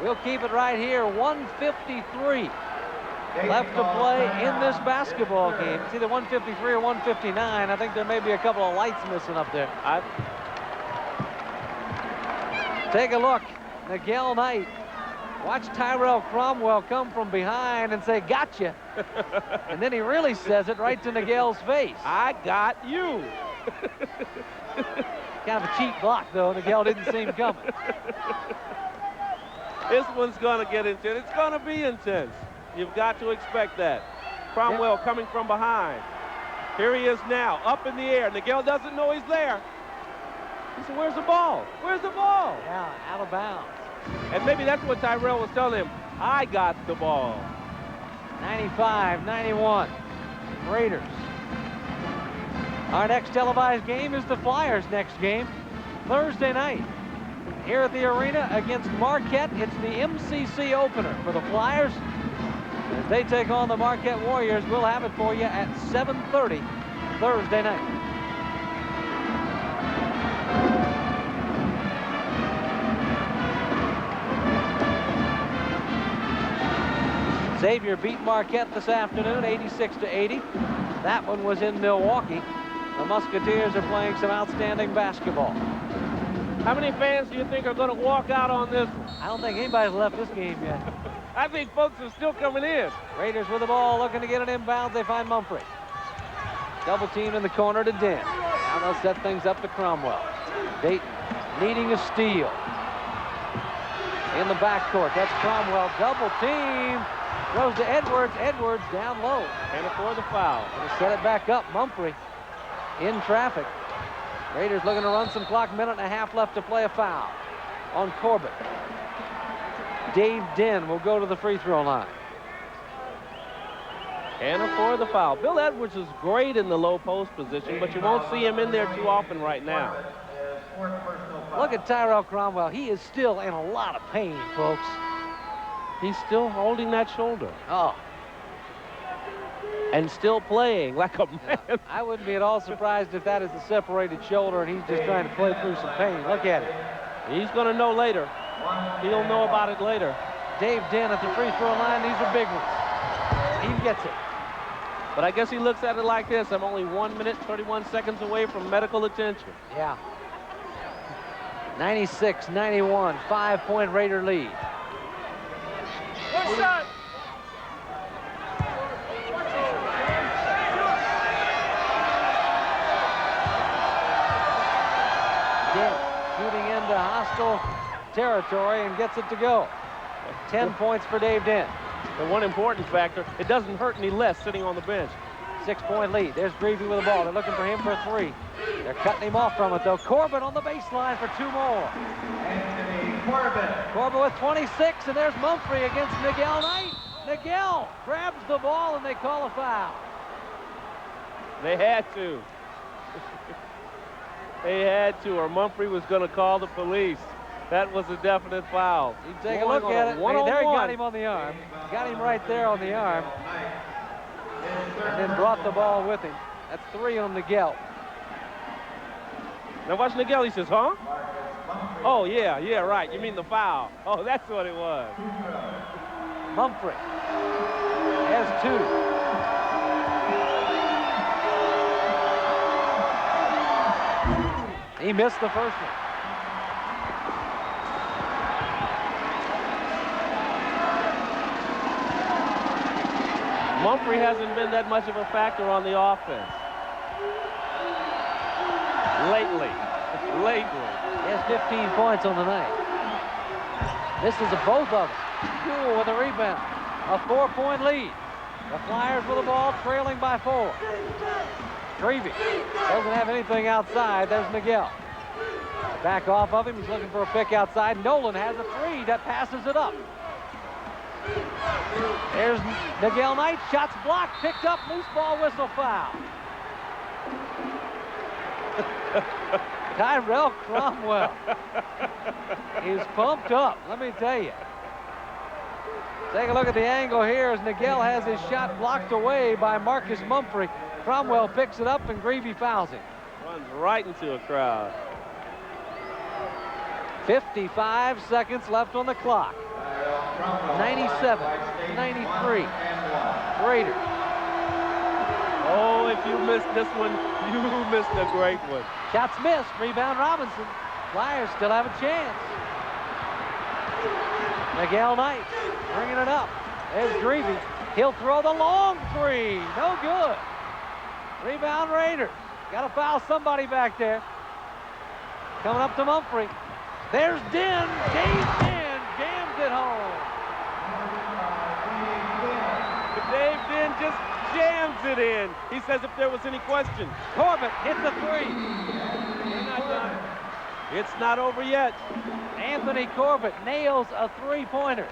We'll keep it right here, 1:53 left to play in this basketball game. It's either 1:53 or 1:59. I think there may be a couple of lights missing up there. Take a look. Nigel Knight. Watch Tyrell Cromwell come from behind and say, gotcha. And then he really says it right to Nigel's face. I got you. Kind of a cheap block, though. Nigel didn't see him coming. This one's going to get intense. It's going to be intense. You've got to expect that. Cromwell coming from behind. Here he is now, up in the air. Nigel doesn't know he's there. He said, where's the ball? Where's the ball? Yeah, out of bounds. And maybe that's what Tyrell was telling him. I got the ball. 95-91. Raiders. Our next televised game is the Flyers' next game, Thursday night. Here at the arena against Marquette, it's the MCC opener for the Flyers. As they take on the Marquette Warriors, we'll have it for you at 7:30 Thursday night. Xavier beat Marquette this afternoon, 86-80. That one was in Milwaukee. The Musketeers are playing some outstanding basketball. How many fans do you think are going to walk out on this one? I don't think anybody's left this game yet. I think folks are still coming in. Raiders with the ball, looking to get it inbounds. They find Mumphrey. Double team in the corner to Dent. Now they'll set things up to Cromwell. Dayton needing a steal. In the backcourt, that's Cromwell. Double team. Throws to Edwards. Edwards down low. Can't afford the foul. Gonna set it back up. Mumphrey in traffic. Raiders looking to run some clock. 1.5 left to play. A foul on Corbett. Dave Den will go to the free throw line. Can't afford the foul. Bill Edwards is great in the low post position, but you won't see him in there too often right now. Look at Tyrell Cromwell. He is still in a lot of pain, folks. He's still holding that shoulder. Oh. And still playing like a man. I wouldn't be at all surprised if that is a separated shoulder and he's just trying to play through some pain. Look at it. He's going to know later. He'll know about it later. Dave Den at the free throw line. These are big ones. He gets it. But I guess he looks at it like this. I'm only 1 minute, 31 seconds away from medical attention. Yeah. 96-91, 5-point Raider lead. Good shot. Dent shooting into hostile territory and gets it to go. 10 points for Dave Dent. And one important factor, it doesn't hurt any less sitting on the bench. 6-point lead. There's Greavy with the ball. They're looking for him for a three. They're cutting him off from it, though. Corbett on the baseline for 2 more. Anthony Corbett. Corbett with 26, and there's Mumphrey against Nigel Knight. Nigel grabs the ball, and they call a foul. They had to. They had to, or Mumphrey was going to call the police. That was a definite foul. You take a look at it. There he got him on the arm. Got him right there on the arm. And then brought the ball with him. That's 3 on Nigel. Now watch Nigel. He says, huh? Oh, yeah, right. You mean the foul. Oh, that's what it was. Mumphrey has 2. He missed the first one. Mumphrey hasn't been that much of a factor on the offense. Lately. He has 15 points on the night. Misses both of them. Cool with a rebound. A 4-point lead. The Flyers with the ball trailing by 4. Greavy doesn't have anything outside. There's Miguel. Back off of him. He's looking for a pick outside. Nolan has a 3 that passes it up. There's Miguel Knight. Shots blocked. Picked up. Loose ball whistle foul. Tyrell Cromwell. He's pumped up, let me tell you. Take a look at the angle here as Miguel has his shot blocked away by Marcus Mumphrey. Cromwell picks it up and Greavy fouls him. Runs right into a crowd. 55 seconds left on the clock. 97, 93. Raiders. Oh, if you missed this one, you missed a great one. Shots missed. Rebound Robinson. Flyers still have a chance. Miguel Knight bringing it up. There's Greavy. He'll throw the long 3. No good. Rebound Raiders. Got to foul somebody back there. Coming up to Mumphrey. There's Den. Dave Den jams it home. Dave Den just jams it in. He says if there was any question. Corbett hits a 3. They're not done. It's not over yet. Anthony Corbett nails a 3-pointer.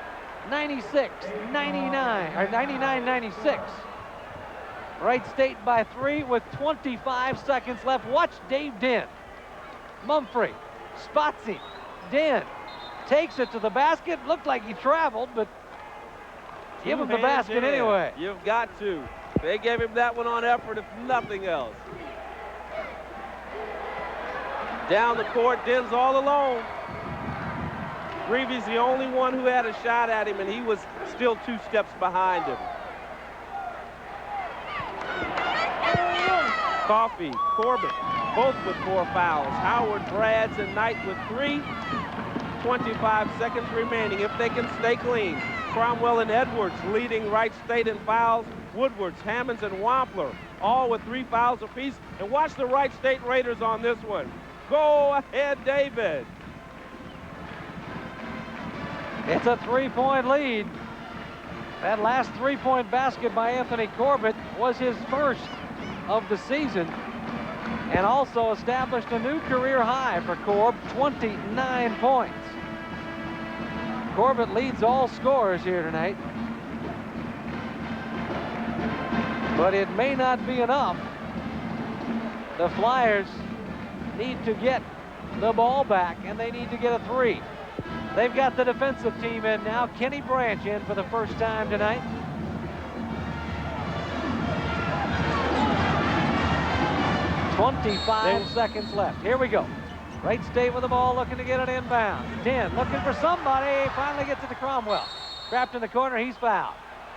96, 99, or 99, 96. Wright State by 3 with 25 seconds left. Watch Dave Den. Mumphrey spots him. Den takes it to the basket. Looked like he traveled, but give him the basket anyway. You've got to. They gave him that one on effort, if nothing else. Down the court, Den's all alone. Greavy's the only one who had a shot at him, and he was still 2 steps behind him. Coffey, Corbett, both with 4 fouls. Howard, Brads, and Knight with 3. 25 seconds remaining if they can stay clean. Cromwell and Edwards leading Wright State in fouls. Woodwards, Hammonds, and Wampler all with 3 fouls apiece. And watch the Wright State Raiders on this one. Go ahead, David. It's a 3-point lead. That last 3-point basket by Anthony Corbett was his first of the season and also established a new career high for Corb, 29 points. Corbett leads all scorers here tonight. But it may not be enough. The Flyers need to get the ball back, and they need to get a 3. They've got the defensive team in now. Kenny Branch in for the first time tonight. .25 seconds left. Here we go. Wright State with the ball, looking to get it inbound. Den looking for somebody. Finally gets it to Cromwell. Trapped in the corner. He's fouled.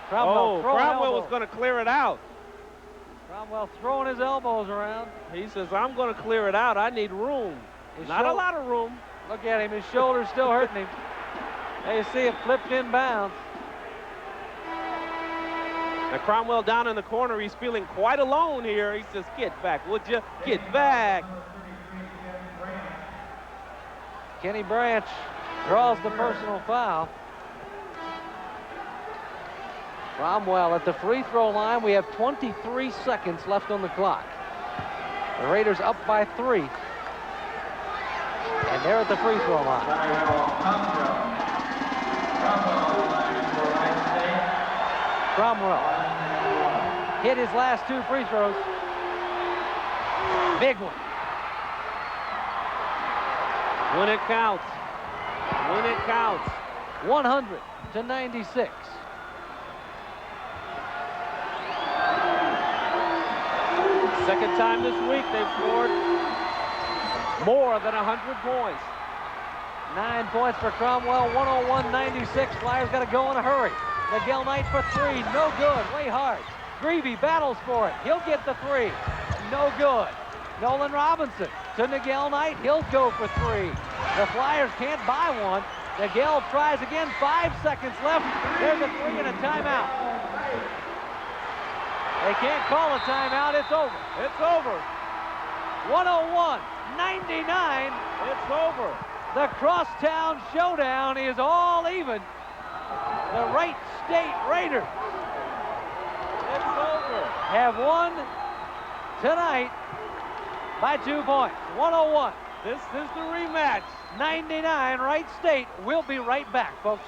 Cromwell was going to clear it out. Cromwell throwing his elbows around. He says, I'm going to clear it out. I need room. Not a lot of room. Look at him. His shoulder's still hurting him. There you see it flipped inbounds. Now Cromwell down in the corner. He's feeling quite alone here. He says, get back, would you? Get back. Kenny Branch draws the personal foul. Cromwell at the free throw line. We have 23 seconds left on the clock. The Raiders up by 3. And they're at the free throw line. Cromwell hit his last 2 free throws. Big one. When it counts. When it counts. 100-96. Second time this week they've scored more than 100 points. 9 points for Cromwell, 101-96. Flyers got to go in a hurry. Miguel Knight for 3, no good, way hard. Greavy battles for it. He'll get the 3, no good. Nolan Robinson to Miguel Knight. He'll go for 3. The Flyers can't buy one. Miguel tries again. 5 seconds left. There's a 3 and a timeout. They can't call a timeout. It's over. It's over. 101-99. It's over. The crosstown showdown is all even. The Wright State Raiders have won tonight by 2 points. 101. This is the rematch. 99 Wright State. We'll be right back, folks.